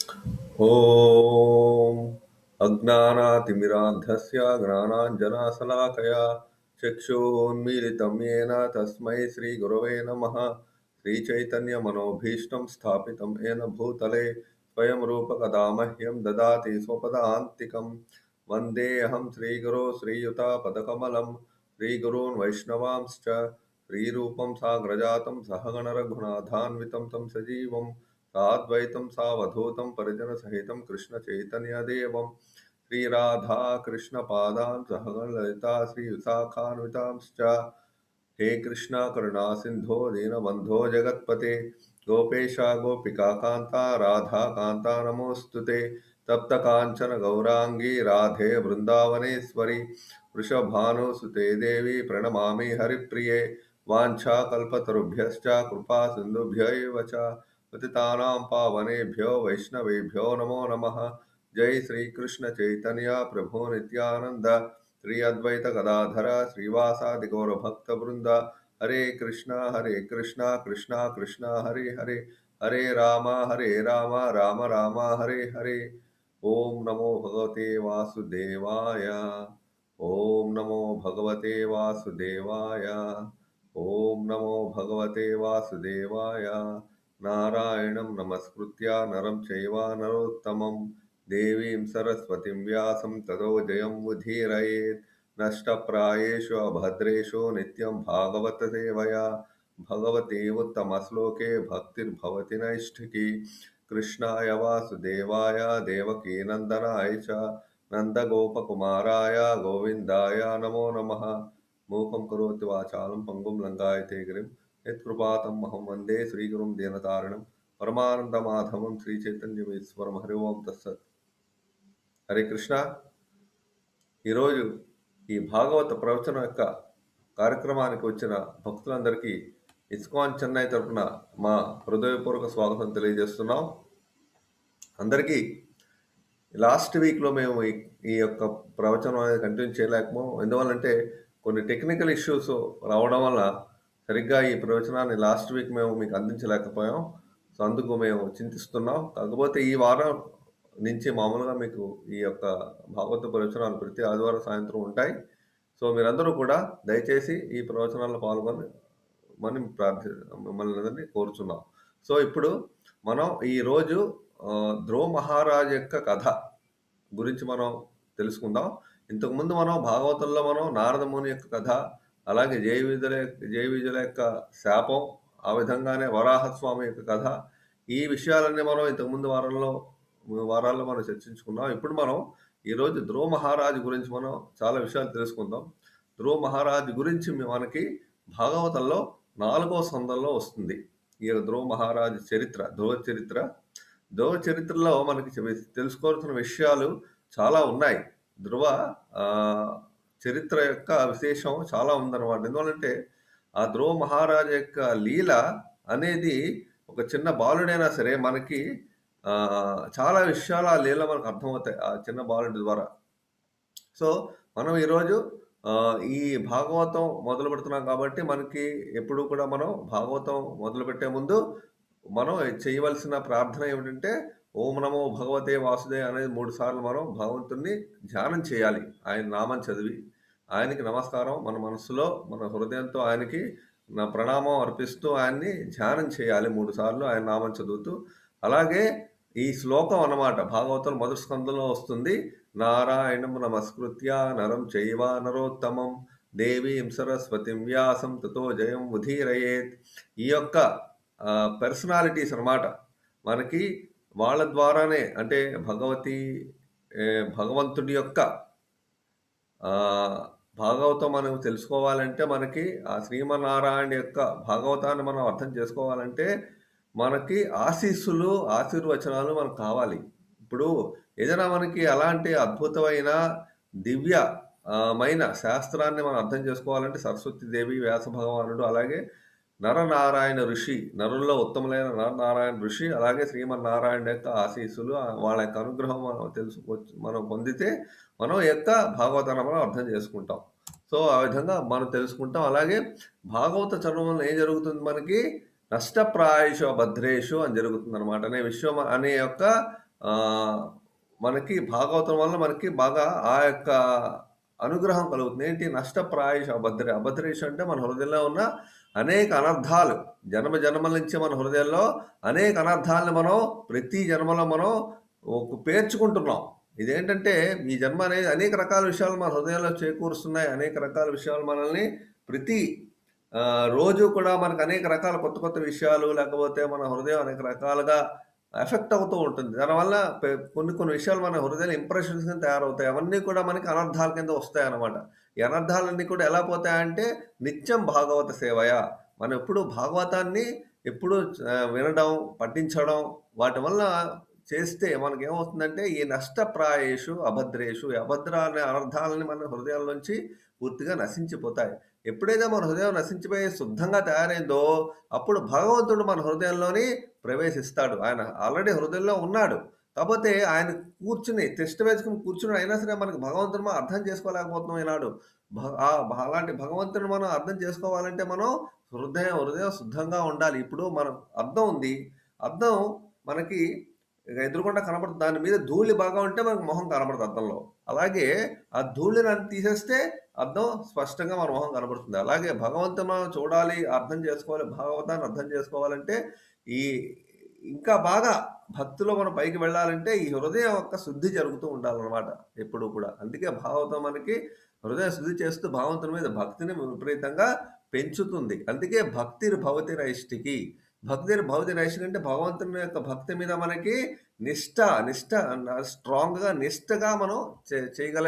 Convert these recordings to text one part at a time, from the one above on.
ॐ अज्ञानातिमिरान्धस्य ज्ञानाञ्जनशलाकया चक्षुरुन्मीलितं येन तस्मै श्रीगुरवे नमः। श्रीचैतन्यमनोभीष्टं स्थापितं येन भूतले स्वयं रूपकदा मह्यं ददाति स्वपदान्तिकं। वन्देऽहं श्रीगुरो श्रीयुतापदकमलं श्रीगुरून् वैष्णवांश्च श्रीरूपं साग्रजातं सहगणरघुनाथान्वितं तं सजीवं साद्वैतं सावधूतं परिजनसहितं कृष्णचैतन्यदेवं श्रीराधाकृष्णपादान् सहगणललिता श्रीविशाखान्वितांश्च। हे कृष्णा करुणा सिंधो दीनबंधो जगत्पते गोपेश गोपिका कांता राधा कांता नमोस्तुते तप्त कांचन गौरांगी राधे वृंदावनेश्वरी वृषभानुसुते देवी प्रणमामि हरिप्रिये वाञ्छाकल्पतरुभ्यश्च कृपा सिन्धुभ्य एव च पतितानां पावनेभ्यो वैष्णवेभ्यो नमो नमः। जय श्री कृष्ण चैतन्य प्रभु नित्यानंद श्री अद्वैत गदाधर श्रीवासादि गौर भक्त वृंद हरे कृष्णा कृष्णा कृष्णा हरे हरे हरे राम राम राम हरे हरे। ओम नमो भगवते वासुदेवाय। ओम नमो भगवते वासुदेवाय। ओम नमो भगवते वासुदेवाय। नारायणं नमस्कृत्य नरं चैव नरोत्तमं देवीं सरस्वतीं व्यासं ततो जयं मुदीरयेत्। नष्टप्रायेषु अभद्रेषु नित्यं भागवत सेवया भगवती उत्तमश्लोके भक्तिर्भवति नैष्ठिकी। कृष्णाय वासुदेवाय देवकीनन्दनाय च नन्दगोपकुमाराय गोविन्दाय नमो नमः। मूकं करोति वाचालं पङ्गुं लङ्घयते गिरिं यत्कृपातमहं वन्दे श्रीगुरुं दीनतारिणं परमानन्दमाधवं श्रीचैतन्यमीश्वरं हरि ओं तत्सत्। హరే కృష్ణ. ఈరోజు ఈ భాగవత ప్రవచనం యొక్క కార్యక్రమానికి వచ్చిన భక్తులందరికీ ఇస్కాన్ చెన్నై తరఫున మా హృదయపూర్వక స్వాగతం తెలియజేస్తున్నాం. అందరికీ లాస్ట్ వీక్లో మేము ఈ యొక్క ప్రవచనం అనేది కంటిన్యూ చేయలేకపోయాం. ఎందువల్లంటే కొన్ని టెక్నికల్ ఇష్యూస్ రావడం వల్ల సరిగ్గా ఈ ప్రవచనాన్ని లాస్ట్ వీక్ మేము మీకు అందించలేకపోయాం. సో అందుకు మేము చింతిస్తున్నాం. కాకపోతే ఈ వారం నుంచి మామూలుగా మీకు ఈ యొక్క భాగవత ప్రవచనాలు ప్రతి ఆదివారం సాయంత్రం ఉంటాయి. సో మీరందరూ కూడా దయచేసి ఈ ప్రవచనాల్లో పాల్గొని మిమ్మల్ని అందరినీ కోరుచున్నాం. సో ఇప్పుడు మనం ఈరోజు ధ్రువ మహారాజ్ యొక్క కథ గురించి మనం తెలుసుకుందాం. ఇంతకుముందు మనం భాగవతంలో మనం నారదముని యొక్క కథ, అలాగే జయ విజయుల యొక్క శాపం, ఆ విధంగానే వరాహస్వామి యొక్క కథ, ఈ విషయాలన్నీ మనం ఇంతకుముందు వారాల్లో మనం చర్చించుకున్నాం. ఇప్పుడు మనం ఈరోజు ధ్రువ మహారాజు గురించి మనం చాలా విషయాలు తెలుసుకుందాం. ధ్రువ మహారాజు గురించి మనకి భాగవతంలో 4వ స్కందంలో వస్తుంది ఈ ధ్రువ మహారాజు చరిత్ర. ధ్రువ చరిత్రలో మనకి తెలుసుకోవాల్సిన విషయాలు చాలా ఉన్నాయి. ధ్రువ చరిత్ర యొక్క విశేషం చాలా ఉందన్నమాట. ఎందువల్లంటే ఆ ధ్రువ మహారాజు యొక్క లీల అనేది ఒక చిన్న బాలుడైనా సరే మనకి చాలా విషయాలు ఆ లీల మనకు అర్థమవుతాయి ఆ చిన్న బాలుడి ద్వారా. సో మనం ఈరోజు ఈ భాగవతం మొదలు పెడుతున్నాం కాబట్టి మనకి ఎప్పుడు కూడా మనం భాగవతం మొదలుపెట్టే ముందు మనం చేయవలసిన ప్రార్థన ఏమిటంటే ఓం నమో భగవతే వాసుదేవ అనేది 3 సార్లు మనం భగవంతుణ్ణి ధ్యానం చేయాలి. ఆయన నామం చదివి ఆయనకి నమస్కారం మన మనస్సులో మన హృదయంతో ఆయనకి నా ప్రణామం అర్పిస్తూ ఆయన్ని ధ్యానం చేయాలి 3 సార్లు ఆయన నామం చదువుతూ. అలాగే ఈ శ్లోకం అన్నమాట భాగవతం మొదటి స్కందంలో వస్తుంది. నారాయణం నమస్కృత్య నరం చైవ నరోత్తమం దేవీం సరస్వతిం వ్యాసం తతో జయం ఉదీరయేత్. ఈ యొక్క పర్సనాలిటీస్ అన్నమాట మనకి వాళ్ళ ద్వారానే అంటే భగవంతుడి యొక్క భాగవతం మనం తెలుసుకోవాలంటే మనకి ఆ శ్రీమన్నారాయణ యొక్క భాగవతాన్ని మనం అర్థం చేసుకోవాలంటే మనకి ఆశీర్వచనాలు మనకు కావాలి. ఇప్పుడు ఏదైనా మనకి అలాంటి అద్భుతమైన దివ్యమైన శాస్త్రాన్ని మనం అర్థం చేసుకోవాలంటే సరస్వతీదేవి, వ్యాస భగవానుడు, అలాగే నరనారాయణ ఋషి, నరుల్లో ఉత్తములైన నరనారాయణ ఋషి, అలాగే శ్రీమన్నారాయణ యొక్క ఆశీస్సులు, వాళ్ళ యొక్క అనుగ్రహం మనం పొందితే మనం యొక్క భాగవతాన్ని మనం అర్థం చేసుకుంటాం. సో ఆ విధంగా మనం తెలుసుకుంటాం. అలాగే భాగవత చదవడం వల్ల ఏం జరుగుతుంది, మనకి నష్టప్రాయేషు భద్రేషు అని జరుగుతుంది అనమాట. అనే విషయం అనే యొక్క ఆహ్, మనకి భాగవతం వల్ల మనకి బాగా ఆ యొక్క అనుగ్రహం కలుగుతుంది. ఏంటి నష్టప్రాయష అభద్ర. అభద్రేషు అంటే మన హృదయంలో ఉన్న అనేక అనర్థాలు, జన్మ జన్మల నుంచి మన హృదయంలో అనేక అనర్థాలను మనం ప్రతి జన్మలో మనం పేర్చుకుంటున్నాం. ఇదేంటంటే ఈ జన్మ అనేది అనేక రకాల విషయాలు మన హృదయంలో చేకూరుస్తున్నాయి. అనేక రకాల విషయాలు మనల్ని ప్రతి రోజు కూడా మనకు అనేక రకాల కొత్త కొత్త విషయాలు లేకపోతే మన హృదయం అనేక రకాలుగా ఎఫెక్ట్ అవుతూ ఉంటుంది. దానివల్ల కొన్ని కొన్ని విషయాలు మన హృదయంలో ఇంప్రెషన్స్ కింద తయారవుతాయి. అవన్నీ కూడా మనకి అనర్థాల కింద వస్తాయన్నమాట. ఈ అనర్థాలన్నీ కూడా ఎలా పోతాయంటే నిత్యం భాగవత సేవయ. మనం ఎప్పుడు భాగవతాన్ని ఎప్పుడు వినడం, పఠించడం వాటి వల్ల చేస్తే మనకేమవుతుందంటే ఈ నష్టప్రాయేషు అభద్రేషు ఈ అభద్ర అనే అనర్థాలని మన హృదయాల నుంచి పూర్తిగా నశించిపోతాయి. ఎప్పుడైతే మన హృదయం నశించిపోయి శుద్ధంగా తయారైందో అప్పుడు భగవంతుడు మన హృదయంలోని ప్రవేశిస్తాడు. ఆయన ఆల్రెడీ హృదయంలో ఉన్నాడు. కాపోతే ఆయన కూర్చుని టెస్ట్ వేసుకొని కూర్చున్నాడు. అయినా సరే మనకు భగవంతుడిని మనం అర్థం చేసుకోలేకపోతున్నాం ఈనాడు. అలాంటి భగవంతుడిని మనం అర్థం చేసుకోవాలంటే మనం హృదయం శుద్ధంగా ఉండాలి. ఇప్పుడు మనం అద్దం ఉంది. అద్దం మనకి ఎదురుగుండా కనపడుతుంది. దాని మీద ధూళి బాగా ఉంటే మనకు మొహం కనపడదు అద్దంలో. అలాగే ఆ ధూళిని తీసేస్తే అద్దం స్పష్టంగా మన మొహం కనపడుతుంది. అలాగే భగవంతుని మనం చూడాలి, అర్థం చేసుకోవాలి, భాగవతాన్ని అర్థం చేసుకోవాలంటే ఈ ఇంకా బాగా భక్తిలో మనం పైకి వెళ్ళాలంటే ఈ హృదయం యొక్క శుద్ధి జరుగుతూ ఉండాలన్నమాట ఎప్పుడూ కూడా. అందుకే భాగవతం మనకి హృదయ శుద్ధి చేస్తూ భగవంతుని మీద భక్తిని విపరీతంగా పెంచుతుంది. అందుకే భక్తిర్భవతి నైష్టికి. భక్తిర్భవతి నైష్టికి అంటే భగవంతుని యొక్క భక్తి మీద మనకి నిష్ట స్ట్రాంగ్‌గా నిష్టగా మనం చేయగల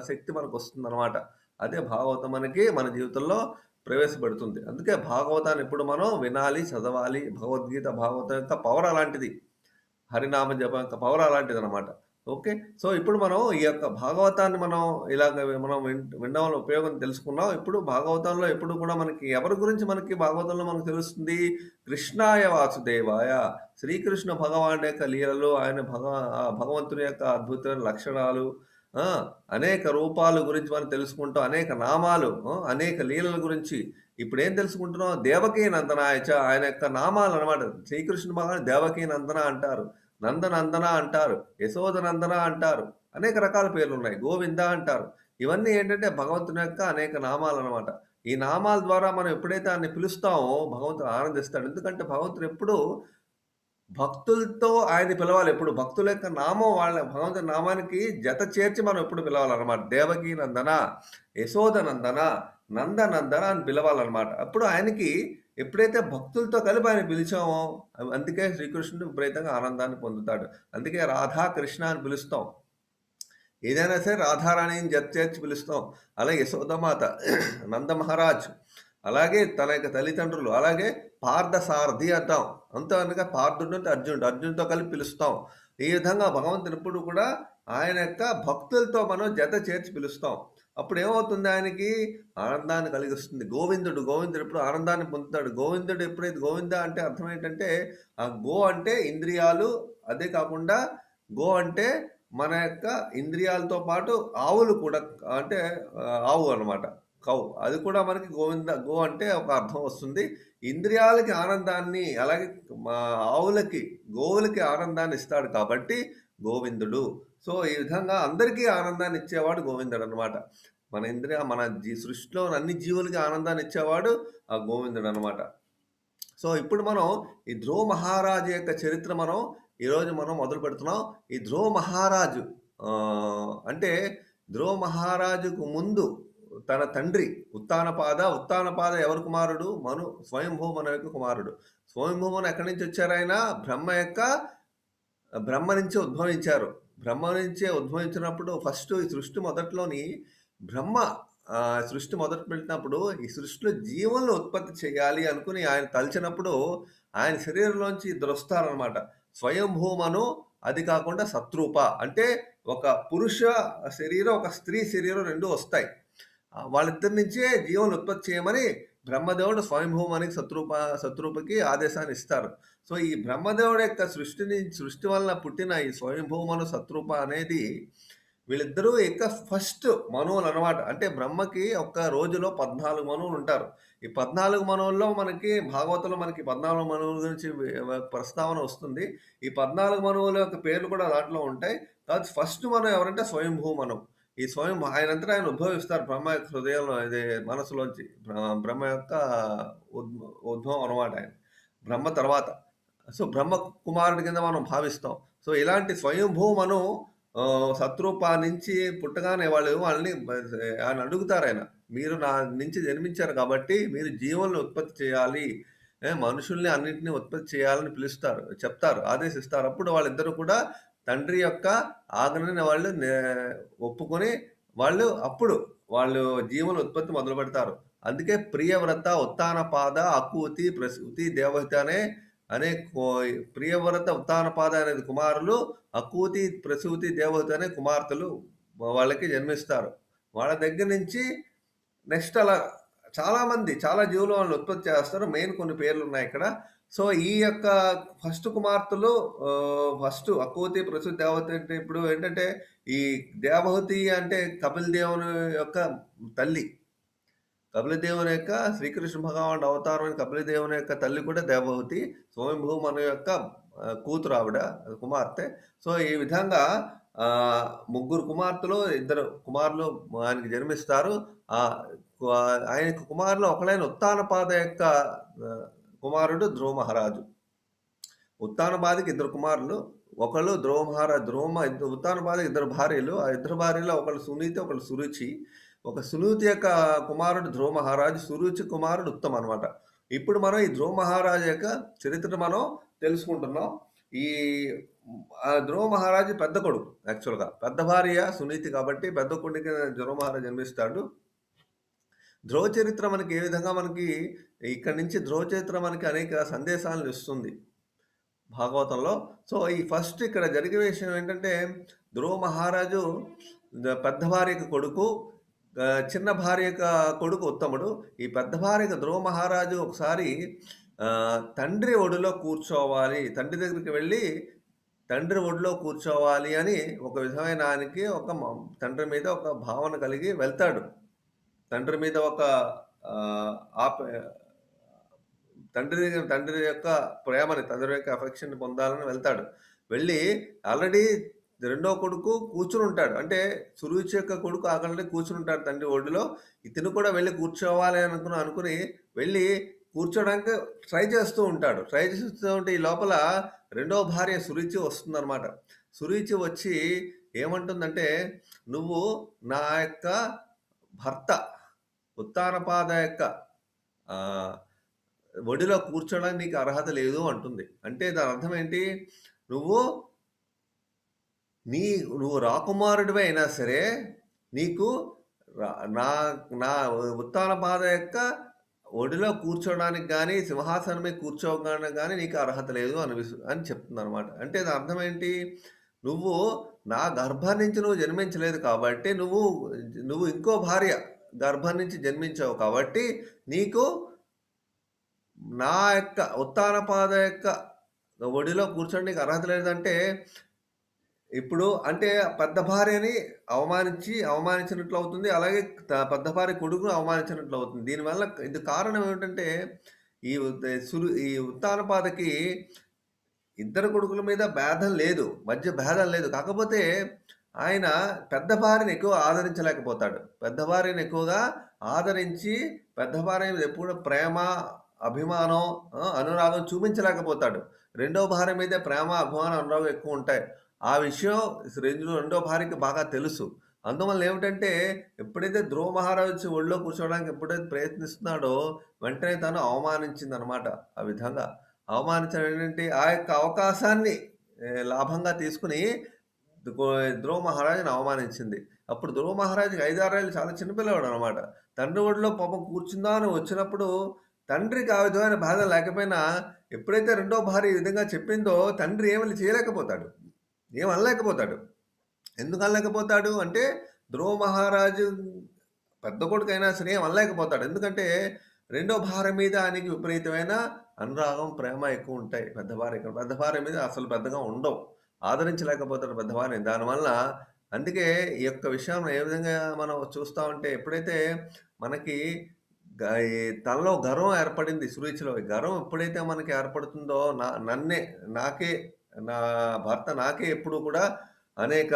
శక్తి మనకొస్తుందన్నమాట. అదే భాగవతం మనకి మన జీవితంలో ప్రవేశపెడుతుంది. అందుకే భాగవతాన్ని ఎప్పుడు మనం వినాలి, చదవాలి. భగవద్గీత, భాగవతం యొక్క పవర్ అలాంటిది. హరినామ జపం యొక్క పవర్ అలాంటిదనమాట. ఓకే. సో, ఇప్పుడు మనం ఈ యొక్క భాగవతాన్ని మనం ఇలాగ మనం వినడం వల్ల ఉపయోగం తెలుసుకున్నాం. ఇప్పుడు భాగవతంలో ఎప్పుడు కూడా మనకి ఎవరి గురించి మనకి భాగవతంలో మనకు తెలుస్తుంది? కృష్ణాయ వాసుదేవాయ. శ్రీకృష్ణ భగవానుడి యొక్క లీలలు, ఆయన భగవంతుని యొక్క అద్భుతమైన లక్షణాలు, ఆ! అనేక రూపాల గురించి మనం తెలుసుకుంటాం. అనేక నామాలు, అనేక లీలల గురించి ఇప్పుడేం తెలుసుకుంటున్నాం? దేవకీ నందనాయచ ఆయన యొక్క నామాలనమాట. శ్రీకృష్ణ భగవానుడు దేవకీ నందన అంటారు. నందనందన అంటారు. యశోద నందన అంటారు. అనేక రకాల పేర్లున్నాయి. గోవింద అంటారు. ఇవన్నీ ఏంటంటే భగవంతుని యొక్క అనేక నామాలనమాట. ఈ నామాల ద్వారా మనం ఎప్పుడైతే ఆయన్ని పిలుస్తామో భగవంతుడు ఆనందిస్తాడు. ఎందుకంటే భగవంతుడు ఎప్పుడూ భక్తులతో ఆయన్ని పిలవాలి ఎప్పుడు. భక్తుల యొక్క నామం వాళ్ళ భగవంతుని నామానికి జత చేర్చి మనం ఎప్పుడు పిలవాలన్నమాట. దేవకీ నందన, యశోద నందన, నందనందన అని పిలవాలన్నమాట. అప్పుడు ఆయనకి ఎప్పుడైతే భక్తులతో కలిపి ఆయన పిలిచామో అందుకే శ్రీకృష్ణుడు విపరీతంగా ఆనందాన్ని పొందుతాడు. అందుకే రాధా, కృష్ణ అని పిలుస్తాం. ఏదైనా సరే రాధారాణిని జత చేర్చి పిలుస్తాం. అలాగే యశోదమాత, నందమహారాజ్, అలాగే తన యొక్క తల్లిదండ్రులు, అలాగే పార్థసారథి అంటాం. అంతా అనగా పార్థుడు అంటే అర్జునుడు. అర్జునుడితో కలిపి పిలుస్తాం. ఈ విధంగా భగవంతుని ఎప్పుడు కూడా ఆయన యొక్క భక్తులతో మనం జత చేర్చి పిలుస్తాం. అప్పుడు ఏమవుతుంది ఆయనకి ఆనందాన్ని కలిగిస్తుంది. గోవిందుడు ఎప్పుడు ఆనందాన్ని పొందుతాడు. గోవిందుడు ఎప్పుడైతే గోవింద అంటే అర్థం ఏంటంటే ఆ గో అంటే ఇంద్రియాలు, అదే కాకుండా గో అంటే మన యొక్క ఇంద్రియాలతో పాటు ఆవులు కూడా అంటే ఆవు అనమాట. కౌ. అది కూడా మనకి గో అంటే ఒక అర్థం వస్తుంది. ఇంద్రియాలకి ఆనందాన్ని అలాగే మా ఆవులకి, గోవులకి ఆనందాన్ని ఇస్తాడు కాబట్టి గోవిందుడు. సో, ఈ విధంగా అందరికీ ఆనందాన్ని ఇచ్చేవాడు గోవిందుడనమాట. మన సృష్టిలో ఉన్న అన్ని జీవులకి ఆనందాన్ని ఇచ్చేవాడు ఆ గోవిందుడనమాట. సో, ఇప్పుడు మనం ఈ ధ్రువ మహారాజు యొక్క చరిత్ర ఈరోజు మనం మొదలుపెడుతున్నాం. ఈ ధ్రువ మహారాజు అంటే ధ్రువ మహారాజుకు ముందు తన తండ్రి ఉత్తానపాద ఎవరి కుమారుడు? స్వయంభూ మను యొక్క కుమారుడు. స్వయంభూ మను ఎక్కడి నుంచి వచ్చారాయన? బ్రహ్మ నుంచి ఉద్భవించారు. బ్రహ్మ నుంచే ఉద్భవించినప్పుడు ఫస్ట్ ఈ సృష్టి మొదట్లోని బ్రహ్మ సృష్టి మొదలుపెట్టినప్పుడు ఈ సృష్టిలో జీవులను ఉత్పత్తి చేయాలి అనుకుని ఆయన తలిచినప్పుడు ఆయన శరీరంలోంచి ఇద్దరొస్తారనమాట. స్వయంభూ మను, అది కాకుండా సత్రూప. అంటే ఒక పురుష శరీరం, ఒక స్త్రీ శరీరం 2 వస్తాయి. వాళ్ళిద్దరి నుంచే జీవులను ఉత్పత్తి చేయమని బ్రహ్మదేవుడు స్వయంభూమానికి శత్రూపకి ఆదేశాన్ని ఇస్తారు. సో, ఈ బ్రహ్మదేవుడు యొక్క సృష్టి వలన పుట్టిన ఈ స్వయంభూమను శత్రూప అనేది వీళ్ళిద్దరూ ఇక ఫస్ట్ మనువులనమాట. అంటే బ్రహ్మకి ఒక్క రోజులో 14 మనువులుంటారు. ఈ 14 మనువుల్లో మనకి భాగవతంలో మనకి 14 మనువుల గురించి ప్రస్తావన వస్తుంది. ఈ 14 మనువుల యొక్క పేర్లు కూడా దాంట్లో ఉంటాయి. కాకపోతే ఫస్ట్ మనువు ఎవరంటే స్వయంభూ మనువు. ఈ ఆయనంతట ఆయన ఉద్భవిస్తారు బ్రహ్మ యొక్క హృదయంలో ఇది మనసులోంచి. బ్రహ్మ యొక్క ఉద్భవం అనమాట ఆయన. బ్రహ్మ తర్వాత. సో, బ్రహ్మ కుమారుడి కింద మనం భావిస్తాం. సో, ఇలాంటి స్వయంభూ మనువు శత్రూప నుంచి పుట్టగానే వాళ్ళని ఆయన అడుగుతారాయన. మీరు నా నుంచి జన్మించారు కాబట్టి మీరు జీవులను ఉత్పత్తి చేయాలి. మనుషుల్ని అన్నింటిని ఉత్పత్తి చేయాలని పిలుస్తారు. చెప్తారు. ఆదేశిస్తారు. అప్పుడు వాళ్ళిద్దరూ కూడా తండ్రి యొక్క ఆజ్ఞని వాళ్ళు ఒప్పుకొని అప్పుడు వాళ్ళు జీవుల ఉత్పత్తి మొదలుపెడతారు. అందుకే ప్రియవ్రత, ఉత్తానపాద, అకూతి, ప్రసూతి, దేవహూతి అనే ప్రియవ్రత, ఉత్తానపాద అనేది కుమారులు, అకూతి, ప్రసూతి, దేవహూతి అనే కుమార్తెలు వాళ్ళకి జన్మిస్తారు. వాళ్ళ దగ్గర నుంచి నెక్స్ట్ అలా చాలా జీవులు వాళ్ళని ఉత్పత్తి చేస్తారు. మెయిన్ కొన్ని పేర్లున్నాయిక్కడ. సో, ఈ యొక్క ఫస్ట్ కుమార్తెలు ఫస్ట్ అకూతి, ప్రసూతి, దేవహూతి అంటే ఇప్పుడు ఏంటంటే, ఈ దేవహూతి అంటే కపిల దేవుని యొక్క తల్లి. కపిలదేవుని యొక్క శ్రీకృష్ణ భగవానుడు అవతారమైన కపిలదేవుని యొక్క తల్లి కూడా దేవహూతి. స్వయంభూ మనువు యొక్క కూతురు ఆవిడ, కుమార్తె. సో, ఈ విధంగా ముగ్గురు కుమార్తెలు, ఇద్దరు కుమారులు ఆయనకి జన్మిస్తారు. ఆయనకు కుమారులు ఒకలైన ఉత్తానపాద యొక్క కుమారుడు ధ్రువ మహారాజు. ఉత్తానపాదకి ఇద్దరు కుమారులు. ఒకళ్ళు ఉత్తానపాదకి ఇద్దరు భార్యలు. ఆ ఇద్దరు భార్యలో ఒకళ్ళు సునీతి, ఒకళ్ళు సురుచి. ఒక సునీతి యొక్క కుమారుడు ధ్రువ మహారాజు, సురుచి కుమారుడు ఉత్తమ అనమాట. ఇప్పుడు మనం ఈ ధ్రువ మహారాజు యొక్క చరిత్రను మనం తెలుసుకుంటున్నాం. ఈ ధ్రువ మహారాజు పెద్ద కొడుకు యాక్చువల్‌గా. పెద్ద భార్య సునీతి కాబట్టి పెద్ద కొడుకుకి ధ్రువ మహారాజు జన్మిస్తాడు. ధ్రువ చరిత్ర మనకి ఏ విధంగా ఇక్కడి నుంచి ధ్రువ చరిత్ర మనకి అనేక సందేశాలను ఇస్తుంది భాగవతంలో. సో, ఈ ఫస్ట్ ఇక్కడ జరిగే విషయం ఏంటంటే, ధ్రువ మహారాజు పెద్ద భార్యకి కొడుకు, చిన్న భార్య యొక్క కొడుకు ఉత్తముడు. ఈ పెద్ద భార్యకు ధ్రువ మహారాజు ఒకసారి తండ్రి ఒడిలో కూర్చోవాలి, తండ్రి దగ్గరికి వెళ్ళి తండ్రి ఒడిలో కూర్చోవాలి అని ఒక విధమైన ఆయనకి తండ్రి మీద ఒక భావన కలిగి వెళ్తాడు. తండ్రి మీద ఒక తండ్రి యొక్క ప్రేమని, తండ్రి యొక్క అఫెక్షన్ పొందాలని వెళ్తాడు. వెళ్ళి ఆల్రెడీ రెండో కొడుకు కూర్చునుంటాడు. అంటే సురుచి యొక్క కొడుకు ఆల్రెడీ కూర్చునుంటాడు తండ్రి ఒడిలో. ఇతను కూడా వెళ్ళి కూర్చోవాలి అనుకుని వెళ్ళి కూర్చోడానికి ట్రై చేస్తూ ఉంటాడు. ట్రై చేస్తూ ఉంటే ఈ లోపల రెండో భార్య సురుచి వస్తుందనమాట. సురుచి వచ్చి ఏమంటుందంటే, నువ్వు నా యొక్క భర్త ఉత్తానపాద యొక్క ఒడిలో కూర్చోడానికి నీకు అర్హత లేదు అంటుంది. అంటే దాని అర్థం ఏంటి? నువ్వు రాకుమారుడివే అయినా సరే నీకు నా ఉత్తానపాద యొక్క ఒడిలో కూర్చోడానికి గానీ, సింహాసనం మీద కూర్చోగానికి గానీ నీకు అర్హత లేదు అని చెప్తుందనమాట. అంటే దాని అర్థం ఏంటి? నువ్వు నా గర్భం నుంచి జన్మించలేదు కాబట్టి, నువ్వు ఇంకో భార్య గర్భం నుంచి జన్మించావు కాబట్టి, నీకు నా యొక్క ఉత్తానపాద యొక్క ఒడిలో కూర్చోడానికి అర్హత లేదంటే, ఇప్పుడు అంటే పెద్ద భార్యని అవమానించినట్లు అవుతుంది. అలాగే పెద్ద భార్య కొడుకును అవమానించినట్లు అవుతుంది. దీనివల్ల ఇది కారణం ఏమిటంటే, ఈ ఉత్తానపాదకి ఇద్దరు కొడుకుల మీద మధ్య భేదం లేదు. కాకపోతే ఆయన పెద్ద భార్యని ఎక్కువ ఆదరించలేకపోతాడు. పెద్ద భార్యని ఎక్కువగా ఆదరించి, పెద్ద భార్య మీద ఎప్పుడు ప్రేమ, అభిమానం, అనురాగం చూపించలేకపోతాడు. రెండో భార్య మీద ప్రేమ, అభిమానం, అనురాగం ఎక్కువ ఉంటాయి. ఆ విషయం రెండో భార్యకి బాగా తెలుసు. అందువల్ల ఏమిటంటే, ఎప్పుడైతే ధ్రువ మహారాజు ఒళ్ళో కూర్చోవడానికి ఎప్పుడైతే ప్రయత్నిస్తున్నాడో, వెంటనే తను అవమానించిందనమాట. ఆ విధంగా అవమానించడం ఏంటంటే, ఆ యొక్క అవకాశాన్ని లాభంగా తీసుకుని ధ్రువ మహారాజుని అవమానించింది. అప్పుడు ధ్రువ మహారాజుకి 5, 6 ఏళ్ళు చాలా చిన్నపిల్లవాడు అనమాట. తండ్రి ఒడిలో పాపం కూర్చుందా అని వచ్చినప్పుడు తండ్రికి ఆ విధమైన బాధ లేకపోయినా, ఎప్పుడైతే రెండో భార్య ఈ విధంగా చెప్పిందో తండ్రి ఏమీ చేయలేకపోతాడు. ఏమనలేకపోతాడు. ఎందుకు అనలేకపోతాడు అంటే, ధ్రువ మహారాజు పెద్ద కొడుకైనా సరే ఏమనలేకపోతాడు. ఎందుకంటే రెండో భార్య మీద ఆయనకి విపరీతమైన అనురాగం, ప్రేమ ఎక్కువ ఉంటాయి. పెద్ద భార్య మీద అసలు పెద్దగా ఉండవు. ఆదరించలేకపోతాడు పెద్ద భార్యని. దానివల్ల అందుకే ఈ యొక్క విషయం ఏ విధంగా మనం చూస్తామంటే ఎప్పుడైతే మనకి ఈ తనలో గర్వం ఏర్పడింది సురుచిలో. ఈ గర్వం ఎప్పుడైతే మనకి ఏర్పడుతుందో నన్నే నాకే నా భర్త నాకే ఎప్పుడు కూడా అనేక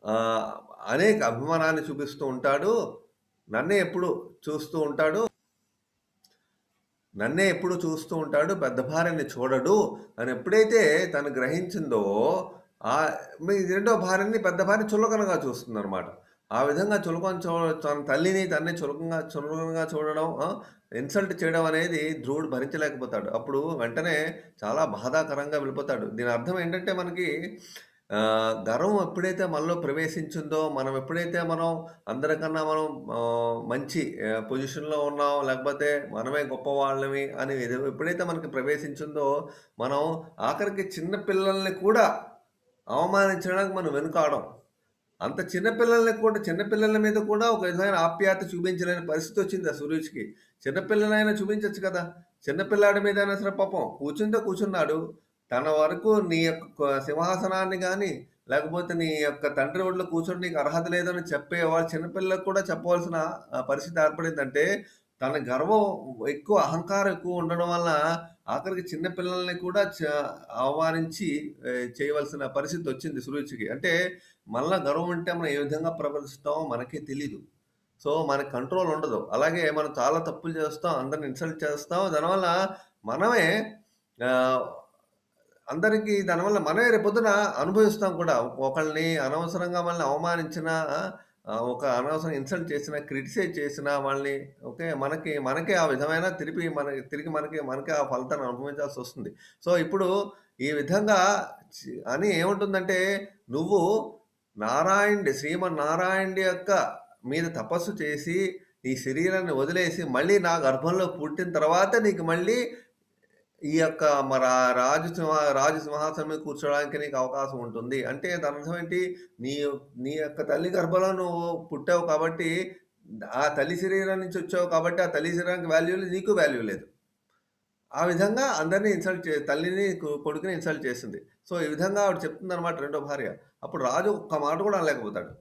ఆహ్, అనేక అభిమానాన్ని చూపిస్తూ ఉంటాడు. నన్నే ఎప్పుడు చూస్తూ ఉంటాడు. నన్నే ఎప్పుడు చూస్తూ ఉంటాడు. పెద్ద భార్యని చూడడు అని ఎప్పుడైతే తను గ్రహించిందో, ఆహ్, మీ రెండో భార్యని పెద్ద భార్య చులకనగా చూస్తుందనమాట. ఆ విధంగా చులకన తన తల్లిని తన్నే చులకనగా చూడడం, ఇన్సల్ట్ చేయడం అనేది ధ్రువుడు భరించలేకపోతాడు. అప్పుడు వెంటనే చాలా బాధాకరంగా వెళ్ళిపోతాడు. దీని అర్థం ఏంటంటే మనకి గర్వం ఎప్పుడైతే మనలో ప్రవేశించిందో, మనం అందరికన్నా మనం మంచి పొజిషన్‌లో ఉన్నాం, లేకపోతే మనమే గొప్పవాళ్ళమి అని ఎప్పుడైతే మనకి ప్రవేశించిందో, మనం ఆఖరికి చిన్న పిల్లల్ని కూడా అవమానించడానికి మనం వెనుకాడం. అంత చిన్న పిల్లల మీద కూడా ఒక విధమైన ఆప్యాయత చూపించలేని పరిస్థితొచ్చింది ఆ సురేష్‌కి. చిన్న పిల్లలైనా చూపించొచ్చు కదా! చిన్న పిల్లాడి మీదైనా సరే పాపం కూర్చుంటే కూర్చున్నాడు. తన వరకు నీ యొక్క సింహాసనాన్ని గాని, లేకపోతే నీ యొక్క తండ్రి ఒడిలో కూర్చొని నీకు అర్హత లేదని చెప్పేవాళ్ళు చిన్న పిల్లలకు కూడా చెప్పవలసిన పరిస్థితి ఏర్పడిందంటే, తన గర్వం ఎక్కువ, అహంకారం ఎక్కువ ఉండడం వల్ల ఆఖరికి చిన్న పిల్లల్ని కూడా అవమానించి చేయవలసిన పరిస్థితొచ్చింది సురుచికి. అంటే మనలో గర్వం ఉంటే మనం ఏ విధంగా ప్రవర్తిస్తామో మనకే తెలీదు. సో, మనకి కంట్రోల్ ఉండదు. అలాగే మనం చాలా తప్పులు చేస్తాం. అందరిని ఇన్సల్ట్ చేస్తాం. దానివల్ల మనమే ఆహ్, అందరికి దానివల్ల మనమే రేపొద్దున అనుభవిస్తాం కూడా. ఒకళ్ళని అనవసరంగా మనల్ని అవమానించినా, ఒక అనవసరంగా ఇన్సల్ట్ చేసినా, క్రిటిసైజ్ చేసినా వాళ్ళని ఓకే. మనకే ఆ విధమైన తిరిగి మనకే ఆ ఫలితాన్ని అనుభవించాల్సొస్తుంది. సో, ఇప్పుడు ఈ విధంగా అని ఏముంటుందంటే, నువ్వు శ్రీమన్నారాయణుడి యొక్క మీద తపస్సు చేసి, ఈ శరీరాన్ని వదిలేసి, మళ్ళీ నా గర్భంలో పుట్టిన తర్వాత నీకు మళ్ళీ ఈ యొక్క రాజు సింహాసనం మీద కూర్చోడానికి నీకు అవకాశం ఉంటుంది. అంటే దాని అర్థం ఏంటి? నీ నీ యొక్క తల్లి గర్భంలో నువ్వు పుట్టావు కాబట్టి, ఆ తల్లి శరీరం నుంచి వచ్చావు కాబట్టి, ఆ తల్లి శరీరానికి వాల్యూ లేదు. నీకు వాల్యూ లేదు. ఆ విధంగా అందరిని ఇన్సల్ట్ తల్లిని, కొడుకుని ఇన్సల్ట్ చేసింది. సో, ఈ విధంగా ఆవిడ చెప్తుందనమాట రెండో భార్య. అప్పుడు రాజు ఒక్క మాట కూడా అనలేకపోతాడు.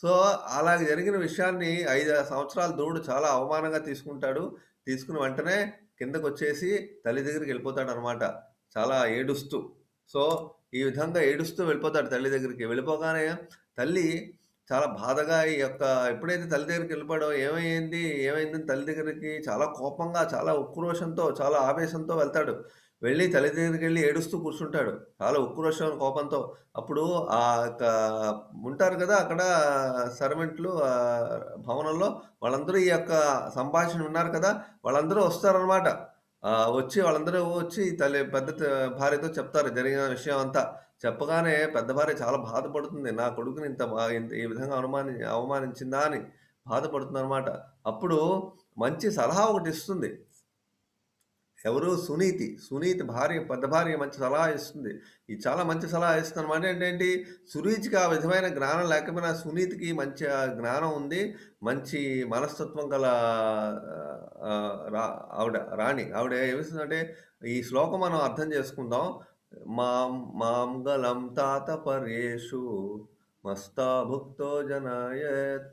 సో, అలాగ జరిగిన విషయాన్ని 5 సంవత్సరాలు ధ్రువుడు చాలా అవమానంగా తీసుకుంటాడు. తీసుకున్న వెంటనే కిందకొచ్చేసి తల్లి దగ్గరికెళ్ళిపోతాడనమాట. చాలా ఏడుస్తూ. సో, ఈ విధంగా ఏడుస్తూ వెళ్ళిపోతాడు తల్లి దగ్గరికి. వెళ్ళిపోగానే తల్లి చాలా బాధగా ఈ యొక్క ఎప్పుడైతే తల్లి దగ్గరికెళ్ళిపోయాడో ఏమైందని తల్లి దగ్గరికి చాలా కోపంగా, చాలా ఉక్రోషంతో, చాలా ఆవేశంతో వెళ్తాడు. వెళ్ళి తల్లి దగ్గరికెళ్ళి ఏడుస్తూ కూర్చుంటాడు. చాలా ఉక్రోషం, కోపంతో. అప్పుడు ఆ యొక్క ఉంటారు కదా! అక్కడ సర్వెంట్లు భవనంలో వాళ్ళందరూ ఈ యొక్క సంభాషణ విన్నారు కదా! వాళ్ళందరూ వస్తారనమాట. వచ్చి వాళ్ళందరూ వచ్చి పెద్ద భార్యతో చెప్తారు జరిగిన విషయం అంతా. చెప్పగానే పెద్ద భార్య చాలా బాధపడుతుంది. నా కొడుకుని ఇంత ఈ విధంగా అవమానించిందా అని బాధపడుతుందనమాట. అప్పుడు మంచి సలహా ఒకటిస్తుంది. ఎవరు? సునీతి. సునీతి భార్య, పెద్ద భార్య మంచి సలహా ఇస్తుంది. ఇది చాలా మంచి సలహా ఇస్తుందనమాట. ఏంటేంటి, సురుచికి ఆ విధమైన జ్ఞానం లేకపోయినా సునీతికి మంచి జ్ఞానం ఉంది. మంచి మనస్తత్వం గల రా ఆవిడ రాణి. ఆవిడ ఏమిస్తుందంటే, ఈ శ్లోకం మనం అర్థం చేసుకుందాం. మాంగళం తాత పర్యేషు మస్తాభుక్తో జనాయత్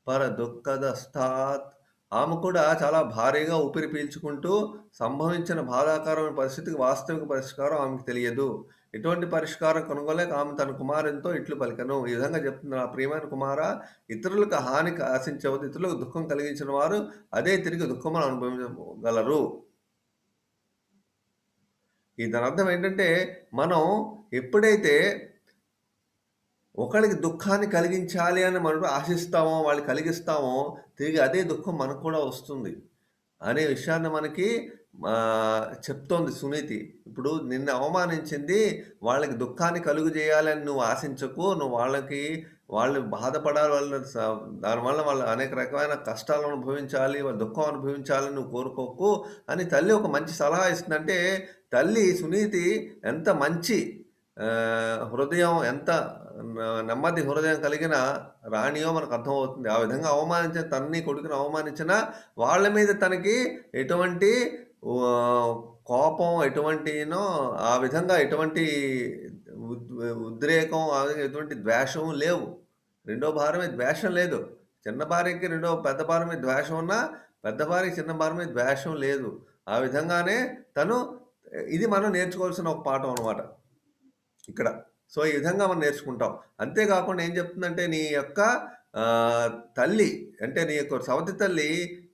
పరదుఃఖదస్తాత్. ఆమె కూడా చాలా భారీగా ఊపిరి పీల్చుకుంటూ సంభవించిన బాధాకరమైన పరిస్థితికి వాస్తవిక పరిష్కారం ఆమెకు తెలియదు. ఎటువంటి పరిష్కారం కనుగొనలేక ఆమె తన కుమారునితో ఇట్లు పలికెను. ఈ విధంగా చెప్తుంది, నా ప్రియమైన కుమారా, ఇతరులకు హానికి ఆశించవద్దు. ఇతరులకు దుఃఖం కలిగించిన వారు అదే తిరిగి దుఃఖమును అనుభవించగలరు. దాని అర్థం ఏంటంటే, మనం ఎప్పుడైతే ఒకళ్ళకి దుఃఖాన్ని కలిగించాలి అని మనం ఆశిస్తామో, వాళ్ళు కలిగిస్తామో, తిరిగి అదే దుఃఖం మనకు కూడా వస్తుంది అనే విషయాన్ని మనకి చెప్తోంది సునీతి. ఇప్పుడు నిన్ను అవమానించింది వాళ్ళకి దుఃఖాన్ని కలుగజేయాలని నువ్వు ఆశించకు. నువ్వు వాళ్ళు బాధపడాలి, దానివల్ల వాళ్ళు అనేక రకమైన కష్టాలను అనుభవించాలి, వాళ్ళు దుఃఖం అనుభవించాలని నువ్వు కోరుకోకు అని తల్లి ఒక మంచి సలహా ఇస్తుంది. అంటే తల్లి సునీతి ఎంత మంచి హృదయం, ఎంత నెమ్మది హృదయం కలిగిన రాణియో మనకు అర్థమవుతుంది. ఆ విధంగా అవమానించిన తనని, కొడుకుని అవమానించిన వాళ్ళ మీద తనకి ఎటువంటి కోపం, ఆ విధంగా ఎటువంటి ఉద్రేకం ఎటువంటి ద్వేషం లేవు. రెండో భార్య మీద ద్వేషం లేదు. చిన్న భార్యకి రెండో పెద్ద భార్య మీద ద్వేషం ఉన్నా, పెద్ద భార్యకి చిన్న భార్య మీద ద్వేషం లేదు. ఆ విధంగానే తను ఇది మనం నేర్చుకోవాల్సిన ఒక పాఠం అనమాట ఇక్కడ. సో, ఈ విధంగా మనం నేర్చుకుంటాం. అంతే కాకుండా ఏం చెప్తుందంటే నీ యొక్క తల్లి అంటే నీ యొక్క సవతి తల్లి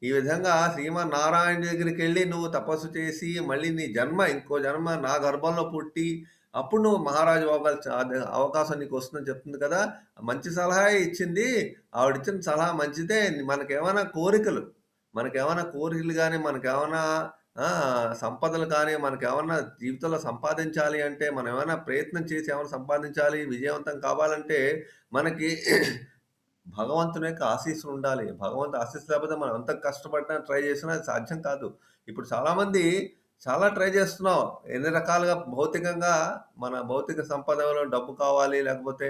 ఈ విధంగా శ్రీమన్నారాయణ దగ్గరికెళ్ళి నువ్వు తపస్సు చేసి మళ్ళీ నీ జన్మ ఇంకో జన్మ నా గర్భంలో పుట్టి అప్పుడు నువ్వు మహారాజు అవ్వగల అవకాశం నీకు వస్తుందని చెప్తుంది కదా! మంచి సలహాయే ఇచ్చింది. ఆవిడిచ్చిన సలహా మంచిదే. మనకేమైనా కోరికలు గాని, మనకేమైనా సంపదలు కానీ, మనకేమన్నా జీవితంలో సంపాదించాలి అంటే, మనం ఏమైనా ప్రయత్నం చేసి ఏమైనా సంపాదించాలి, విజయవంతం కావాలంటే మనకి భగవంతుని యొక్క ఆశీస్సులుండాలి. భగవంతుని ఆశీస్సులు లేకపోతే మనం ఎంత కష్టపడినా, ట్రై చేసినా అది సాధ్యం కాదు. ఇప్పుడు చాలామంది చాలా ట్రై చేస్తున్నాం. ఎన్ని రకాలుగా భౌతికంగా మన భౌతిక సంపదలో డబ్బు కావాలి, లేకపోతే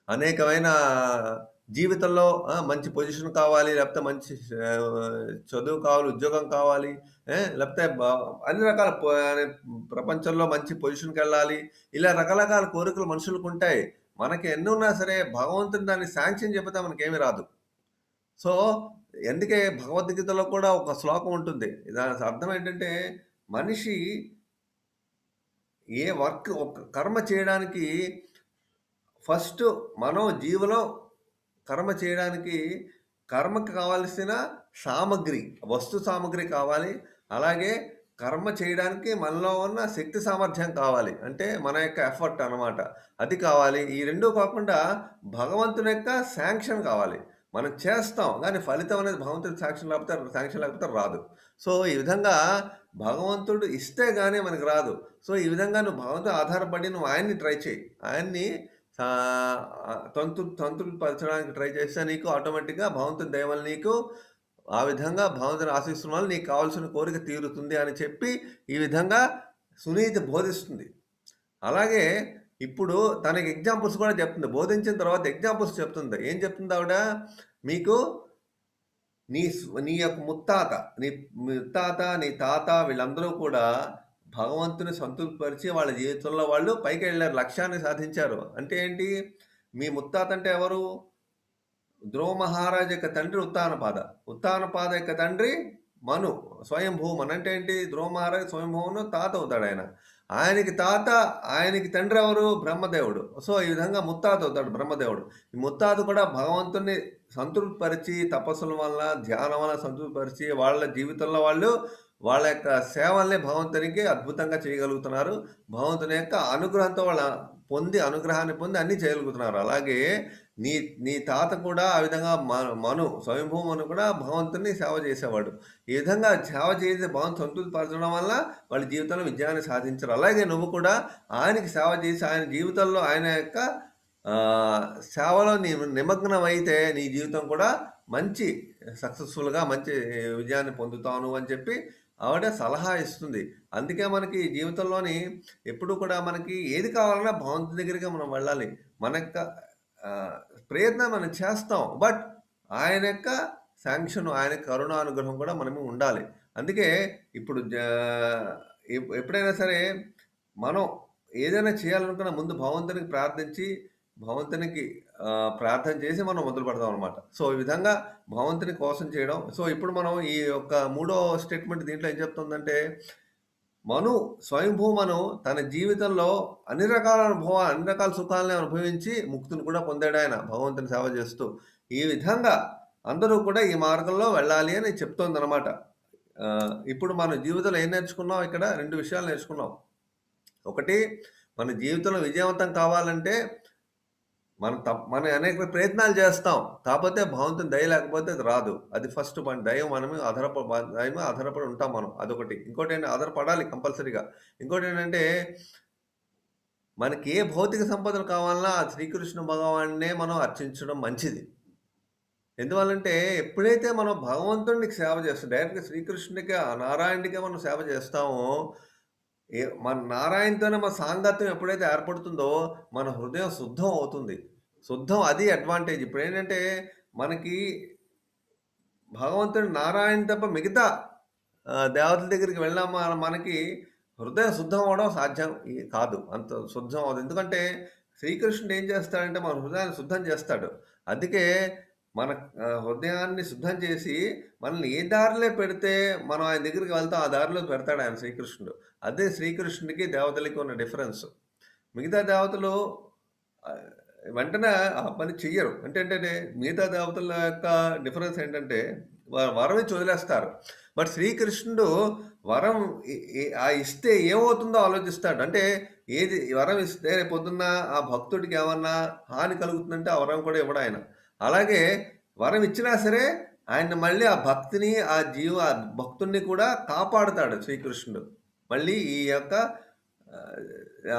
అనేకమైన జీవితంలో మంచి పొజిషన్ కావాలి, లేకపోతే మంచి చదువు కావాలి, ఉద్యోగం కావాలి, లేకపోతే అన్ని రకాల ప్రపంచంలో మంచి పొజిషన్‌కెళ్ళాలి. ఇలా రకరకాల కోరికలు మనుషులకుంటాయి. మనకి ఎన్నున్నా సరే భగవంతుడు దాన్ని శాంక్షన్ చెబితే మనకేమి రాదు. సో, అందుకే భగవద్గీతలో కూడా ఒక శ్లోకం ఉంటుంది. దాని అర్థం ఏంటంటే, మనిషి ఏ వర్క్ ఒక కర్మ చేయడానికి ఫస్ట్ మనం జీవనం కర్మ చేయడానికి కర్మకి కావాల్సిన సామగ్రి, వస్తు సామగ్రి కావాలి. అలాగే కర్మ చేయడానికి మనలో ఉన్న శక్తి సామర్థ్యం కావాలి. అంటే మన యొక్క ఎఫర్ట్ అనమాట. అది కావాలి. ఈ 2 కాకుండా భగవంతుని యొక్క శాంక్షన్ కావాలి. మనం చేస్తాం. కానీ ఫలితం అనేది భగవంతుడి శాంక్షన్ లేకపోతే రాదు. సో, ఈ విధంగా భగవంతుడు ఇస్తే గాని మనకు రాదు. సో, ఈ విధంగా నువ్వు భగవంతుడు ఆధారపడి నువ్వు ఆయన్ని ట్రై చెయి. ఆయన్ని సంతృప్తిపరచడానికి ట్రై చేస్తే నీకు ఆటోమేటిక్‌గా భగవంతుని దయ వల్ల నీకు ఆ విధంగా భగవంతుని ఆశీస్సుల వల్ల నీకు కావాల్సిన కోరిక తీరుతుంది అని చెప్పి ఈ విధంగా సునీతి బోధిస్తుంది. అలాగే ఇప్పుడు తనకి ఎగ్జాంపుల్స్ కూడా చెప్తుంది. బోధించిన తర్వాత ఎగ్జాంపుల్స్ చెప్తుంది. ఏం చెప్తుంది ఆవిడ? మీకు నీ యొక్క ముత్తాత, నీ తాత వీళ్ళందరూ కూడా భగవంతుని సంతృప్తిపరిచి వాళ్ళ జీవితంలో వాళ్ళు పైకెళ్ళారు. లక్ష్యాన్ని సాధించారు. అంటే ఏంటి? మీ ముత్తాత అంటే ఎవరు? ధ్రువ మహారాజు యొక్క తండ్రి ఉత్తానపాద. ఉత్తానపాద యొక్క తండ్రి మను. స్వయంభూ మను అంటే ఏంటి? ధ్రువ మహారాజు స్వయంభూను తాత అవుతాడాయన. ఆయనకి తండ్రి ఎవరు? బ్రహ్మదేవుడు. సో, ఈ విధంగా ముత్తాత అవుతాడు బ్రహ్మదేవుడు. ఈ ముత్తాత కూడా భగవంతుని సంతృప్తిపరిచి, తపస్సుల వల్ల, ధ్యానం వల్ల సంతృప్తిపరిచి, వాళ్ళ జీవితంలో వాళ్ళు వాళ్ళ యొక్క సేవల్ని భగవంతునికి అద్భుతంగా చేయగలుగుతున్నారు. భగవంతుని యొక్క అనుగ్రహంతో అనుగ్రహాన్ని పొంది అన్నీ చేయగలుగుతున్నారు. అలాగే నీ తాత కూడా ఆ విధంగా స్వయంభూ మను కూడా భగవంతుని సేవ చేసేవాడు. ఈ విధంగా సేవ చేసి భగవంతుని సంతృప్తిపరచడం వల్ల వాళ్ళ జీవితంలో విజయాన్ని సాధించారు. అలాగే నువ్వు కూడా ఆయనకి సేవ చేసి ఆయన జీవితంలో ఆయన యొక్క సేవలో నీవు నిమగ్నమైతే నీ జీవితం కూడా మంచి సక్సెస్‌ఫుల్‌గా మంచి విజయాన్ని పొందుతాను అని చెప్పి ఆవిడ సలహా ఇస్తుంది. అందుకే మనకి జీవితంలోని ఎప్పుడు కూడా మనకి ఏది కావాలన్నా భగవంతుని దగ్గరికే మనం వెళ్ళాలి. మన యొక్క ప్రయత్నం మనం చేస్తాం. బట్ ఆయన యొక్క శాంక్షన్, ఆయన కరుణానుగ్రహం కూడా మనము ఉండాలి. అందుకే ఇప్పుడు ఎప్పుడైనా సరే మనం ఏదైనా చేయాలనుకున్న ముందు భగవంతునికి ప్రార్థించి, భగవంతునికి ప్రార్థన చేసి మనం మొదలు పెడతాం అనమాట. సో, ఈ విధంగా భగవంతుని కోసం చేయడం. సో, ఇప్పుడు మనం ఈ యొక్క మూడో స్టేట్మెంట్ దీంట్లో ఏం చెప్తుందంటే, స్వయంభూ మను తన జీవితంలో అన్ని రకాల సుఖాలని అనుభవించి ముక్తిని కూడా పొందాడాయన భగవంతుని సేవ చేస్తూ. ఈ విధంగా అందరూ కూడా ఈ మార్గంలో వెళ్ళాలి అని చెప్తోందనమాట. ఇప్పుడు మన జీవితంలో ఏం నేర్చుకున్నాం? ఇక్కడ 2 విషయాలు నేర్చుకున్నాం. ఒకటి, మన జీవితంలో విజయవంతం కావాలంటే మనం అనేక ప్రయత్నాలు చేస్తాం. కాకపోతే భగవంతుని దయ లేకపోతే అది రాదు. అది ఫస్ట్ పాయింట్. దయ ఆధారపడి ఉంటాం మనం. అదొకటి. ఇంకోటేంటి ఆధారపడాలి కంపల్సరీగా. ఇంకోటేంటంటే మనకి ఏ భౌతిక సంపదలు కావాలన్నా ఆ శ్రీకృష్ణ భగవాన్నే మనం అర్చించడం మంచిది. ఎందువల్లంటే ఎప్పుడైతే మనం భగవంతుడికి సేవ చేస్తాం, డైరెక్ట్‌గా శ్రీకృష్ణుడికి, నారాయణుడికే మనం సేవ చేస్తామో మన నారాయణతోనే మన సాంగత్యం ఎప్పుడైతే ఏర్పడుతుందో మన హృదయం శుద్ధం అవుతుంది. అది అడ్వాంటేజ్. ఇప్పుడేంటంటే మనకి భగవంతుడు నారాయణ తప్ప మిగతా దేవతల దగ్గరికి వెళ్ళామా మనకి హృదయం శుద్ధం అవ్వడం సాధ్యం కాదు. అంత శుద్ధం అవ్వదు. ఎందుకంటే శ్రీకృష్ణుడు ఏం చేస్తాడంటే మన హృదయాన్ని శుద్ధం చేస్తాడు. అందుకే మన హృదయాన్ని శుద్ధం చేసి మనల్ని ఏ దారిలో పెడితే మనం ఆయన దగ్గరికి వెళ్తాం ఆ దారిలో పెడతాడు ఆయన శ్రీకృష్ణుడు. అదే శ్రీకృష్ణుడికి, దేవతలకి ఉన్న డిఫరెన్స్. మిగతా దేవతలు ఆహ్, వెంటనే ఆ పని చెయ్యరు. ఏంటంటే మిగతా దేవతల యొక్క డిఫరెన్స్ ఏంటంటే వరం ఇచ్చి వదిలేస్తారు. బట్ శ్రీకృష్ణుడు వరం ఇ ఇ ఇస్తే ఏమవుతుందో ఆలోచిస్తాడు. అంటే ఏది వరం ఇస్తే రేపొద్దున్న ఆ భక్తుడికి ఏమన్నా హాని కలుగుతుందంటే ఆ వరం కూడా ఇవ్వడాయన. అలాగే వరం ఇచ్చినా సరే ఆయన్ని మళ్ళీ ఆ భక్తిని, ఆ భక్తుడిని కూడా కాపాడుతాడు శ్రీకృష్ణుడు. మళ్ళీ ఈ యొక్క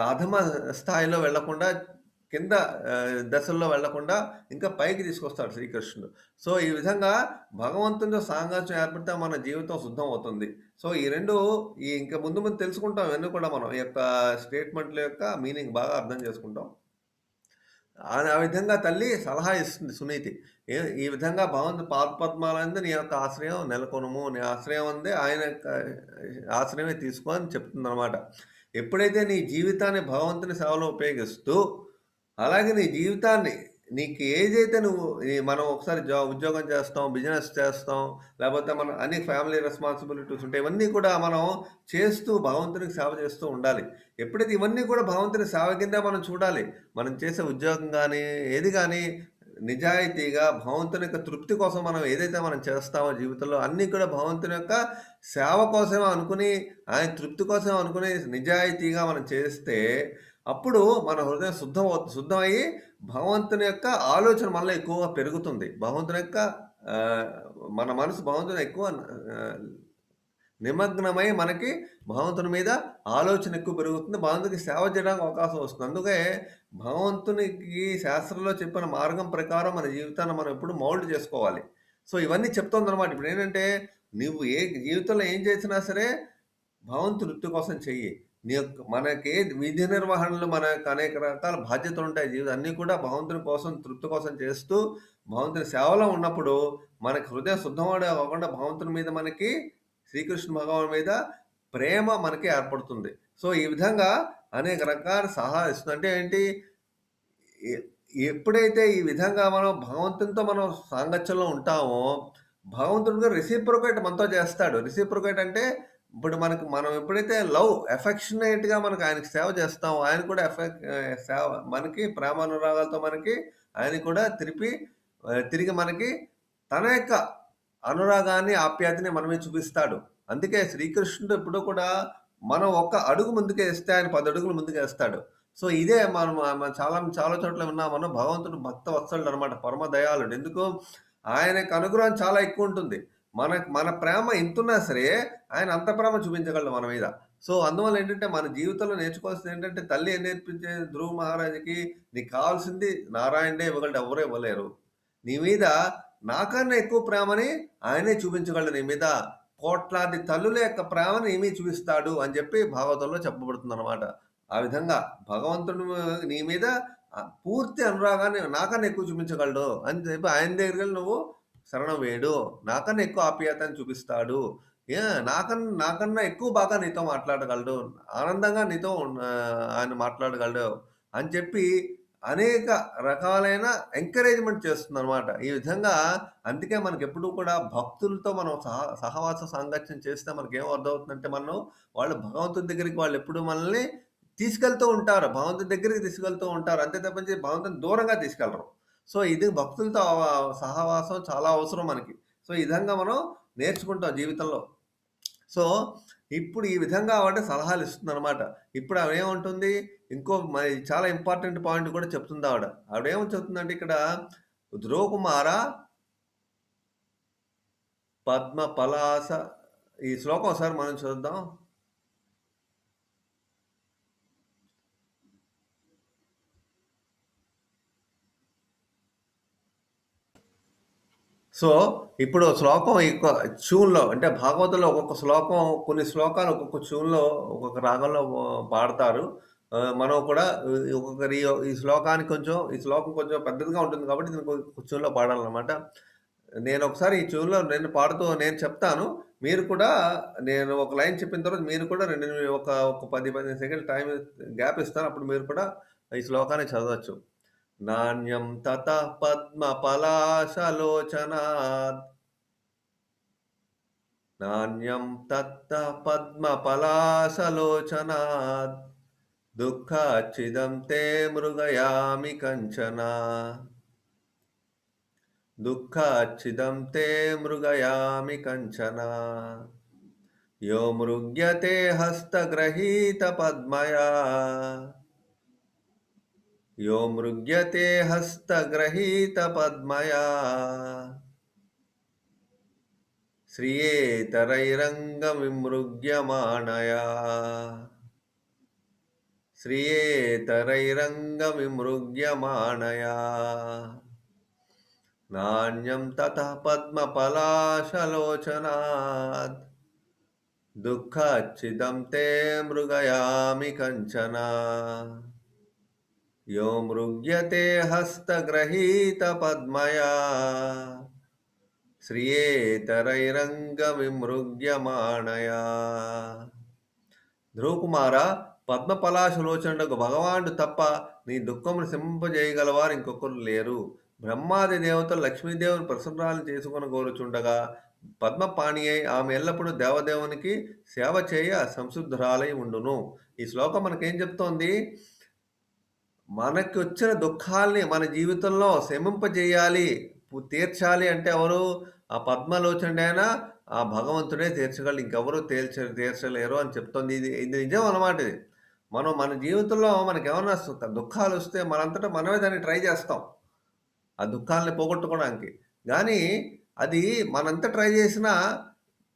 అధమ స్థాయిలో వెళ్ళకుండా కింద దశల్లో వెళ్ళకుండా ఇంకా పైకి తీసుకొస్తాడు శ్రీకృష్ణుడు. సో, ఈ విధంగా భగవంతునితో సాంగత్యం ఏర్పడితే మన జీవితం శుద్ధం అవుతుంది. సో, ఈ 2 ఇంకా ముందు ముందు తెలుసుకుంటాం ఇవన్నీ కూడా మనం. ఈ యొక్క స్టేట్‌మెంట్‌ల యొక్క మీనింగ్ బాగా అర్థం చేసుకుంటాం. ఆ విధంగా తల్లి సలహా ఇస్తుంది సునీతి. ఈ విధంగా భగవంతుని పాదపద్మాలందు నీ యొక్క ఆశ్రయం నెలకొనుము. నీ ఆశ్రయం అందే ఆయన యొక్క ఆశ్రయమే తీసుకో అని చెప్తుందనమాట. ఎప్పుడైతే నీ జీవితాన్ని భగవంతుని సేవలో ఉపయోగిస్తూ, అలాగే నీ జీవితాన్ని నీకు ఏదైతే మనం ఒకసారి ఉద్యోగం చేస్తాం, బిజినెస్ చేస్తాం, లేపోతే మన అన్ని ఫ్యామిలీ రెస్పాన్సిబిలిటీస్ ఉంటాయి. ఇవన్నీ కూడా మనం చేస్తూ భగవంతునికి సేవ చేస్తూ ఉండాలి. ఎప్పుడైతే ఇవన్నీ కూడా భగవంతుని సేవ కిందే మనం చూడాలి. మనం చేసే ఉద్యోగం గానీ, ఏది గానీ నిజాయితీగా భగవంతుని యొక్క తృప్తి కోసం మనం ఏదైతే మనం చేస్తామో జీవితంలో అన్నీ కూడా భగవంతుని యొక్క సేవ కోసమే అనుకుని, ఆయన తృప్తి కోసం అనుకుని నిజాయితీగా మనం చేస్తే, అప్పుడు మన హృదయం శుద్ధమయ్యి భగవంతుని యొక్క ఆలోచన మనలో ఎక్కువగా పెరుగుతుంది. భగవంతుని యొక్క ఆహ్, మన మనసు భగవంతుని ఎక్కువ ఆహ్, నిమగ్నమై మనకి భగవంతుని మీద ఆలోచన ఎక్కువ పెరుగుతుంది. భగవంతునికి సేవ చేయడానికి అవకాశం వస్తుంది. అందుకే భగవంతునికి శాస్త్రంలో చెప్పిన మార్గం ప్రకారం మన జీవితాన్ని మనం ఎప్పుడు మౌల్డ్ చేసుకోవాలి. సో, ఇవన్నీ చెప్తోందనమాట. ఇప్పుడేంటంటే, నువ్వు జీవితంలో ఏం చేసినా సరే భగవంతుని తృప్తి కోసం చెయ్యి. నీ యొక్క మనకి విధి నిర్వహణలో మనకు అనేక రకాల బాధ్యతలుంటాయి. అన్నీ కూడా భగవంతుని కోసం, తృప్తి కోసం చేస్తూ, భగవంతుని సేవలో ఉన్నప్పుడు మనకి హృదయం శుద్ధమవడమే కాకుండా భగవంతుని మీద మనకి శ్రీకృష్ణ భగవానుడి మీద ప్రేమ మనకి ఏర్పడుతుంది. సో, ఈ విధంగా అనేక రకాల సలహా ఇస్తుంది. అంటే ఏంటి? ఎ ఎప్పుడైతే ఈ విధంగా మనం భగవంతునితో మనం సాంగత్యంలో ఉంటామో, భగవంతుడు కూడా రెసిప్రొకేట్ మనతో చేస్తాడు. రెసిప్రొకేట్ అంటే ఇప్పుడు మనం ఎప్పుడైతే ఎఫెక్షనేట్‌గా మనకు ఆయనకి సేవ చేస్తామో, ఆయన కూడా సేవ మనకి ప్రేమానురాగాలతో మనకి ఆయన కూడా తిరిగి మనకి తన యొక్క అనురాగాన్ని, ఆప్యాయతని మన మీద చూపిస్తాడు. అందుకే శ్రీకృష్ణుడు ఎప్పుడూ కూడా మనం ఒక అడుగు ముందుకేస్తే ఆయన 10 అడుగులు ముందుకేస్తాడు. సో, ఇదే మనం చాలా చాలా చోట్ల విన్నాం మనం. భగవంతుడు భక్త వత్సలుడనమాట. పరమ దయాళుడు. ఎందుకు? ఆయన యొక్క అనుగ్రహం చాలా ఎక్కువుంటుంది. మన ప్రేమ ఎంతున్నా సరే, ఆయన అంత ప్రేమ చూపించగలడు మన మీద. సో, అందువల్ల ఏంటంటే, మన జీవితంలో నేర్చుకోవాల్సింది ఏంటంటే, తల్లి ఏం నేర్పించేది ధ్రువ మహారాజుకి, నీకు కావాల్సింది నారాయణుడే ఇవ్వగలడు. ఎవ్వరు ఇవ్వలేరు. నీ మీద నాకన్నా ఎక్కువ ప్రేమని ఆయనే చూపించగలడు నీ మీద. కోట్లాది తల్లుల యొక్క ప్రేమను నీ మీద చూపిస్తాడు అని చెప్పి భాగవతంలో చెప్పబడుతుందనమాట. ఆ విధంగా భగవంతుడు నీ మీద పూర్తి అనురాగాన్ని నాకన్నా ఎక్కువ చూపించగలడు అని చెప్పి ఆయన దగ్గరికెళ్ళి నువ్వు శరణం వేడు. నాకన్నా ఎక్కువ ఆప్యాయతని చూపిస్తాడు. నాకన్నా ఎక్కువ బాగా నీతో మాట్లాడగలడు. ఆనందంగా నీతో ఆయన మాట్లాడగలడు అని చెప్పి అనేక రకాలైన ఎంకరేజ్‌మెంట్ చేస్తుందనమాట. ఈ విధంగా అందుకే మనకెప్పుడూ కూడా భక్తులతో మనం సహవాస సాంగత్యం చేస్తే మనకేం అర్థమవుతుందంటే వాళ్ళు భగవంతుని దగ్గరికి వాళ్ళెప్పుడు మనల్ని తీసుకెళ్తూ ఉంటారు. భగవంతుని దగ్గరికి తీసుకెళ్తూ ఉంటారు. అంతే తప్పించి భగవంతుని దూరంగా తీసుకెళ్లరు. సో, ఇది భక్తులతో సహవాసం చాలా అవసరం మనకి. సో, ఈ విధంగా మనం నేర్చుకుంటాం జీవితంలో. సో, ఇప్పుడు ఈ విధంగా ఆవిడ సలహాలిస్తుందనమాట. ఇప్పుడు ఆమేమంటుంది, మరి చాలా ఇంపార్టెంట్ పాయింట్ కూడా చెప్తుందావిడ. ఆవిడేమని చెప్తుందంటే ఇక్కడ, ధ్రువకుమార పద్మ పలాస ఈ శ్లోకం ఒకసారి మనం చూద్దాం. సో, ఇప్పుడు శ్లోకం ట్యూన్‌లో అంటే భాగవతంలో ఒక్కొక్క శ్లోకం కొన్ని శ్లోకాలు ఒక్కొక్క ట్యూన్‌లో ఒక్కొక్క రాగంలో పాడతారు. మనం కూడా ఈ శ్లోకం కొంచెం పెద్దదిగా ఉంటుంది కాబట్టి దీన్ని కొంచెం ట్యూన్‌లో పాడాలనమాట. నేనొకసారి ఈ ట్యూన్‌లో నేను పాడుతూ నేను చెప్తాను. మీరు కూడా నేను ఒక లైన్ చెప్పిన తర్వాత మీరు కూడా 2 ఒక 10, 15 సెకండ్లు టైమ్ గ్యాప్ ఇస్తాను. అప్పుడు మీరు కూడా ఈ శ్లోకాన్ని చదవచ్చు. నాణ్యం తతః పద్మపలాశలోచనాత్ నాణ్యం తత్తః పద్మపలాశలోచనాత్ దుఃఖాచ్చిదం తే మృగయామి కంచన దుఃఖాచ్చిదం తే మృగయామి కంచన యో మృగ్యతే హస్తగృహీత పద్మయా यो मृग्यते हस्तगृहीतपद्मया श्रियेतरैरङ्गविमृग्यमाणया श्रियेतरैरङ्गविमृग्यमाणया नान्यं ततः पद्मपलाशलोचनात् दुःखाच्चिदं ते मृगयामि कञ्चना यो मृग्यते हस्तगृहीतपद्मया శ్రియేతరైరంగవిమృగ్యమాణయా ధ్రువకుమార పద్మపలాశలోచనుడకు భగవానుడు తప్ప నీ దుఃఖమును శమింపజేయగలవారు ఇంకొకరు లేరు. బ్రహ్మాది దేవతలు లక్ష్మీదేవుని ప్రసన్నాలను చేసుకుని కోరుచుండగా పద్మపాణి అయి ఆమె ఎల్లప్పుడూ దేవదేవునికి సేవ చేయ సంశుద్ధురాలై ఉండును. ఈ శ్లోకం మనకేం చెప్తోంది? మనకి వచ్చిన దుఃఖాల్ని మన జీవితంలో శమింపజేయాలి, తీర్చాలి అంటే ఎవరు? ఆ పద్మలోచనుడైన ఆ భగవంతుడే తీర్చగలడు. ఇంకెవరు తీర్చలేరు అని చెప్తోంది. ఇది ఇది నిజం అన్నమాట ఇది. మనం మన జీవితంలో మనకేమన్నా దుఃఖాలొస్తే మనంతటా మనమే దాన్ని ట్రై చేస్తాం. ఆ దుఃఖాల్ని పోగొట్టుకోవడానికి. గానీ అది మనంత ట్రై చేసినా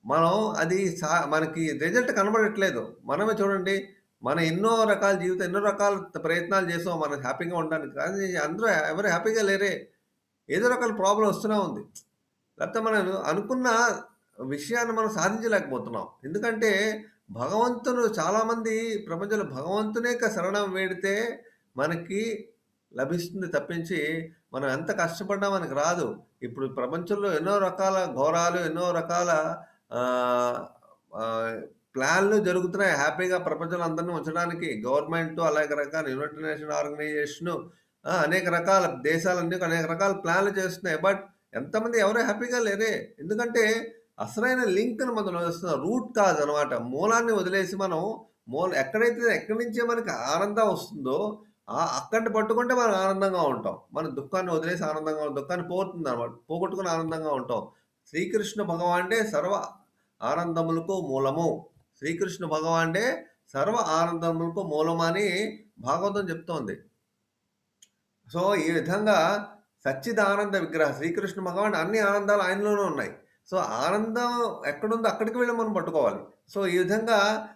మనం అది మనకి రిజల్ట్ కనబడట్లేదు. మనమే చూడండి, మనం ఎన్నో రకాల జీవితం, ఎన్నో రకాల ప్రయత్నాలు చేసాం మనం హ్యాపీగా ఉండడానికి. కానీ అందరూ ఎవరు హ్యాపీగా లేరే. ఏదో రకాల ప్రాబ్లమ్ వస్తూనే ఉంది. లేకపోతే మనం అనుకున్న విషయాన్ని మనం సాధించలేకపోతున్నాం. ఎందుకంటే భగవంతుడు చాలామంది ప్రపంచంలో భగవంతునే శరణం వేడితే మనకి లభిస్తుంది తప్పించి మనం ఎంత కష్టపడ్డా మనకు రాదు. ఇప్పుడు ప్రపంచంలో ఎన్నో రకాల ఘోరాలు, ఎన్నో రకాల ఆహ్, ఆహ్, ప్లాన్‌లు జరుగుతున్నాయి. హ్యాపీగా ప్రపంచంలో అందరిని ఉంచడానికి గవర్నమెంటు, అలాగే రకాల యునైటెడ్ నేషన్ ఆర్గనైజేషను అనేక రకాల దేశాలన్నీ అనేక రకాల ప్లాన్‌లు చేస్తున్నాయి. బట్ ఎంతమంది ఎవరు హ్యాపీగా లేరే. ఎందుకంటే అసలైన లింక్‌ని మనం వదిలేస్తున్నాం. రూట్ కాజ్ అనమాట. మూలాన్ని వదిలేసి మనం ఎక్కడి నుంచే మనకి ఆనందం వస్తుందో అక్కడిని పట్టుకుంటే మనం ఆనందంగా ఉంటాం. మన దుఃఖాన్ని వదిలేసి ఆనందంగా దుఃఖాన్ని పోగొట్టుకొని ఆనందంగా ఉంటాం. శ్రీకృష్ణ భగవానుడే సర్వ ఆనందములకు మూలము. శ్రీకృష్ణ భగవానుడే సర్వ ఆనందములకు మూలమని భాగవతం చెప్తోంది. సో, ఈ విధంగా సచ్చిదానంద విగ్రహ శ్రీకృష్ణ భగవానుడు అన్ని ఆనందాలు ఆయనలోనే ఉన్నాయి. సో, ఆనందం ఎక్కడుందో అక్కడికి వెళ్లి మనం పట్టుకోవాలి. సో, ఈ విధంగా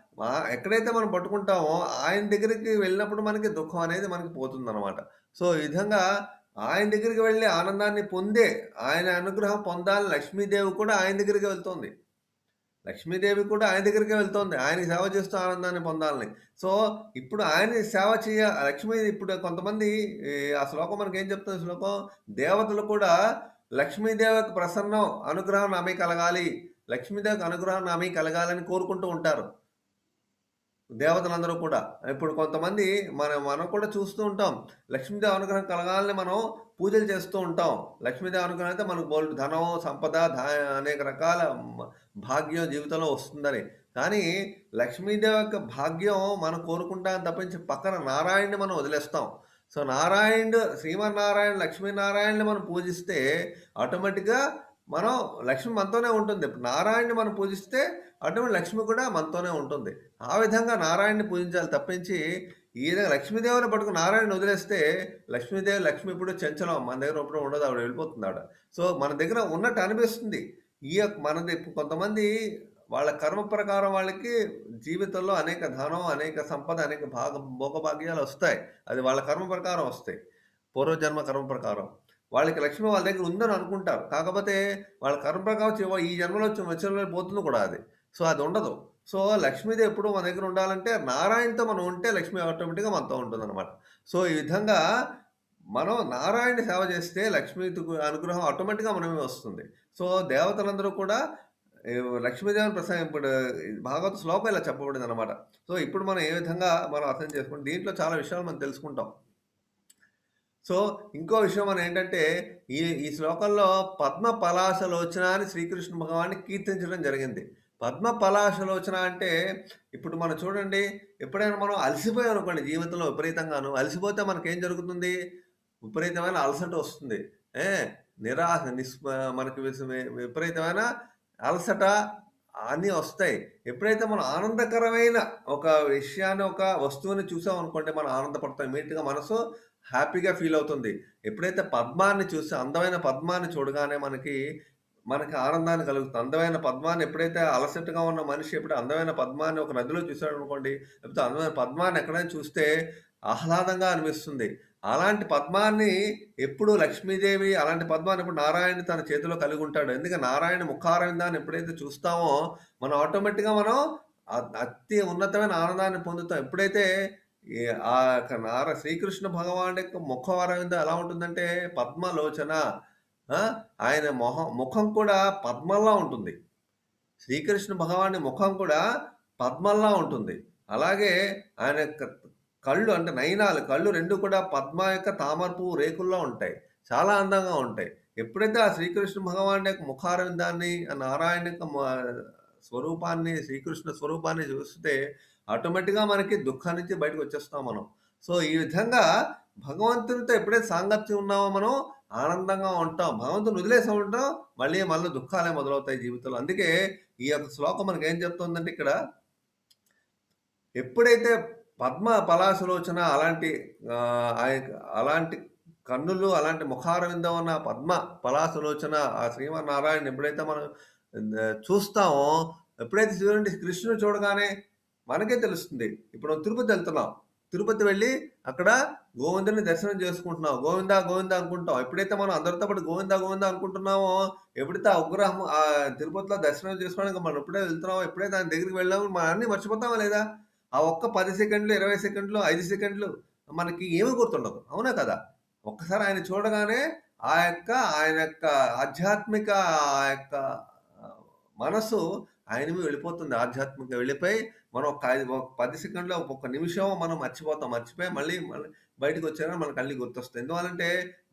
ఎక్కడైతే మనం పట్టుకుంటామో ఆయన దగ్గరికి వెళ్ళినప్పుడు మనకి దుఃఖం అనేది మనకి పోతుందనమాట. సో, ఈ విధంగా ఆయన దగ్గరికి వెళ్లి ఆనందాన్ని పొందే, ఆయన అనుగ్రహం పొందాలని లక్ష్మీదేవి కూడా ఆయన దగ్గరికే వెళ్తోంది. లక్ష్మీదేవి కూడా ఆయన దగ్గరికే వెళ్తోంది. ఆయనకి సేవ చేస్తూ ఆనందాన్ని పొందాలని. సో, ఇప్పుడు ఆయనకి సేవ లక్ష్మీ ఇప్పుడు కొంతమంది ఆ శ్లోకం మనకేం చెప్తుంది శ్లోకం? దేవతలు కూడా లక్ష్మీదేవికి ప్రసన్నం, అనుగ్రహం నా మీద కలగాలి, లక్ష్మీదేవికి అనుగ్రహం నా మీద కలగాలని కోరుకుంటూ ఉంటారు. దేవతలందరూ కూడా. ఇప్పుడు కొంతమంది మనం కూడా చూస్తూ ఉంటాం. లక్ష్మీదేవి అనుగ్రహం కలగాలని మనం పూజలు చేస్తూ ఉంటాం. లక్ష్మీదేవి అనుగ్రహం అయితే మనకు బోలెడు ధనం, సంపద, అనేక రకాల భాగ్యం జీవితంలో వస్తుందని. కానీ లక్ష్మీదేవి యొక్క భాగ్యం మనం కోరుకుంటాం తప్పించి పక్కన నారాయణ్‌ని మనం వదిలేస్తాం. సో, శ్రీమన్నారాయణ, లక్ష్మీనారాయణని మనం పూజిస్తే ఆటోమేటిక్‌గా మనం లక్ష్మి మనతోనే ఉంటుంది. ఇప్పుడు నారాయణ్‌ని మనం పూజిస్తే ఆటోమేటిక్ లక్ష్మి కూడా మనతోనే ఉంటుంది. ఆ విధంగా నారాయణ్‌ని పూజించాలి తప్పించి ఈ విధంగా లక్ష్మీదేవిని పట్టుకొని నారాయణ్‌ని వదిలేస్తే లక్ష్మి ఇప్పుడు చంచలం. మన దగ్గర ఎప్పుడు ఉండదు. ఆవిడ వెళ్ళిపోతుంది ఆవిడ. సో, మన దగ్గర ఉన్నట్టు అనిపిస్తుంది. మనది కొంతమంది వాళ్ళ కర్మ ప్రకారం వాళ్ళకి జీవితంలో అనేక ధనం, అనేక సంపద, అనేక భోగభాగ్యాలు వస్తాయి. అది వాళ్ళ కర్మ ప్రకారం వస్తాయి. పూర్వజన్మ కర్మ ప్రకారం. వాళ్ళకి లక్ష్మి వాళ్ళ దగ్గర ఉందని అనుకుంటారు. కాకపోతే వాళ్ళ కర్మ ప్రకారం ఈ జన్మలో వచ్చే జన్మలో పోతుంది కూడా అది. సో, అది ఉండదు. సో, లక్ష్మీదేవి ఎప్పుడు మన దగ్గర ఉండాలంటే నారాయణతో మనం ఉంటే లక్ష్మి ఆటోమేటిక్‌గా మనతో ఉంటుందనమాట. సో, ఈ విధంగా మనం నారాయణుడి సేవ చేస్తే లక్ష్మీ అనుగ్రహం ఆటోమేటిక్‌గా మన మీద వస్తుంది. సో, దేవతలందరూ కూడా లక్ష్మీదేవిని ఇప్పుడు భాగవత శ్లోకం ఇలా చెప్పబడిందనమాట. సో, ఇప్పుడు మనం ఏ విధంగా మనం అర్థం చేసుకుంటే దీంట్లో చాలా విషయాలు మనం తెలుసుకుంటాం. సో, ఇంకో విషయం మనమేంటంటే, ఈ ఈ శ్లోకంలో పద్మ పలాశలోచన అని శ్రీకృష్ణ భగవాన్ని కీర్తించడం జరిగింది. పద్మ పలాశలోచన అంటే, ఇప్పుడు మనం చూడండి, ఎప్పుడైనా మనం అలసిపోయామనుకోండి జీవితంలో విపరీతంగాను, అలసిపోతే మనకేం జరుగుతుంది? విపరీతమైన అలసట వస్తుంది. ఏ నిరాశ మనకి విపరీతమైన అలసట అన్నీ వస్తాయి. ఎప్పుడైతే మనం ఆనందకరమైన ఒక విషయాన్ని, ఒక వస్తువుని చూసామనుకోండి, మనం ఆనందపడతాం. ఇమ్మీడియేట్‌గా మనసు హ్యాపీగా ఫీల్ అవుతుంది. ఎప్పుడైతే పద్మాన్ని చూసి అందమైన పద్మాన్ని చూడగానే మనకి ఆనందాన్ని కలుగుతుంది. అందమైన పద్మాన్ని ఎప్పుడైతే అలసటగా ఉన్న మనిషి ఎప్పుడు అందమైన పద్మాన్ని ఒక నదిలో చూసాడనుకోండి, లేకపోతే అందమైన పద్మాన్ని ఎక్కడైనా చూస్తే ఆహ్లాదంగా అనిపిస్తుంది. అలాంటి పద్మాన్ని ఎప్పుడు లక్ష్మీదేవి అలాంటి పద్మాన్ని ఎప్పుడు నారాయణుడు తన చేతిలో కలిగుంటాడు. ఎందుకంటే నారాయణ ముఖారవిందాన్ని ఎప్పుడైతే చూస్తామో మనం ఆటోమేటిక్‌గా మనం అతి ఉన్నతమైన ఆనందాన్ని పొందుతాం. ఎప్పుడైతే ఈ ఆ యొక్క శ్రీకృష్ణ భగవానుడి యొక్క ముఖారవిందం ఎలా ఉంటుందంటే పద్మలోచన. ఆ! ఆయన ముఖం కూడా పద్మంలా ఉంటుంది. శ్రీకృష్ణ భగవానుడి ముఖం కూడా పద్మంలా ఉంటుంది. అలాగే ఆయన యొక్క కళ్ళు అంటే నయనాలు కళ్ళు 2 కూడా పద్మ యొక్క తామర పువ్వు రేకుల్లా ఉంటాయి. చాలా అందంగా ఉంటాయి. ఎప్పుడైతే ఆ శ్రీకృష్ణ భగవానుడి యొక్క ముఖారవిందాన్ని, ఆ నారాయణ యొక్క స్వరూపాన్ని, శ్రీకృష్ణ స్వరూపాన్ని చూస్తే ఆటోమేటిక్‌గా మనకి దుఃఖం నుంచి బయటకొచ్చేస్తాం మనం. సో, ఈ విధంగా భగవంతునితో ఎప్పుడైతే సాంగత్యం ఉన్నామో మనం ఆనందంగా ఉంటాం. భగవంతుడిని వదిలేసామంటాం మళ్ళీ దుఃఖాలే మొదలవుతాయి జీవితంలో. అందుకే ఈ యొక్క శ్లోకం మనకేం చెప్తుందంటే ఇక్కడ, ఎప్పుడైతే పద్మ పలాశలోచన అలాంటి అలాంటి కన్నులు, అలాంటి ముఖారవిందం ఉన్న పద్మ పలాశలోచన ఆ శ్రీమన్నారాయణని ఎప్పుడైతే మనం చూస్తామో, ఎప్పుడైతే చూడండి కృష్ణుడిని చూడగానే మనకే తెలుస్తుంది. ఇప్పుడు మనం తిరుపతి వెళ్తున్నాం. తిరుపతి వెళ్లి అక్కడ గోవిందుడిని దర్శనం చేసుకుంటున్నాం. గోవిందా, గోవిందా అనుకుంటాం. ఎప్పుడైతే మనం అందరితో పాటు గోవిందా, గోవిందా అనుకుంటున్నామో, ఎప్పుడైతే ఆ విగ్రహం తిరుపతిలో దర్శనం చేసుకోవడానికి మనం ఎప్పుడైతే వెళ్తున్నామో, ఎప్పుడైతే ఆయన దగ్గరికి వెళ్ళామో మనం అన్నీ మర్చిపోతామా లేదా? ఆ ఒక్క 10 సెకండ్లు, 20 సెకండ్లు, 5 సెకండ్లు మనకి ఏమి గుర్తుండదు. అవునా కదా? ఒక్కసారి ఆయన చూడగానే ఆయన యొక్క ఆధ్యాత్మిక ఆ యొక్క ఆహ్, మనసు ఆయన మీద వెళ్ళిపోతుంది. ఆధ్యాత్మికంగా వెళ్ళిపోయి మనం ఒక 10 సెకండ్‌లో, ఒక నిమిషం మనం మర్చిపోతాం. మర్చిపోయి మళ్ళీ బయటికొచ్చాక మనకు అన్నీ గుర్తొస్తాయి. ఎందువల్లంటే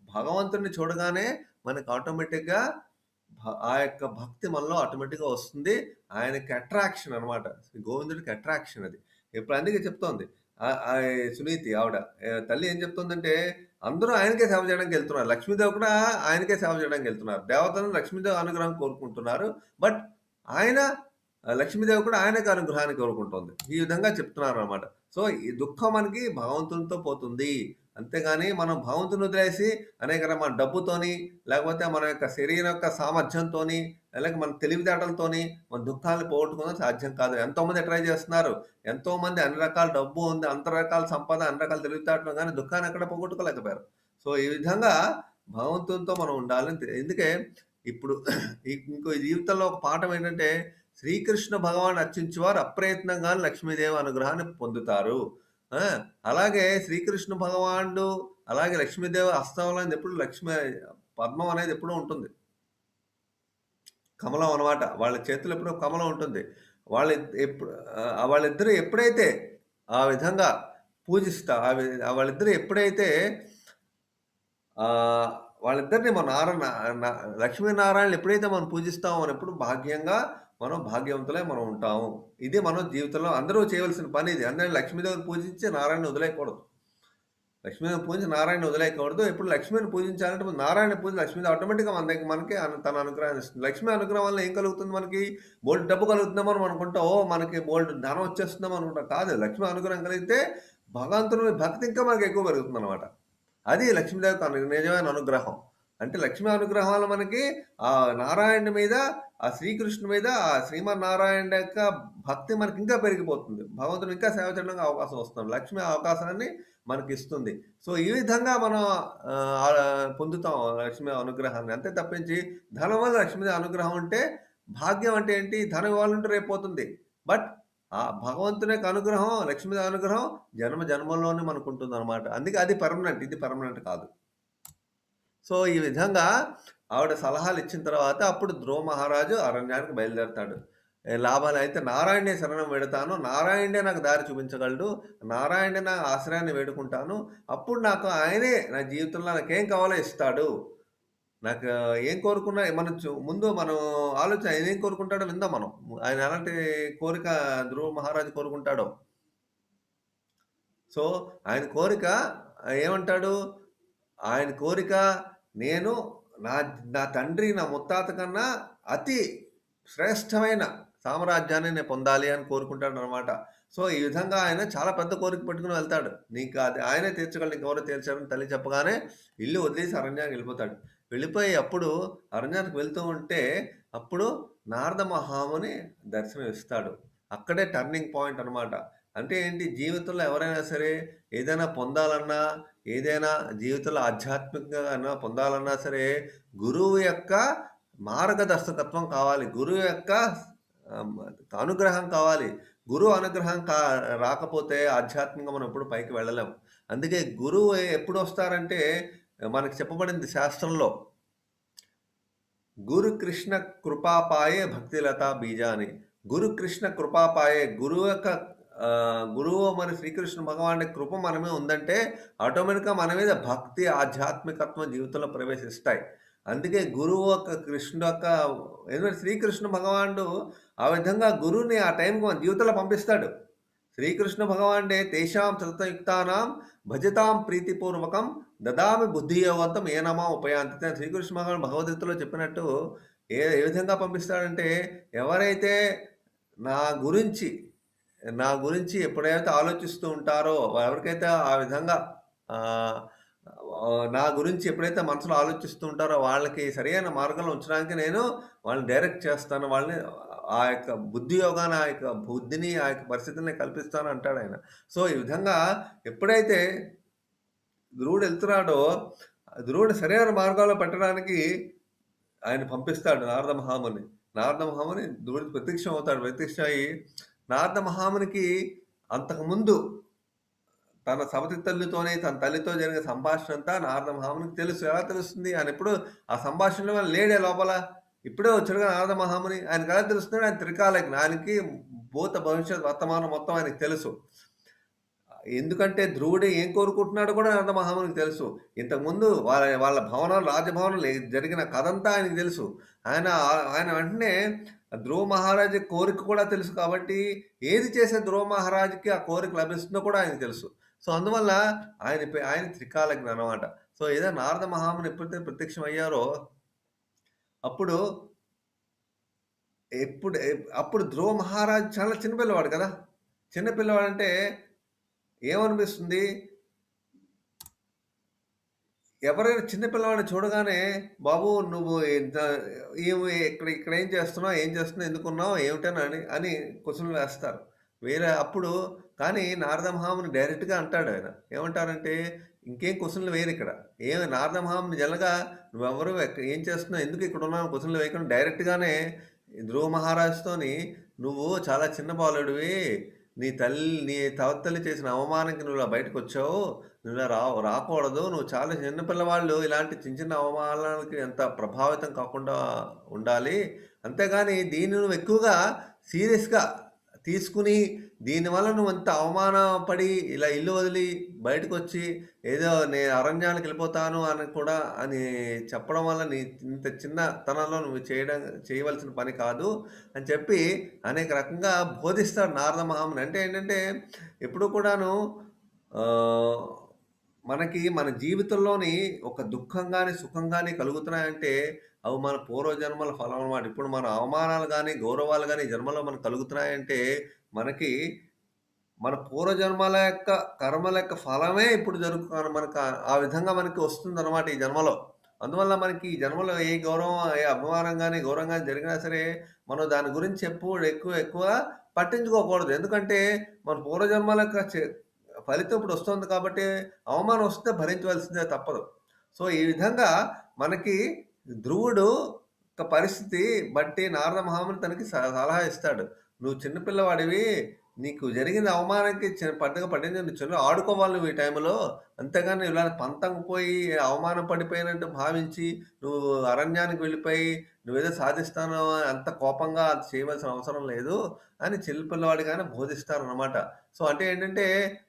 భగవంతుడిని చూడగానే మనకు ఆటోమేటిక్‌గా ఆ యొక్క భక్తి మనలో ఆటోమేటిక్‌గా వస్తుంది. ఆయనకి అట్రాక్షన్ అన్నమాట. గోవిందుడికి అట్రాక్షన్ అది. ఇప్పుడు అందుకే చెప్తోంది. సునీతి ఆవిడ. తల్లి ఏం చెప్తుందంటే, అందరూ ఆయనకే సేవ చేయడానికెళ్తున్నారు. లక్ష్మీదేవి కూడా ఆయనకే సేవ చేయడానికెళ్తున్నారు. దేవతలు లక్ష్మీదేవి అనుగ్రహం కోరుకుంటున్నారు. బట్ ఆయన లక్ష్మీదేవి కూడా ఆయనకి అనుగ్రహాన్ని కోరుకుంటోంది. ఈ విధంగా చెప్తున్నారనమాట. సో, ఈ దుఃఖం మనకి భగవంతునితో పోతుంది. అంతేగాని మనం భగవంతుని వదిలేసి అనేక మన డబ్బుతోని, లేకపోతే మన యొక్క శరీరం యొక్క సామర్థ్యంతోని, అలాగే మన తెలివితేటలతోని మన దుఃఖాన్ని పోగొట్టుకోవడం సాధ్యం కాదు. ఎంతోమంది ట్రై చేస్తున్నారు. ఎంతోమంది అన్ని రకాల డబ్బు ఉంది, అంత రకాల సంపద, అన్ని రకాల తెలివితేటలు గాని దుఃఖాన్ని ఎక్కడ పోగొట్టుకోలేకపోయారు. సో, ఈ విధంగా భగవంతునితో మనం ఉండాలని అందుకే ఇప్పుడు ఇంకో జీవితంలో ఒక పాఠం ఏంటంటే, శ్రీకృష్ణ భగవానుడు అర్చించేవారు అప్రయత్నంగానే లక్ష్మీదేవి అనుగ్రహాన్ని పొందుతారు. ఆ! అలాగే శ్రీకృష్ణ భగవానుడు, అలాగే లక్ష్మీదేవి హస్తంలో ఎప్పుడు పద్మం అనేది ఎప్పుడూ ఉంటుంది. కమలం అన్నమాట. వాళ్ళ చేతిలో ఎప్పుడూ కమలం ఉంటుంది. వాళ్ళ ఎప్పుడు వాళ్ళిద్దరూ ఎప్పుడైతే ఆ విధంగా పూజిస్తా వాళ్ళిద్దరూ ఎప్పుడైతే ఆహ్, వాళ్ళిద్దరిని మన లక్ష్మీనారాయణలు ఎప్పుడైతే మనం పూజిస్తామో అన్నప్పుడు మనం భాగ్యవంతులై మనం ఉంటాము. ఇది మనం జీవితంలో అందరూ చేయవలసిన పని ఇది. అందరూ లక్ష్మీదేవిని పూజించి నారాయణని వదిలేయకూడదు. లక్ష్మీదేవిని పూజించి నారాయణని వదిలేయకూడదు. ఎప్పుడు లక్ష్మిని పూజించాలంటే నారాయణని పూజించి లక్ష్మీదేవి ఆటోమేటిక్‌గా మన దగ్గర మనకి తన అనుగ్రహాన్ని ఇస్తుంది. లక్ష్మి అనుగ్రహం వల్ల ఏం కలుగుతుంది మనకి? బోలెడు డబ్బు కలుగుతుందేమో మనం అనుకుంటాం. ఓహ్! మనకి బోలెడు ధనం వచ్చేస్తుందేమో అనుకుంటాం. కాదు. లక్ష్మి అనుగ్రహం కలిగితే భగవంతుని మీద భక్తి ఇంకా మనకు ఎక్కువ పెరుగుతుందన్నమాట. అది లక్ష్మీదేవి యొక్క నిజమైన అనుగ్రహం. అంటే లక్ష్మీ అనుగ్రహం వల్ల మనకి నారాయణుడి మీద, ఆ శ్రీకృష్ణుడి మీద, ఆ శ్రీమన్నారాయణుడి యొక్క భక్తి మనకి ఇంకా పెరిగిపోతుంది. భగవంతుడు ఇంకా సేవ చేయడానికి అవకాశం వస్తుంది. లక్ష్మి ఆ అవకాశాన్ని మనకిస్తుంది. సో, ఈ విధంగా మనం పొందుతాం లక్ష్మి అనుగ్రహాన్ని. అంతే తప్పించి ధనం వల్ల లక్ష్మీదేవి అనుగ్రహం ఉంటే, భాగ్యం అంటే ఏంటి? ధనం ఇవ్వాలంటే రేపు పోతుంది. బట్ ఆ భగవంతుని యొక్క అనుగ్రహం, లక్ష్మీదేవి అనుగ్రహం జన్మ జన్మల్లోనే మనకుంటుందనమాట. అందుకే అది పర్మనెంట్. ఇది పర్మనెంట్ కాదు. సో, ఈ విధంగా ఆవిడ సలహాలిచ్చిన తర్వాత అప్పుడు ధ్రువ మహారాజు అరణ్యానికి బయలుదేరతాడు. లాభాలయితే నారాయణే శరణం వేడుతాను. నారాయణుడే నాకు దారి చూపించగలడు. నారాయణుడే నా ఆశ్రయాన్ని వేడుకుంటాను. అప్పుడు నాకు ఆయనే నా జీవితంలో నాకేం కావాలో ఇస్తాడు. నాకు ఏం కోరుకున్నా మనం ముందు మనం ఆలోచన ఆయన ఏం కోరుకుంటాడో విందాం మనం. ఆయన ఎలాంటి కోరిక ధ్రువ మహారాజు కోరుకుంటాడో. సో, ఆయన కోరిక ఏమంటాడు? ఆయన కోరిక నేను నా నా తండ్రి, నా ముత్తాత కన్నా అతి శ్రేష్టమైన సామ్రాజ్యాన్ని నేను పొందాలి అని కోరుకుంటాడనమాట. సో, ఈ విధంగా ఆయన చాలా పెద్ద కోరిక పెట్టుకొని వెళ్తాడు. నీకు అది ఆయనే తీర్చగలడు ఇంకెవరో తీర్చరని తల్లి చెప్పగానే ఇల్లు వదిలేసి అరణ్యానికి వెళ్ళిపోతాడు. వెళ్ళిపోయి అప్పుడు అరణ్యానికి వెళ్తూ ఉంటే అప్పుడు నారద మహాముని దర్శనం ఇస్తాడు. అక్కడే టర్నింగ్ పాయింట్ అనమాట. అంటే ఏంటి జీవితంలో ఎవరైనా సరే ఏదైనా పొందాలన్నా, ఏదైనా జీవితంలో ఆధ్యాత్మికంగా పొందాలన్నా సరే గురువు యొక్క మార్గదర్శకత్వం కావాలి. గురువు యొక్క ఆహ్, అనుగ్రహం కావాలి. గురువు అనుగ్రహం రాకపోతే ఆధ్యాత్మికంగా మనం ఎప్పుడు పైకి వెళ్ళలేం. అందుకే గురువు ఎప్పుడొస్తారంటే మనకు చెప్పబడింది శాస్త్రంలో. గురు కృష్ణ కృపాపాయే భక్తిలతా బీజాని. గురు కృష్ణ కృపాపాయే గురువు యొక్క గురువు మరి శ్రీకృష్ణ భగవానుడి కృప మన మీద ఉందంటే ఆటోమేటిక్‌గా మన మీద భక్తి, ఆధ్యాత్మికత్వం జీవితంలో ప్రవేశిస్తాయి. అందుకే గురువు యొక్క కృష్ణుడు యొక్క ఎందుకంటే శ్రీకృష్ణ భగవానుడు ఆ విధంగా గురువుని ఆ టైంకి మన జీవితంలో పంపిస్తాడు. శ్రీకృష్ణ భగవానుడే తేషాం సతతయుక్తానాం భజతాం ప్రీతిపూర్వకం దదామి బుద్ధియోగంతం ఏ నమా ఉపయాంతి అని శ్రీకృష్ణ భగవానుడు భగవద్గీతలో చెప్పినట్టు ఏ విధంగా పంపిస్తాడంటే ఎవరైతే నా గురించి నా గురించి ఎప్పుడైతే ఆలోచిస్తూ ఉంటారో ఎవరికైతే ఆ విధంగా ఆహ్, నా గురించి ఎప్పుడైతే మనసులో ఆలోచిస్తూ ఉంటారో వాళ్ళకి సరైన మార్గంలో ఉంచడానికి నేను వాళ్ళని డైరెక్ట్ చేస్తాను. వాళ్ళని ఆ యొక్క బుద్ధి యోగాన్ని, ఆ యొక్క బుద్ధిని, ఆ యొక్క పరిస్థితుల్ని కల్పిస్తాను అంటాడాయన. సో, ఈ విధంగా ఎప్పుడైతే ధ్రువుడెళ్తున్నాడో, ధ్రువుడు సరైన మార్గంలో పెట్టడానికి ఆయన పంపిస్తాడు నారద మహాముని. నారద మహాముని ధ్రువుడికి ప్రత్యక్షమవుతాడు. ప్రత్యక్షం అయ్యి నారద మహామునికి అంతకుముందు తన సవతి తల్లితోనే, తన తల్లితో జరిగిన సంభాషణ అంతా నారద మహామునికి తెలుసు. ఎలా తెలుస్తుంది? ఆయనెప్పుడు ఆ సంభాషణలో లేడే లోపల. ఇప్పుడే వచ్చాడుగా నారద మహాముని. ఆయనకెలా తెలుస్తుంది? ఆయన త్రికాలజ్ఞ. ఆయనకి భూత, భవిష్యత్, వర్తమానం మొత్తం ఆయనకి తెలుసు. ఎందుకంటే ధ్రువుడు ఏం కోరుకుంటున్నాడో కూడా నారద మహామునికి తెలుసు. ఇంతకుముందు వాళ్ళ వాళ్ళ భవనాలు, రాజభవనంలో జరిగిన కథంతా ఆయనకి తెలుసు. ఆయన ఆయన వెంటనే ధ్రువ మహారాజు కోరిక కూడా తెలుసు కాబట్టి, ఏది చేసే ధ్రువ మహారాజుకి ఆ కోరిక లభిస్తుందో కూడా ఆయనకి తెలుసు. సో, అందువల్ల ఆయన త్రికాలజ్ఞ అనమాట. సో, ఏదో నారద మహాముని ఎప్పుడైతే ప్రత్యక్షమయ్యారో అప్పుడు ఎప్పుడు అప్పుడు ధ్రువ మహారాజు చాలా చిన్న పిల్లవాడు కదా! చిన్న పిల్లవాడంటే ఏమనిపిస్తుంది? ఎవరైనా చిన్న పిల్లవాడిని చూడగానే, "బాబు నువ్వు ఇంత ఇక్కడ ఇక్కడ ఏం చేస్తున్నావు? ఏం చేస్తున్నావు? ఎందుకున్నావు? ఏమిటని" అని క్వెషన్‌లు వేస్తారు. అప్పుడు కానీ నారద మహాముని డైరెక్ట్‌గా అంటాడాయన. ఏమంటారంటే, ఇంకేం క్వెషన్‌లు వేయరిక్కడ. నారద మహాముని జనరల్‌గా "నువ్వెవరు? ఏం చేస్తున్నావు? ఎందుకు ఇక్కడున్నావు?" అని క్వెషన్‌లు వేయకుండా డైరెక్ట్‌గానే ధ్రువ మహారాజుతోని, "నువ్వు చాలా చిన్న బాలుడివి. నీ తల్లి చేసిన అవమానంకి నువ్వు ఇలా బయటకొచ్చావు. నువ్విలా రాకూడదు. నువ్వు చాలా చిన్న పిల్లవాళ్ళు ఇలాంటి చిన్న చిన్న అవమానాలకి ఎంత ప్రభావితం కాకుండా ఉండాలి. అంతేగాని దీన్ని నువ్వు ఎక్కువగా సీరియస్‌గా తీసుకొని దీనివల్ల నువ్వంత అవమానపడి ఇలా ఇల్లు వదిలి బయటకొచ్చి ఏదో అరణ్యానికెళ్ళిపోతాను అని చెప్పడం వల్ల ఇంత చిన్నతనంలో నువ్వు చేయవలసిన పని కాదు అని చెప్పి అనేక రకంగా బోధిస్తాడు నారద మహాముని. అంటే ఏంటంటే ఎప్పుడు కూడాను ఆహ్, మనకి మన జీవితంలోని ఒక దుఃఖం గాని, సుఖం గాని కలుగుతున్నాయంటే అవి మన పూర్వజన్మల ఫలం అన్నమాట. ఇప్పుడు మన అవమానాలు గాని, గౌరవాలు గాని ఈ జన్మలో మనకు కలుగుతున్నాయంటే మనకి మన పూర్వజన్మల యొక్క కర్మల యొక్క ఫలమే ఇప్పుడు మనకు ఆ విధంగా మనకి వస్తుందన్నమాట ఈ జన్మలో. అందువల్ల మనకి ఈ జన్మలో ఏ గౌరవం, ఏ అపమానం గాని, గౌరవం గాని జరిగినా సరే మనం దాని గురించి ఎప్పుడు ఎక్కువ పట్టించుకోకూడదు. ఎందుకంటే మన పూర్వజన్మల యొక్క ఫలితం ఇప్పుడు వస్తుంది కాబట్టి అవమానం వస్తే భరించవలసిందే తప్పదు. సో, ఈ విధంగా మనకి ధ్రువుడు యొక్క పరిస్థితి బట్టి నారద మహాముని తనకి సలహా ఇస్తాడు. "నువ్వు చిన్న పిల్లవాడివి. నీకు జరిగిన అవమానానికి పెద్దగా పట్టించుకోను. నువ్వు చిన్న ఆడుకోవాలి నువ్వు ఈ టైంలో. అంతేగాని ఇలా పంతంగా పోయి అవమానం పడిపోయినట్టు భావించి, నువ్వు అరణ్యానికి వెళ్ళిపోయి, నువ్వేదో సాధిస్తాను అంత కోపంగా అది చేయవలసిన అవసరం లేదు అని చిన్న పిల్లవాడిగానే బోధిస్తారనమాట. సో, అంటే ఏంటంటే,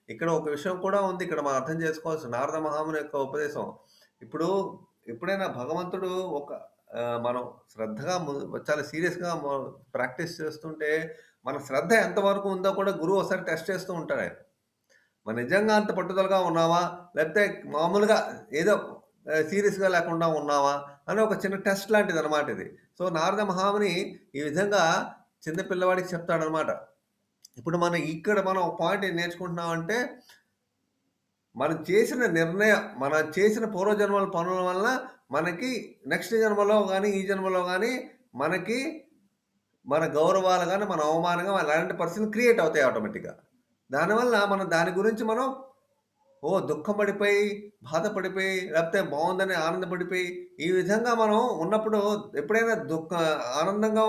ఇక్కడ ఒక విషయం కూడా ఉంది. ఇక్కడ మనం అర్థం చేసుకోవాల్సిన నారద మహాముని యొక్క ఉపదేశం. ఇప్పుడు ఎప్పుడైనా భగవంతుడు ఒక మనం శ్రద్ధగా చాలా సీరియస్‌గా ప్రాక్టీస్ చేస్తుంటే మన శ్రద్ధ ఎంతవరకు ఉందో కూడా గురువు ఒకసారి టెస్ట్ చేస్తూ ఉంటాడాయన. మనం నిజంగా అంత పట్టుదలగా ఉన్నామా? లేకపోతే మామూలుగా ఏదో సీరియస్‌గా లేకుండా ఉన్నామా? అని ఒక చిన్న టెస్ట్ లాంటిదనమాట ఇది. సో, నారద మహాముని ఈ విధంగా చిన్న పిల్లవాడికి చెప్తాడనమాట. ఇప్పుడు మనం ఒక పాయింట్ ఏం నేర్చుకుంటున్నామంటే, మనం చేసిన పూర్వజన్మల పనుల వలన మనకి నెక్స్ట్ జన్మలో గాని, ఈ జన్మలో గాని మనకి మన గౌరవాలు గాని, మన అవమానం గాని అలాంటి పరిస్థితులు క్రియేట్ అవుతాయి ఆటోమేటిక్‌గా. దానివల్ల మనం దాని గురించి మనం దుఃఖం పడిపోయి, బాధపడిపోయి, లేకపోతే బావుందని ఆనందపడిపోయి, ఈ విధంగా మనం ఉన్నప్పుడు ఎప్పుడైనా ఆనందంగా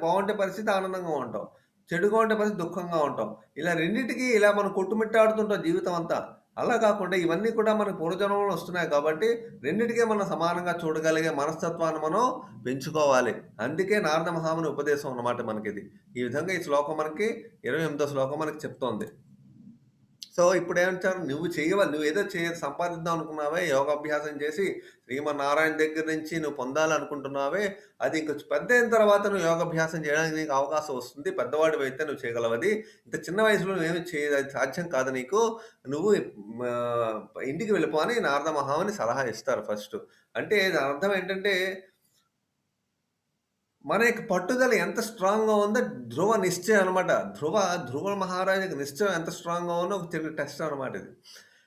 బావుండే పరిస్థితి ఆనందంగా ఉంటాం. చెడుగా ఉండే పరిస్థితి దుఃఖంగా ఉంటాం. ఇలా రెండిటికి ఇలా మనం కొట్టుమిట్టాడుతుంటాం జీవితం అంతా. అలా కాకుండా ఇవన్నీ కూడా మనకు పూర్వజన్మలో వస్తున్నాయి కాబట్టి, రెండిటికి మనం సమానంగా చూడగలిగే మనస్తత్వాన్ని మనం పెంచుకోవాలి. అందుకే నారద మహాముని ఉపదేశం అన్నమాట మనకిది. ఈ విధంగా ఈ శ్లోకం మనకి 28వ శ్లోకం మనకి చెప్తోంది. సో, ఇప్పుడేమంటారు నువ్వేదో సంపాదిద్దాం అనుకున్నావే, యోగాభ్యాసం చేసి శ్రీమన్నారాయణ దగ్గర నుంచి నువ్వు పొందాలనుకుంటున్నావే, అది ఇంక పెద్దయిన తర్వాత నువ్వు యోగాభ్యాసం చేయడానికి నీకు అవకాశం వస్తుంది. పెద్దవాడివైతే నువ్వు చేయగలవది. ఇంత చిన్న వయసులో నువ్వేమి అది సాధ్యం కాదు నీకు. నువ్వు ఇంటికి వెళ్ళిపో అని నారద మహాముని సలహా ఇస్తారు ఫస్టు. అంటే దాని అర్థం ఏంటంటే మన యొక్క పట్టుదల ఎంత స్ట్రాంగ్‌గా ఉందో ధ్రువ నిశ్చయం అనమాట. ధ్రువ మహారాజుకి నిశ్చయం ఎంత స్ట్రాంగ్‌గా ఉందో ఒక చిన్న టెస్ట్ అనమాట ఇది.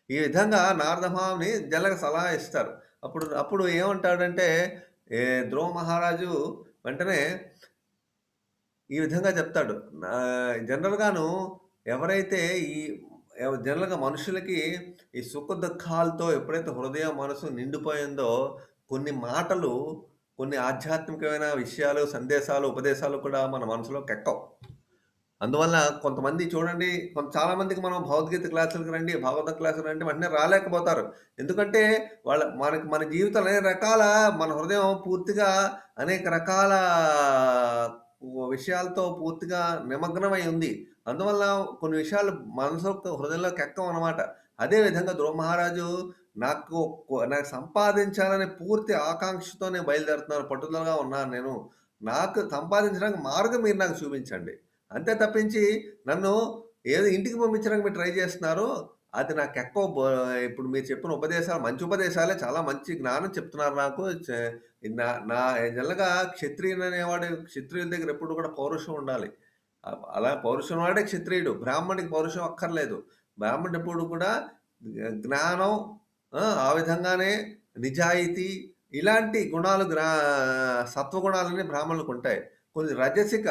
ఈ విధంగా నారద మహాముని జనరల్‌గా సలహా ఇస్తారు. అప్పుడు అప్పుడు ఏమంటాడంటే ధ్రువ మహారాజు వెంటనే ఈ విధంగా చెప్తాడు. జనరల్‌గాను ఎవరైతే ఈ జనరల్‌గా మనుషులకి ఈ సుఖ దుఃఖాలతో ఎప్పుడైతే హృదయం, మనసు నిండిపోయిందో కొన్ని మాటలు, కొన్ని ఆధ్యాత్మికమైన విషయాలు, సందేశాలు, ఉపదేశాలు కూడా మన మనసులోకెక్కవు. అందువల్ల కొంతమంది చూడండి చాలా మందికి మనం భగవద్గీత క్లాసులకి రండి, భాగవతం క్లాసులకి రండి వెంటనే రాలేకపోతారు. ఎందుకంటే మన జీవితంలో మన హృదయం పూర్తిగా అనేక రకాల విషయాలతో పూర్తిగా నిమగ్నమై ఉంది. అందువల్ల కొన్ని విషయాలు హృదయంలోకి ఎక్కవనమాట. అదే విధంగా ధ్రువ మహారాజు నాకు సంపాదించాలనే పూర్తి ఆకాంక్షతో నేను బయలుదేరుతున్నాను. పట్టుదలగా ఉన్నాను నేను. నాకు సంపాదించడానికి మార్గం మీరు నాకు చూపించండి. అంతే తప్పించి నన్ను ఏదో ఇంటికి పంపించడానికి మీరు ట్రై చేస్తున్నారు. అది నాకెక్కువ ఇప్పుడు మీరు చెప్పిన ఉపదేశాలు మంచి ఉపదేశాలే చాలా మంచి జ్ఞానం చెప్తున్నారు నాకు. నా నా జనరల్‌గా క్షత్రియుల దగ్గర ఎప్పుడు కూడా పౌరుషం ఉండాలి. అలా పౌరుషం వాడే క్షత్రియుడు. బ్రాహ్మణుడికి పౌరుషం అక్కర్లేదు. బ్రాహ్మణుడు ఎప్పుడు కూడా జ్ఞానం ఆ విధంగానే నిజాయితీ ఇలాంటి గుణాలు సత్వగుణాలన్నీ బ్రాహ్మణులకుంటాయి. కొన్ని రాజసిక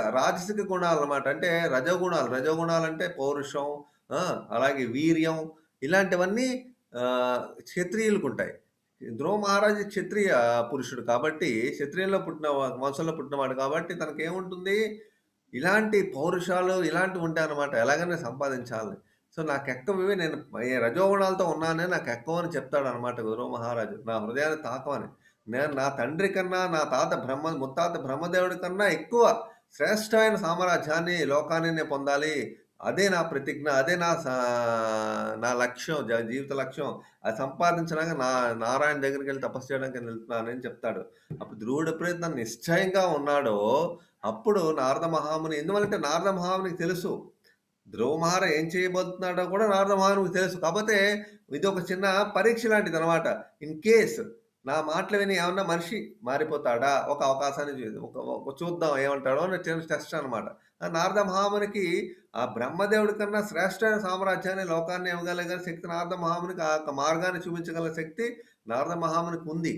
గుణాలనమాట. అంటే రజోగుణాలు. రజోగుణాలంటే పౌరుషం, ఆ! అలాగే వీర్యం ఇలాంటివన్నీ క్షత్రియులకుంటాయి. ధ్రువ మహారాజు క్షత్రియ పురుషుడు కాబట్టి, వంశంలో పుట్టినవాడు కాబట్టి తనకేముంటుంది? ఇలాంటి పౌరుషాలు ఇలాంటివి ఉంటాయన్నమాట. ఎలాగైనా సంపాదించాలని. సో, నాకెక్కవివి నేను రజోగుణాలతో ఉన్నానే నాకెక్కవని చెప్తాడనమాట ధ్రువ మహారాజు. నా హృదయాన్ని తాకవని. నేను నా తండ్రి కన్నా, నా ముత్తాత బ్రహ్మదేవుడి కన్నా ఎక్కువ శ్రేష్టమైన సామ్రాజ్యాన్ని, లోకాన్ని నేను పొందాలి. అదే నా ప్రతిజ్ఞ. అదే నా లక్ష్యం. జీవిత లక్ష్యం. అది సంపాదించడానికి నారాయణ దగ్గరికెళ్ళి తపస్సు చేయడానికి వెళ్తున్నానని చెప్తాడు. అప్పుడు ధ్రువుడు ఎప్పుడైతే తను నిశ్చయంగా ఉన్నాడో, అప్పుడు నారద మహాముని ఎందువల్లంటే నారద మహామునికి తెలుసు. ధ్రువ మహారాజు ఏం చేయబోతున్నాడో కూడా నారద మహామునికి తెలుసు. కాపోతే ఇదొక చిన్న పరీక్ష లాంటిదనమాట. ఇన్ కేస్ నా మాటలు విని ఏమన్నా మనిషి మారిపోతాడా? ఒక అవకాశాన్ని చూద్దాం ఏమంటాడో అని చిన్న టెస్ట్ అనమాట. నారద మహామునికి ఆ బ్రహ్మదేవుడి కన్నా శ్రేష్టమైన సామ్రాజ్యాన్ని, లోకాన్ని ఇవ్వగలిగిన శక్తి నారద మహామునికి ఆ యొక్క మార్గాన్ని చూపించగల శక్తి నారద మహామునికి ఉంది.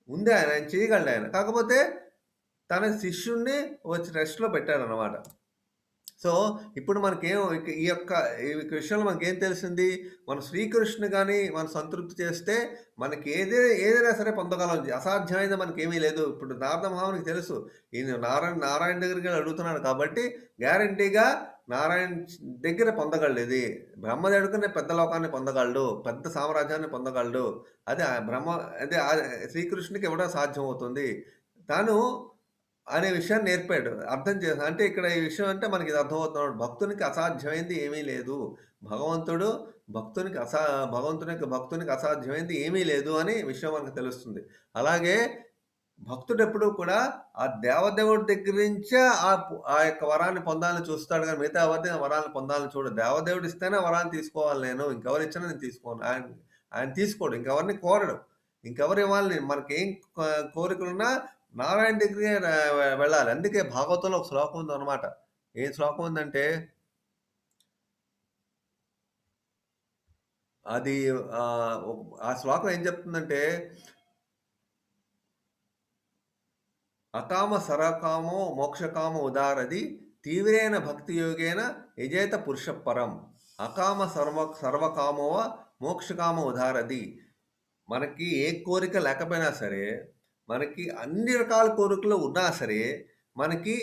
ఆయన చేయగలడాయన. కాకపోతే తన శిష్యుడిని వచ్చి రెస్ట్‌లో పెట్టాడనమాట. సో, ఇప్పుడు ఈ విషయంలో మనకేం తెలిసింది? మనం శ్రీకృష్ణుని గాని మనం సంతృప్తి చేస్తే మనకి ఏదైనా సరే పొందగలం. అసాధ్యమైనది మనకేమీ లేదు. ఇప్పుడు నారద మహామునికి తెలుసు. ఈయన నారాయణ దగ్గరికెళ్ళి అడుగుతున్నాడు కాబట్టి గ్యారంటీగా నారాయణ దగ్గర పొందగలడు ఇది. బ్రహ్మదేవుడికనే పెద్ద లోకాన్ని పొందగలడు. పెద్ద సామ్రాజ్యాన్ని పొందగలడు. అది అదే శ్రీకృష్ణుడికి ఇవ్వడం సాధ్యమవుతుంది. తాను అనే విషయాన్ని నేర్పాడు. అర్థం చేసా అంటే ఇక్కడ ఈ విషయం అంటే మనకి ఇది అర్థమవుతుంది. భక్తునికి అసాధ్యమైంది ఏమీ లేదు. భగవంతుడు భక్తునికి అసా భక్తునికి అసాధ్యమైంది ఏమీ లేదు అని విషయం మనకు తెలుస్తుంది. అలాగే భక్తుడెప్పుడూ కూడా ఆ దేవదేవుడి దగ్గర నుంచే ఆ యొక్క వరాన్ని పొందాలని చూస్తాడు గానీ, మిగతా ఎవరిది ఆ వరాలను పొందాలని చూడడు. దేవదేవుడు ఇస్తేనే ఆ వరాన్ని తీసుకోవాలి నేను. ఇంకెవరిచ్చినా నేను తీసుకోను. ఆయన తీసుకోడు. ఇంకెవరిని కోరడు. ఇంకెవరు ఇవ్వాలి మనకేం కోరికలున్నా నారాయణ దగ్గరికే వెళ్ళాలి. అందుకే భాగవతంలో ఒక శ్లోకం ఉందనమాట. ఏం శ్లోకం ఉందంటే, అది ఆ శ్లోకం ఏం చెప్తుందంటే అకామ సరకామో మోక్షకామో ఉదారది తీవ్రేణ భక్తి యోగేన యజేత పురుష పరం అకామ సర్వకామోవ మోక్షకామ ఉదారది. మనకి ఏ కోరిక లేకపోయినా సరే, మనకి అన్ని రకాల కోరికలు ఉన్నా సరే, మనకి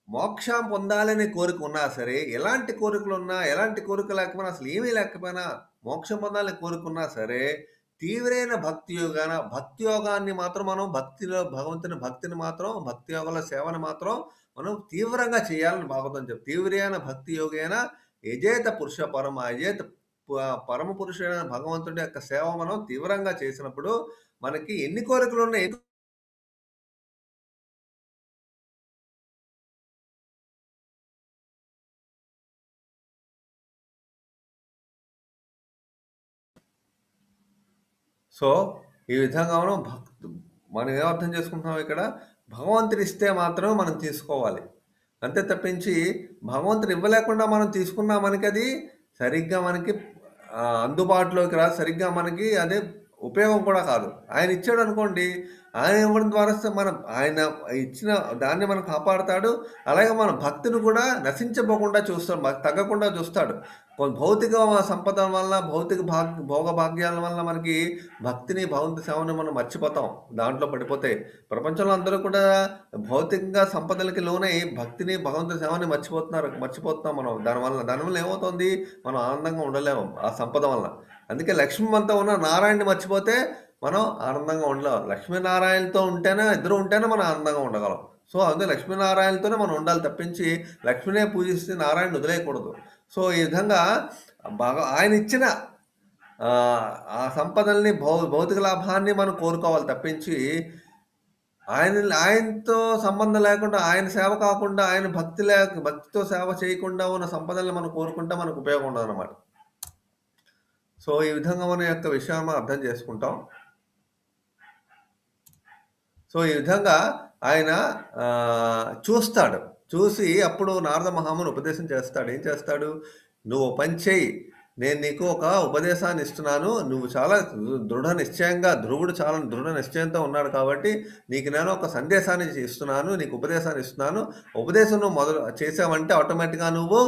మోక్షం పొందాలనే కోరిక ఉన్నా సరే, ఎలాంటి కోరికలున్నా, ఎలాంటి కోరిక లేకపోయినా, అసలు ఏమీ లేకపోయినా, మోక్షం పొందాలని కోరిక ఉన్నా సరే, తీవ్రైన భక్తి యోగాన్ని మాత్రం మనం భక్తిలో భగవంతుని భక్తిని మాత్రం భక్తి యోగంలో సేవను మాత్రం మనం తీవ్రంగా చేయాలని భాగవతం చెప్తుంది. తీవ్రైన భక్తి యోగేన యజేత పురుష పరమ యజేత పరమ పురుషుడైన భగవంతుడి యొక్క సేవ మనం తీవ్రంగా చేసినప్పుడు మనకి ఎన్ని కోరికలు ఉన్నాయి. సో ఈ విధంగా మనం ఏం అర్థం చేసుకుంటున్నాం ఇక్కడ, భగవంతుడు ఇస్తే మాత్రమే మనం తీసుకోవాలి. అంతే తప్పించి భగవంతుడు ఇవ్వలేకుండా మనం తీసుకున్నా మనకి అది సరిగ్గా మనకి అందుబాటులోకి రాదు. సరిగ్గా మనకి అదే ఉపయోగం కూడా కాదు. ఆయన ఇచ్చాడు అనుకోండి, ఆయన ఇవ్వడం ద్వారా ఆయన ఇచ్చిన దాన్ని మనం కాపాడుతాడు. అలాగే మన భక్తిని కూడా నశించపోకుండా చూస్తాడు, తగ్గకుండా చూస్తాడు. భౌతిక సంపద వల్ల భోగ భాగ్యాల వల్ల మనకి భక్తిని భగవంతు సేవని మనం మర్చిపోతాం. దాంట్లో పడిపోతే ప్రపంచంలో అందరూ కూడా భౌతికంగా సంపదలకి లోనై భక్తిని భగవంతు సేవని మర్చిపోతున్నాం మనం. దానివల్ల ఏమవుతుంది, మనం ఆనందంగా ఉండలేము ఆ సంపద వల్ల. అందుకే లక్ష్మీవంతం ఉన్న నారాయణని మర్చిపోతే మనం ఆనందంగా ఉండలేం. లక్ష్మీనారాయణతో ఇద్దరు ఉంటేనే మనం ఆనందంగా ఉండగలం. సో అందుకే లక్ష్మీనారాయణతోనే మనం ఉండాలి తప్పించి లక్ష్మినే పూజిస్తే నారాయణ వదిలేయకూడదు. సో ఈ విధంగా ఆయన ఇచ్చిన ఆ సంపదల్ని భౌతిక లాభాన్ని మనం కోరుకోవాలి తప్పించి ఆయనతో సంబంధం లేకుండా, ఆయన సేవ కాకుండా, ఆయన భక్తితో సేవ చేయకుండా ఉన్న సంపదల్ని మనం కోరుకుంటే మనకు ఉపయోగం ఉండదన్నమాట. సో ఈ విధంగా మన యొక్క విషయాన్ని మనం అర్థం చేసుకుంటాం. సో ఈ విధంగా ఆయన చూస్తాడు. చూసి అప్పుడు నారద మహాముని ఉపదేశం చేస్తాడు. ఏం చేస్తాడు, నువ్వు పని చేయి, నేను నీకు ఒక ఉపదేశాన్ని ఇస్తున్నాను. నువ్వు చాలా ధ్రువుడు చాలా దృఢ నిశ్చయంతో ఉన్నాడు కాబట్టి నీకు నేను ఒక సందేశాన్ని ఇస్తున్నాను, నీకు ఉపదేశాన్ని ఇస్తున్నాను. ఉపదేశం నువ్వు మొదలు చేసావంటే ఆటోమేటిక్గా నువ్వు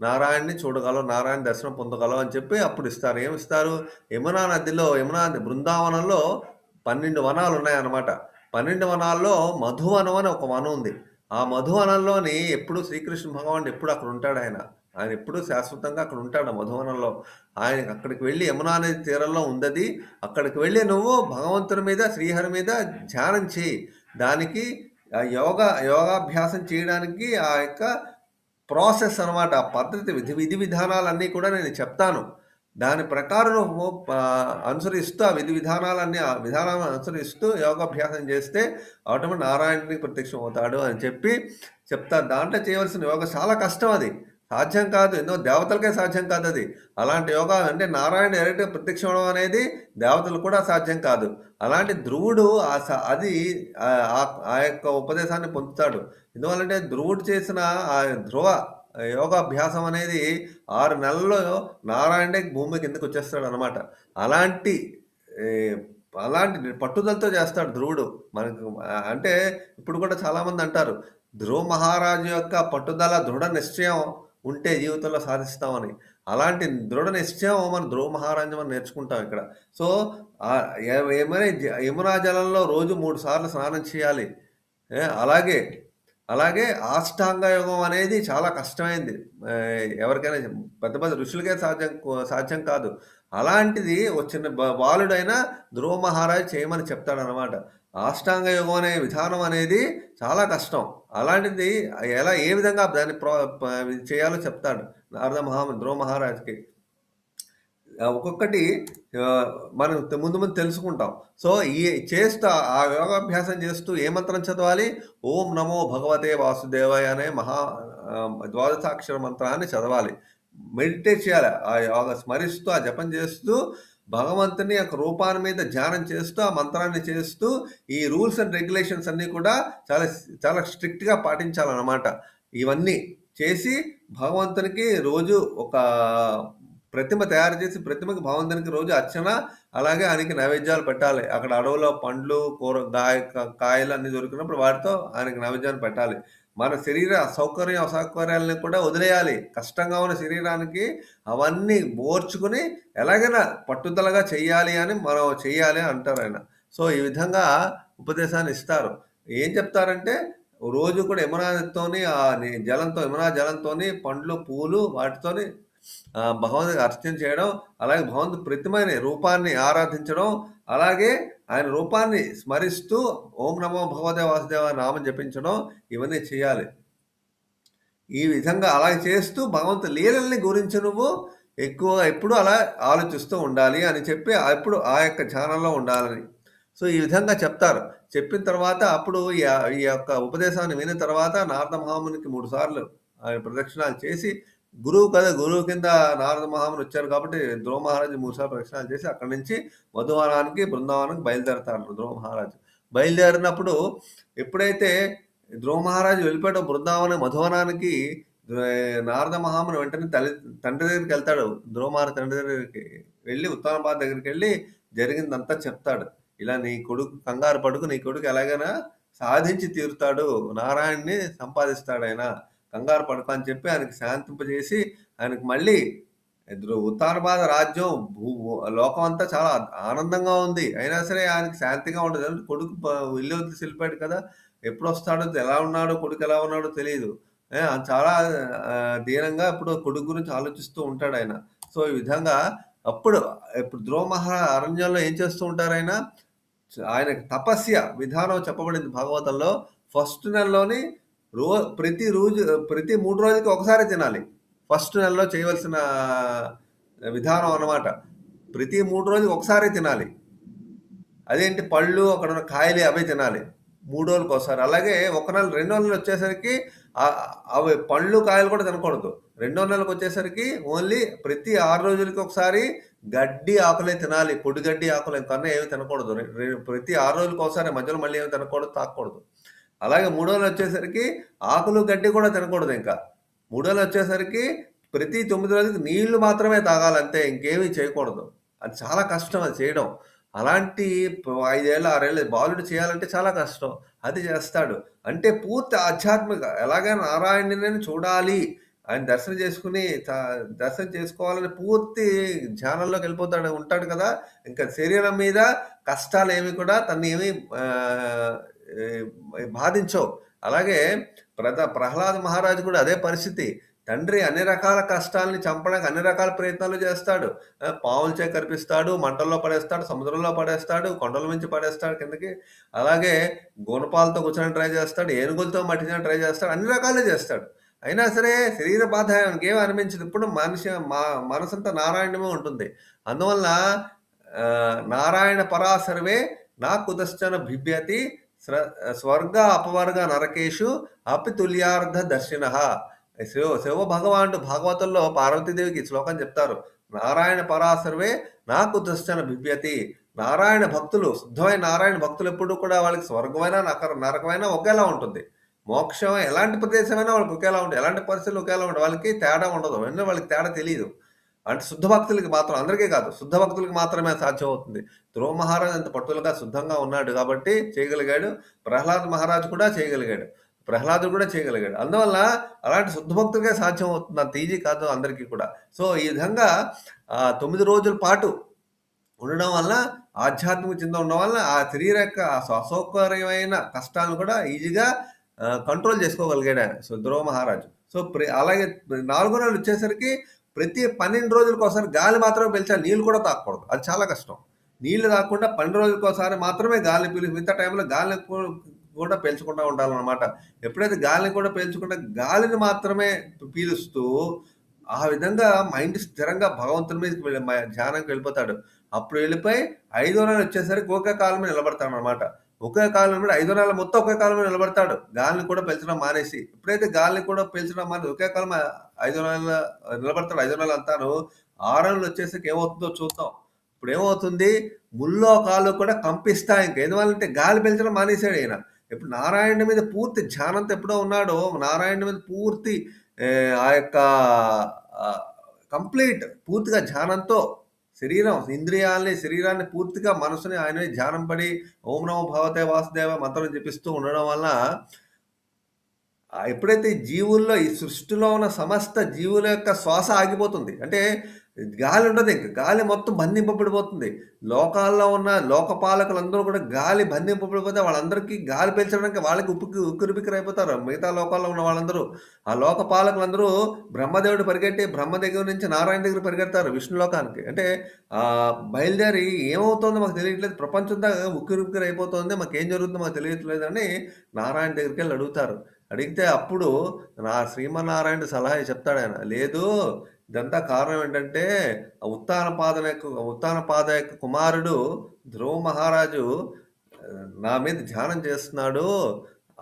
నారాయణని చూడగలవు, నారాయణ దర్శనం పొందగలవు అని చెప్పి అప్పుడు ఇస్తారు. ఏమిస్తారు, యమునా బృందావనంలో 12 వనాలు ఉన్నాయన్నమాట. 12 వనాల్లో మధువనం అని ఒక వనం ఉంది. ఆ మధువనంలోని ఎప్పుడు శ్రీకృష్ణ భగవానుడు ఎప్పుడు అక్కడ ఉంటాడు. ఆయన ఎప్పుడూ శాశ్వతంగా అక్కడ ఉంటాడు మధువనంలో. ఆయన అక్కడికి వెళ్ళి యమునా నది తీరంలో ఉందది. అక్కడికి వెళ్ళి నువ్వు భగవంతుని మీద శ్రీహరి మీద ధ్యానం చేయి. దానికి యోగాభ్యాసం చేయడానికి ఆ యొక్క ప్రాసెస్ అనమాట, ఆ పద్ధతి విధి విధానాలన్నీ కూడా నేను చెప్తాను. దాని ప్రకారం నువ్వు అనుసరిస్తూ ఆ విధానాలను అనుసరిస్తూ యోగాభ్యాసం చేస్తే ఆటోమేటిక్ నారాయణునికి ప్రత్యక్షం అవుతాడు అని చెప్తారు. దాంట్లో చేయవలసిన యోగా చాలా కష్టం, అది సాధ్యం కాదు. ఎన్నో దేవతలకే సాధ్యం కాదు అది. అలాంటి యోగా అంటే నారాయణ డైరెక్ట్గా ప్రత్యక్షం అవడం అనేది దేవతలు కూడా సాధ్యం కాదు. అలాంటి ధ్రువుడు ఆ యొక్క ఉపదేశాన్ని పొందుతాడు. ఎందువల్లంటే ధ్రువుడు చేసిన ఆ యోగాభ్యాసం అనేది 6 నెలల్లో నారాయణే భూమి కిందకి వచ్చేస్తాడు అనమాట. అలాంటి పట్టుదలతో చేస్తాడు ధ్రువుడు. మనకు అంటే ఇప్పుడు కూడా చాలామంది అంటారు, ధ్రువ మహారాజు యొక్క పట్టుదల దృఢ నిశ్చయం ఉంటే జీవితంలో సాధిస్తామని. అలాంటి దృఢ నిశ్చయం మన ధ్రువ మహారాజు మనం నేర్చుకుంటాం ఇక్కడ. సో ఏమైనా యమునా జలంలో రోజు 3 సార్లు స్నానం చేయాలి. అలాగే అలాగే అష్టాంగ యోగం అనేది చాలా కష్టమైంది. ఎవరికైనా పెద్ద పెద్ద ఋషులకే సాధ్యం కాదు. అలాంటిది ఒక చిన్న బాలుడైన ధ్రువ మహారాజ్ చేయమని చెప్తాడనమాట. అష్టాంగ యోగం అనే విధానం అనేది చాలా కష్టం. అలాంటిది ఏ విధంగా దాన్ని చేయాలో చెప్తాడు ధ్రువ మహారాజ్‌కి. ఒక్కొక్కటి మనం ముందు ముందు తెలుసుకుంటాం. సో, చేస్తూ ఆ యోగాభ్యాసం చేస్తూ ఏ మంత్రం చదవాలి? ఓం నమో భగవతే వాసుదేవాయ అనే ద్వాదశాక్షర మంత్రాన్ని చదవాలి. మెడిటేట్ చేయాలి. ఆ స్మరిస్తూ, ఆ జపం చేస్తూ, భగవంతుని యొక్క రూపాన్ని మీద ధ్యానం చేస్తూ, ఆ మంత్రాన్ని చేస్తూ, ఈ రూల్స్ అండ్ రెగ్యులేషన్స్ అన్నీ కూడా చాలా చాలా స్ట్రిక్ట్‌గా పాటించాలన్నమాట. ఇవన్నీ చేసి భగవంతునికి రోజు ఒక ప్రతిమ తయారు చేసి ప్రతిమకి భగవంతునికి రోజు అర్చన, అలాగే ఆయనకి నైవేద్యాలు పెట్టాలి. అక్కడ అడవిలో పండ్లు, కాయలు అన్నీ దొరికినప్పుడు వాటితో ఆయనకి నైవేద్యాన్ని పెట్టాలి. మన శరీర అసౌకర్యాలని కూడా వదిలేయాలి. కష్టంగా ఉన్న శరీరానికి అవన్నీ ఓర్చుకుని ఎలాగైనా పట్టుదలగా చెయ్యాలి అని మనం చెయ్యాలి అంటారాయన. సో, ఈ విధంగా ఉపదేశాన్ని ఇస్తారు. ఏం చెప్తారంటే రోజు కూడా యమునా జలంతోని పండ్లు, పూలు వాటితోని భగవంతుడికి అర్చన చేయడం, అలాగే భగవంతుడి ప్రతిమని రూపాన్ని ఆరాధించడం, అలాగే ఆయన రూపాన్ని స్మరిస్తూ ఓం నమో భగవతే వాసుదేవ నామం జపించడం ఇవన్నీ చేయాలి. ఈ విధంగా అలా చేస్తూ భగవంతుడి లీలల్ని గురించి నువ్వు ఎక్కువగా ఎప్పుడు అలా ఆలోచిస్తూ ఉండాలి అని చెప్పి ఎప్పుడు ఆ యొక్క ధ్యానంలో ఉండాలని. సో, ఈ విధంగా చెప్తారు. చెప్పిన తర్వాత అప్పుడు ఈ యొక్క ఉపదేశాన్ని విన్న తర్వాత నారద మహామునికి 3 సార్లు ఆయన ప్రదక్షిణాలు చేసి గురువు కింద నారద మహాముని వచ్చారు కాబట్టి ధ్రువ మహారాజు 3 సార్లు ప్రదక్షిణాలు చేసి అక్కడి నుంచి మధువనానికి, బృందావనానికి బయలుదేరతారు ధ్రువ మహారాజు. బయలుదేరినప్పుడు ఎప్పుడైతే ధ్రువ మహారాజు వెళ్ళిపోయాడో మధువనానికి నారద మహాముని వెంటనే తండ్రి దగ్గరికి వెళ్తాడు. ధ్రువ మహారాజు తండ్రి దగ్గరికి వెళ్ళి ఉత్తరాబాద్ దగ్గరికి వెళ్ళి జరిగిందంతా చెప్తాడు. ఇలా నీ కొడుకు కంగారు పడుకు, నీ కొడుకు ఎలాగైనా సాధించి తీరుతాడు, నారాయణ్ణి సంపాదిస్తాడాయన, కంగారు పడకు అని చెప్పి ఆయనకి శాంతింపజేసి ఆయనకు మళ్ళీ ఉత్తరాబాద్ రాజ్యం లోకం అంతా చాలా ఆనందంగా ఉంది. అయినా సరే ఆయనకి శాంతిగా ఉండదు. అంటే కొడుకు ఇల్లు వదిలేసి వెళ్ళిపోయాడు కదా! ఎప్పుడొస్తాడో, ఎలా ఉన్నాడో, కొడుకు ఎలా ఉన్నాడో తెలీదు. చాలా దీనంగా ఇప్పుడు కొడుకు గురించి ఆలోచిస్తూ ఉంటాడాయన. సో, ఈ విధంగా ఇప్పుడు అరణ్యంలో ఏం చేస్తూ ఉంటారాయన? ఆయనకి తపస్య విధానం చెప్పబడింది భాగవతంలో. ఫస్ట్ నెలలోని ప్రతి 3 రోజులకి ఒకసారి తినాలి. ఫస్ట్ నెలలో చేయవలసిన విధానం అన్నమాట. ప్రతి 3 రోజులకి ఒకసారే తినాలి. అదేంటి పళ్ళు, అక్కడున్న కాయలు అవే తినాలి. 3 రోజులకోసారి. అలాగే ఒక నెల, 2వ నెల వచ్చేసరికి అవి పళ్ళు, కాయలు కూడా తినకూడదు. 2వ నెలకొచ్చేసరికి ఓన్లీ ప్రతి 6 రోజులకి ఒకసారి గడ్డి ఆకులే తినాలి. పొడి గడ్డి ఆకులు ఇంకన్నా ఏమి తినకూడదు. ప్రతి 6 రోజులకోసారి, మధ్యలో మళ్ళీ ఏమి తినకూడదు, తాకూడదు. అలాగే 3వ నెల వచ్చేసరికి ఆకులు, గడ్డి కూడా తినకూడదు ఇంకా. 3వ నెల వచ్చేసరికి ప్రతి 9 రోజులకి నీళ్లు మాత్రమే తాగాలంతే, ఇంకేమీ చేయకూడదు. అది చాలా కష్టం అది చేయడం. అలాంటి 5 ఏళ్ళ, 6 ఏళ్ళ బాలుడు చేయాలంటే చాలా కష్టం. అది చేస్తాడు. అంటే పూర్తి ఆధ్యాత్మిక ఎలాగైనా నారాయణుడిని చూడాలి, ఆయన దర్శనం చేసుకోవాలని పూర్తి ధ్యానంలోకి ఉంటాడు కదా! ఇంకా శరీరం మీద కష్టాలేమి కూడా తననేమి బాధించవు. అలాగే ప్రహ్లాద మహారాజు కూడా అదే పరిస్థితి. తండ్రి అన్ని రకాల కష్టాల్ని చంపడానికి అన్ని రకాల ప్రయత్నాలు చేస్తాడు. పావులచే కరిపిస్తాడు, మంటల్లో పడేస్తాడు, సముద్రంలో పడేస్తాడు, కొండల నుంచి పడేస్తాడు కిందకి. అలాగే గుణపాలతో కూర్చొని ట్రై చేస్తాడు, ఏనుగులతో మట్టించడానికి ట్రై చేస్తాడు, అన్ని రకాలే చేస్తాడు. అయినా సరే శరీర బాధ ఆయనకేమి అనిపించదు. ఇప్పుడు మనసంతా నారాయణమే ఉంటుంది. అందువల్ల నారాయణ పరాసర్వే నా కుతశ్చన బిభ్యతి స్వర్గ అపవర్గ నరకేషు అపి తుల్యార్థ దర్శినః. శివ భగవానుడు భాగవతంలో పార్వతీదేవికి శ్లోకం చెప్తారు. నారాయణ పరాసర్వే నాకు దుశ్చన బిభ్యతి. నారాయణ భక్తులు, శుద్ధమైన నారాయణ భక్తులు ఎప్పుడు కూడా వాళ్ళకి స్వర్గమైనా నరకమైనా ఒకేలా ఉంటుంది. మోక్షం ఎలాంటి ప్రదేశమైనా వాళ్ళకి ఒకేలా ఉంటుంది. ఎలాంటి పరిస్థితులు ఒకేలా ఉంటాయి. వాళ్ళకి తేడా ఉండదు. వెంటనే వాళ్ళకి తేడా తెలియదు. అంటే శుద్ధ భక్తులకి మాత్రం, అందరికీ కాదు, శుద్ధ భక్తులకి మాత్రమే సాధ్యం అవుతుంది. ధ్రువ మహారాజు అంత పట్టుదలగా శుద్ధంగా ఉన్నాడు కాబట్టి చేయగలిగాడు. ప్రహ్లాద్ మహారాజు కూడా చేయగలిగాడు. ప్రహ్లాదుడు కూడా చేయగలిగాడు. అందువల్ల అలాంటి శుద్ధ భక్తులకే సాధ్యం అవుతుంది. అంత ఈజీ కాదు అందరికీ కూడా. సో, ఈ విధంగా 9 రోజుల పాటు ఉండడం వల్ల, ఆధ్యాత్మిక చింతన ఉండడం వల్ల ఆ శరీర యొక్క అసౌకర్యమైన కష్టాలను కూడా ఈజీగా కంట్రోల్ చేసుకోగలిగాడు ఆయన. సో, ధ్రువ మహారాజు. సో, అలాగే 4 నెలలు వచ్చేసరికి ప్రతి 12 రోజులకోసారి గాలి మాత్రమే పీల్చాలి. నీళ్ళు కూడా తాగకూడదు. అది చాలా కష్టం. నీళ్ళు తాగకుండా 12 రోజులకోసారి మాత్రమే గాలి మిగతా టైంలో గాలిని కూడా పీల్చకుండా ఉండాలన్నమాట. ఎప్పుడైతే గాలిని కూడా పీల్చకుండా గాలిని మాత్రమే పీలుస్తూ ఆ విధంగా మైండ్ స్థిరంగా భగవంతుని మీదకి ధ్యానంకి వెళ్ళిపోతాడు. అప్పుడు వెళ్ళిపోయి 5వ నెల వచ్చేసరికి ఒకే కాలం మీద నిలబడతాడనమాట. ఒకే కాలం మీద 5వ నెల మొత్తం ఒకే కాలం మీద నిలబడతాడు. గాలిని కూడా పీల్చడం మానేసి. ఎప్పుడైతే గాలిని కూడా పీల్చడం మానేసి ఒకే కాలం 5వ నెల నిలబడతాడు. 5వ నెల అంతాను 6 నెలలు వచ్చేసరికి ఏమవుతుందో చూద్దాం. ఇప్పుడు ఏమవుతుంది, ముల్లోకాలు కూడా కంపిస్తాయి. ఇంక ఎందువల్లంటే గాలి పీల్చడం మానేశాడు ఈయన. ఇప్పుడు నారాయణుడి మీద పూర్తి ధ్యానంతో ఎప్పుడో ఉన్నాడో, నారాయణుడి మీద పూర్తి ఆ యొక్క కంప్లీట్ పూర్తిగా ధ్యానంతో శరీరాన్ని పూర్తిగా మనసుని ఆయన మీద ధ్యానం పడి ఓం నమో భగవతే వాసుదేవ మంత్రం జపిస్తూ ఉండడం వల్ల ఎప్పుడైతే జీవుల్లో ఈ సృష్టిలో ఉన్న సమస్త జీవుల యొక్క శ్వాస ఆగిపోతుంది. అంటే గాలి ఉండదు ఇంక. గాలి మొత్తం బంధింపబడిపోతుంది. లోకాల్లో ఉన్న లోకపాలకులందరూ కూడా గాలి బంధింపబడిపోతే వాళ్ళందరికీ గాలి పీల్చడానికి వాళ్ళకి ఉక్కిరిబిక్కిరైపోతారు. మిగతా లోకాల్లో ఉన్న వాళ్ళందరూ. ఆ లోకపాలకులందరూ బ్రహ్మదేవుడు పరిగెట్టి బ్రహ్మ దగ్గర నుంచి నారాయణ దగ్గర పరిగెడతారు విష్ణులోకానికి. అంటే బయలుదేరి ఏమవుతుందో మాకు తెలియట్లేదు. ప్రపంచంతా ఉక్కిరిబిక్కిరైపోతుంది. మాకేం జరుగుతుందో మాకు తెలియట్లేదని నారాయణ దగ్గరికెళ్ళి అడుగుతారు. అడిగితే అప్పుడు శ్రీమన్నారాయణుడు సలహా చెప్తాడాయన. లేదు, ఇదంతా కారణం ఏంటంటే ఉత్తానపాద యొక్క కుమారుడు ధ్రువ మహారాజు నా మీద ధ్యానం చేస్తున్నాడు.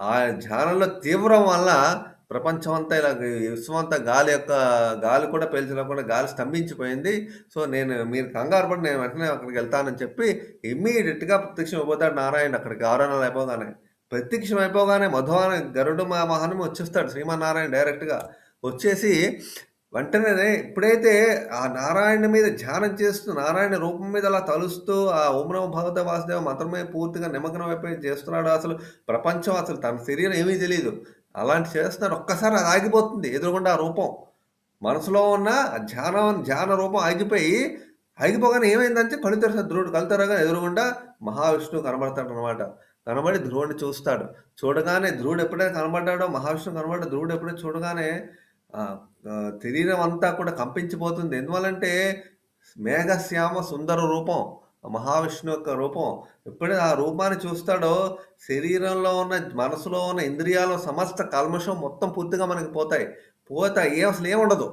ఆ ధ్యానంలో తీవ్రం వల్ల ప్రపంచం అంతా ఇలా విశ్వమంతా గాలి కూడా పీల్చలేకుండా గాలి స్తంభించిపోయింది. సో, మీరు కంగారు పడి నేను వెంటనే అక్కడికి వెళ్తానని చెప్పి ఇమ్మీడియట్‌గా ప్రత్యక్షం అయిపోతాడు నారాయణుడు అక్కడికి 6 నెలలు అయిపోగానే. ప్రత్యక్షం అయిపోగానే మధువాన గరుడ వాహనం వచ్చేస్తాడు శ్రీమన్నారాయణ డైరెక్ట్‌గా. వచ్చేసి వెంటనే ఎప్పుడైతే ఆ నారాయణ మీద ధ్యానం చేస్తూ, నారాయణ రూపం మీద అలా తలుస్తూ, ఆ ఓం నమో భగవతే వాసుదేవ మంత్రమే పూర్తిగా నిమగ్నం అయిపోయి చేస్తున్నాడు. అసలు ప్రపంచం అసలు తన శరీరం ఏమీ తెలీదు. అలాంటి చేస్తున్నాడు. ఒక్కసారి అది ఆగిపోతుంది ఎదురుగుండా ఆ రూపం. మనసులో ఉన్న ధ్యాన రూపం ఆగిపోగానే ఏమైందంటే కళ్ళు తెరిసాడు ధ్రువుడు. కళ్ళు తెరవగానే ఎదురుగుండా మహావిష్ణువు కనబడతాడనమాట. కనబడి ధ్రువుడిని చూస్తాడు. చూడగానే ధ్రువుడు ఎప్పుడైతే కనబడ్డాడో, మహావిష్ణువు కనబడ్డ ధ్రువుడు ఎప్పుడైతే చూడగానే శరీరం అంతా కూడా కంపించిపోతుంది. ఎందువల్లంటే మేఘశ్యామ సుందర రూపం మహావిష్ణువు యొక్క రూపం. ఎప్పుడైతే ఆ రూపాన్ని చూస్తాడో శరీరంలో ఉన్న, మనసులో ఉన్న ఇంద్రియాల సమస్త కల్మషం మొత్తం పూర్తిగా మనకి పోతాయి. అసలు ఏముండదు.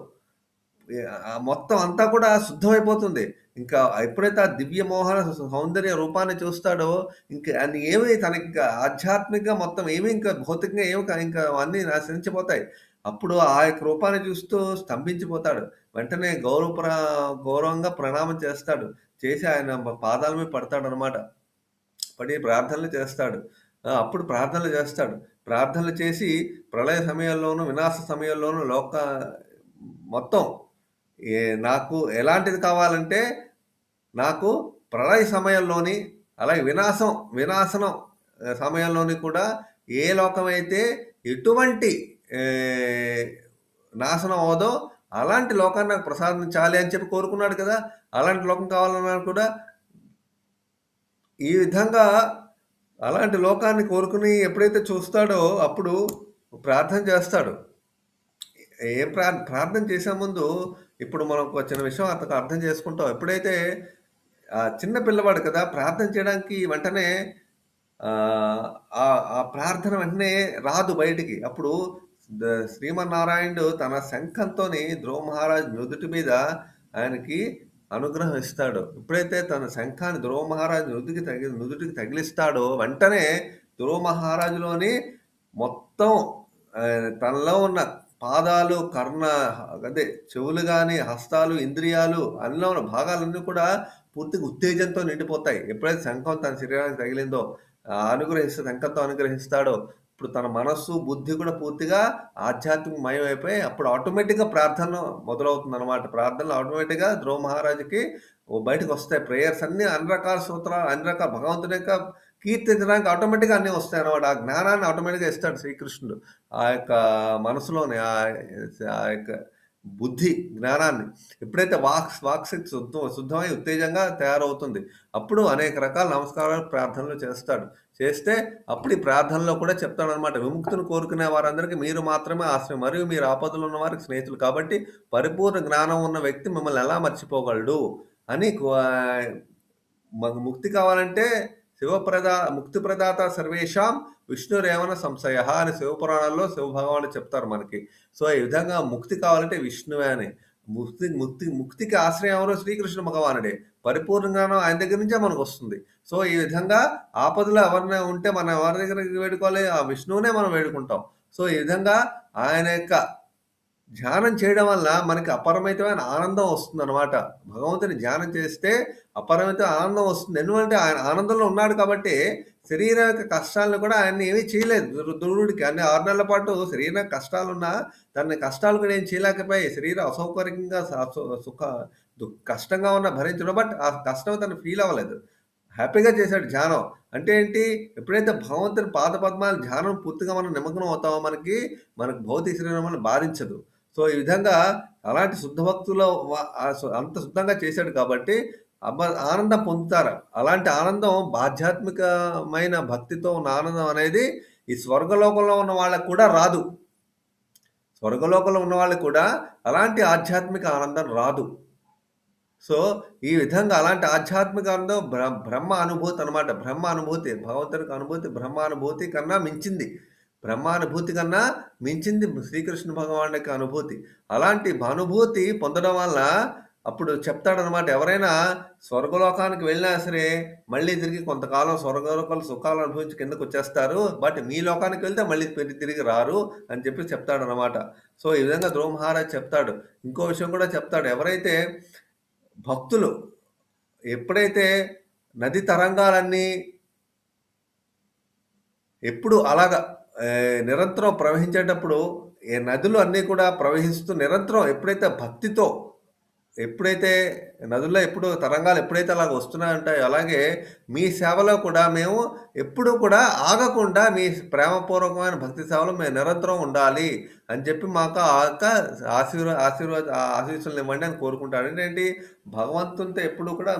మొత్తం అంతా కూడా శుద్ధమైపోతుంది. ఇంకా ఎప్పుడైతే ఆ దివ్య మోహన సౌందర్య రూపాన్ని చూస్తాడో ఇంక అన్ని ఏమి తనకింకా ఆధ్యాత్మికంగా మొత్తం ఏమి ఇంకా భౌతికంగా ఇంకా అన్నీ నశించిపోతాయి. అప్పుడు ఆ యొక్క రూపాన్ని చూస్తూ స్తంభించిపోతాడు. వెంటనే గౌరవంగా ప్రణామం చేస్తాడు. చేసి ఆయన పాదాల మీద పడతాడనమాట. పడి ప్రార్థనలు చేస్తాడు. అప్పుడు ప్రార్థనలు చేస్తాడు. ప్రార్థనలు చేసి ప్రళయ సమయంలోను, వినాశ సమయంలోను మొత్తం నాకు ఎలాంటిది కావాలంటే, నాకు ప్రళయ సమయంలోని, అలాగే వినాశనం సమయంలోని కూడా ఏ లోకమైతే ఎటువంటి నాశనం అవ్వదో అలాంటి లోకాన్ని నాకు ప్రసాదించాలి అని చెప్పి కోరుకున్నాడు కదా! అలాంటి లోకం కావాలన్నా కూడా ఈ విధంగా అలాంటి లోకాన్ని కోరుకుని ఎప్పుడైతే చూస్తాడో అప్పుడు ప్రార్థన చేస్తాడు. ఏం ప్రార్థన చేసే ముందు ఇప్పుడు మనం ఒక చిన్న విషయం అర్థం చేసుకుంటాం. ఎప్పుడైతే చిన్న పిల్లవాడు కదా! ప్రార్థన చేయడానికి వెంటనే ఆ ప్రార్థన వెంటనే రాదు బయటికి. అప్పుడు శ్రీమన్నారాయణుడు తన శంఖంతోని ధ్రువ మహారాజు నుదుటి మీద ఆయనకి అనుగ్రహం ఇస్తాడు. ఎప్పుడైతే తన శంఖాన్ని ధ్రువ మహారాజు నుదుటికి తగిలిస్తాడో వెంటనే ధ్రువ మహారాజులోని మొత్తం తనలో ఉన్న పాదాలు, అదే చెవులు గాని, హస్తాలు, ఇంద్రియాలు అందులో ఉన్న భాగాలన్నీ కూడా పూర్తిగా ఉత్తేజంతో నిండిపోతాయి. ఎప్పుడైతే శంఖం తన శరీరానికి తగిలిందో శంఖంతో అనుగ్రహిస్తాడో ఇప్పుడు తన మనస్సు, బుద్ధి కూడా పూర్తిగా ఆధ్యాత్మికమయం అయిపోయి అప్పుడు ఆటోమేటిక్‌గా ప్రార్థన మొదలవుతుందనమాట. ప్రార్థనలు ఆటోమేటిక్‌గా ధ్రువ మహారాజుకి బయటకొస్తాయి. ప్రేయర్స్ అన్నీ అన్ని రకాల సూత్రాలు, అన్ని రకాల భగవంతుని యొక్క కీర్తించడానికి ఆటోమేటిక్‌గా అన్నీ వస్తాయన్నమాట. ఆ జ్ఞానాన్ని ఆటోమేటిక్‌గా ఇస్తాడు శ్రీకృష్ణుడు. ఆ యొక్క మనసులోని ఆ యొక్క బుద్ధి, జ్ఞానాన్ని. ఎప్పుడైతే వాక్శక్తి శుద్ధమై ఉత్తేజంగా తయారవుతుంది. అప్పుడు అనేక రకాల నమస్కారాలు, ప్రార్థనలు చేస్తాడు. చేస్తే అప్పుడు ఈ ప్రార్థనలో కూడా చెప్తాడనమాట. విముక్తిని కోరుకునే వారందరికీ మీరు మాత్రమే ఆశ్రయం. మరియు మీరు ఆపదలో ఉన్న వారికి స్నేహితులు. కాబట్టి పరిపూర్ణ జ్ఞానం ఉన్న వ్యక్తి మిమ్మల్ని ఎలా మర్చిపోగలడు అని మాకు ముక్తి కావాలంటే ముక్తి ప్రదాత సర్వేషాం విష్ణురేవన సంశయః అని శివపురాణాల్లో శివభగవానుడు చెప్తారు మనకి. సో, ఈ విధంగా ముక్తి కావాలంటే విష్ణువే అని. ముక్తికి ఆశ్రయం ఎవరు? శ్రీకృష్ణ భగవానుడే. పరిపూర్ణ జ్ఞానం ఆయన దగ్గర నుంచే మనకొస్తుంది. సో, ఈ విధంగా ఆపదలో ఎవరైనా ఉంటే మనం ఎవరి దగ్గరికి వేడుకోవాలి? ఆ విష్ణువునే మనం వేడుకుంటాం. సో, ఈ విధంగా ఆయన యొక్క ధ్యానం చేయడం వల్ల మనకి అపరిమితమైన ఆనందం వస్తుందనమాట. భగవంతుని ధ్యానం చేస్తే అపరిమితమైన ఆనందం వస్తుంది. ఎందుకంటే ఆయన ఆనందంలో ఉన్నాడు కాబట్టి శరీరం యొక్క కష్టాలను కూడా ఆయన్ని ఏమీ చేయలేదు. దురుడికి అన్ని 6 నెలల పాటు శరీరం కష్టాలున్నా తన కష్టాలు కూడా ఏం చేయలేకపోయాయి. శరీరం అసౌకర్యంగా సుఖ కష్టంగా ఉన్న భరించడం. బట్ ఆ కష్టం తను ఫీల్ అవ్వలేదు. హ్యాపీగా చేశాడు ధ్యానం. అంటే ఏంటి? ఎప్పుడైతే భగవంతుని పాదపద్మాల ధ్యానం పూర్తిగా మనం నిమగ్నం అవుతామో మనకు భౌతిక శరీరం మనల్ని బాధించదు. సో, ఈ విధంగా అలాంటి శుద్ధ భక్తులు అంత శుద్ధంగా చేశాడు కాబట్టి ఆనందం పొందుతారు. అలాంటి ఆనందం ఆధ్యాత్మికమైన భక్తితో ఉన్న ఆనందం అనేది ఈ స్వర్గలోకంలో ఉన్న వాళ్ళకి కూడా రాదు. స్వర్గలోకంలో ఉన్న వాళ్ళకి కూడా అలాంటి ఆధ్యాత్మిక ఆనందం రాదు. సో, ఈ విధంగా అలాంటి ఆధ్యాత్మిక ఆనందం బ్రహ్మ అనుభూతి అనమాట. బ్రహ్మ అనుభూతి, భగవంతునికి అనుభూతి బ్రహ్మానుభూతి కన్నా మించింది. బ్రహ్మానుభూతి కన్నా మించింది శ్రీకృష్ణ భగవానుడి యొక్క అనుభూతి. అలాంటి అనుభూతి పొందడం వల్ల అప్పుడు చెప్తాడనమాట. ఎవరైనా స్వర్గలోకానికి వెళ్ళినా సరే మళ్ళీ తిరిగి కొంతకాలం స్వర్గలోకాల సుఖాలు అనుభవించి కిందకొచ్చేస్తారు. బట్ మీ లోకానికి వెళ్తే మళ్ళీ తిరిగి రారు అని చెప్పి చెప్తాడనమాట. సో, ఈ విధంగా ధ్రువ మహారాజ్ చెప్తాడు. ఇంకో విషయం కూడా చెప్తాడు. ఎవరైతే భక్తులు ఎప్పుడైతే నది తరంగాలన్నీ ఎప్పుడు అలాగా నిరంతరం ప్రవహించేటప్పుడు ఈ నదులు అన్నీ కూడా ప్రవహిస్తూ నిరంతరం ఎప్పుడైతే నదుల్లో ఎప్పుడు తరంగాలు ఎప్పుడైతే అలాగ వస్తున్నాయంటాయో అలాగే మీ సేవలో కూడా మేము ఎప్పుడూ కూడా ఆగకుండా మీ ప్రేమపూర్వకమైన భక్తి సేవలో మేము నిరంతరం ఉండాలి అని చెప్పి మాకు ఆ యొక్క ఆశీస్సులను ఇవ్వండి అని కోరుకుంటాడు. ఏంటంటే భగవంతునితో ఎప్పుడు కూడా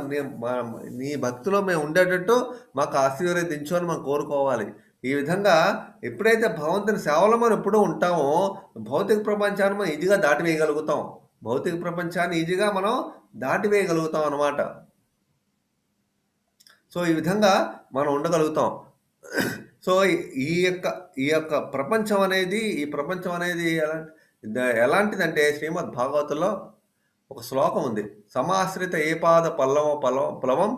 నీ భక్తిలో మేము ఉండేటట్టు మాకు ఆశీర్వదించు అని మనం కోరుకోవాలి. ఈ విధంగా ఎప్పుడైతే భగవంతుని సేవలో మనం ఎప్పుడూ ఉంటామో భౌతిక ప్రపంచాన్ని మనం ఈజీగా దాటివేయగలుగుతాం. భౌతిక ప్రపంచాన్ని ఈజీగా మనం దాటివేయగలుగుతాం అనమాట. సో, ఈ విధంగా మనం ఉండగలుగుతాం. సో, ఈ యొక్క ప్రపంచం అనేది ఎలాంటిదంటే శ్రీమద్ భాగవతంలో ఒక శ్లోకం ఉంది. సమాశ్రిత ఏపాద ప్లవం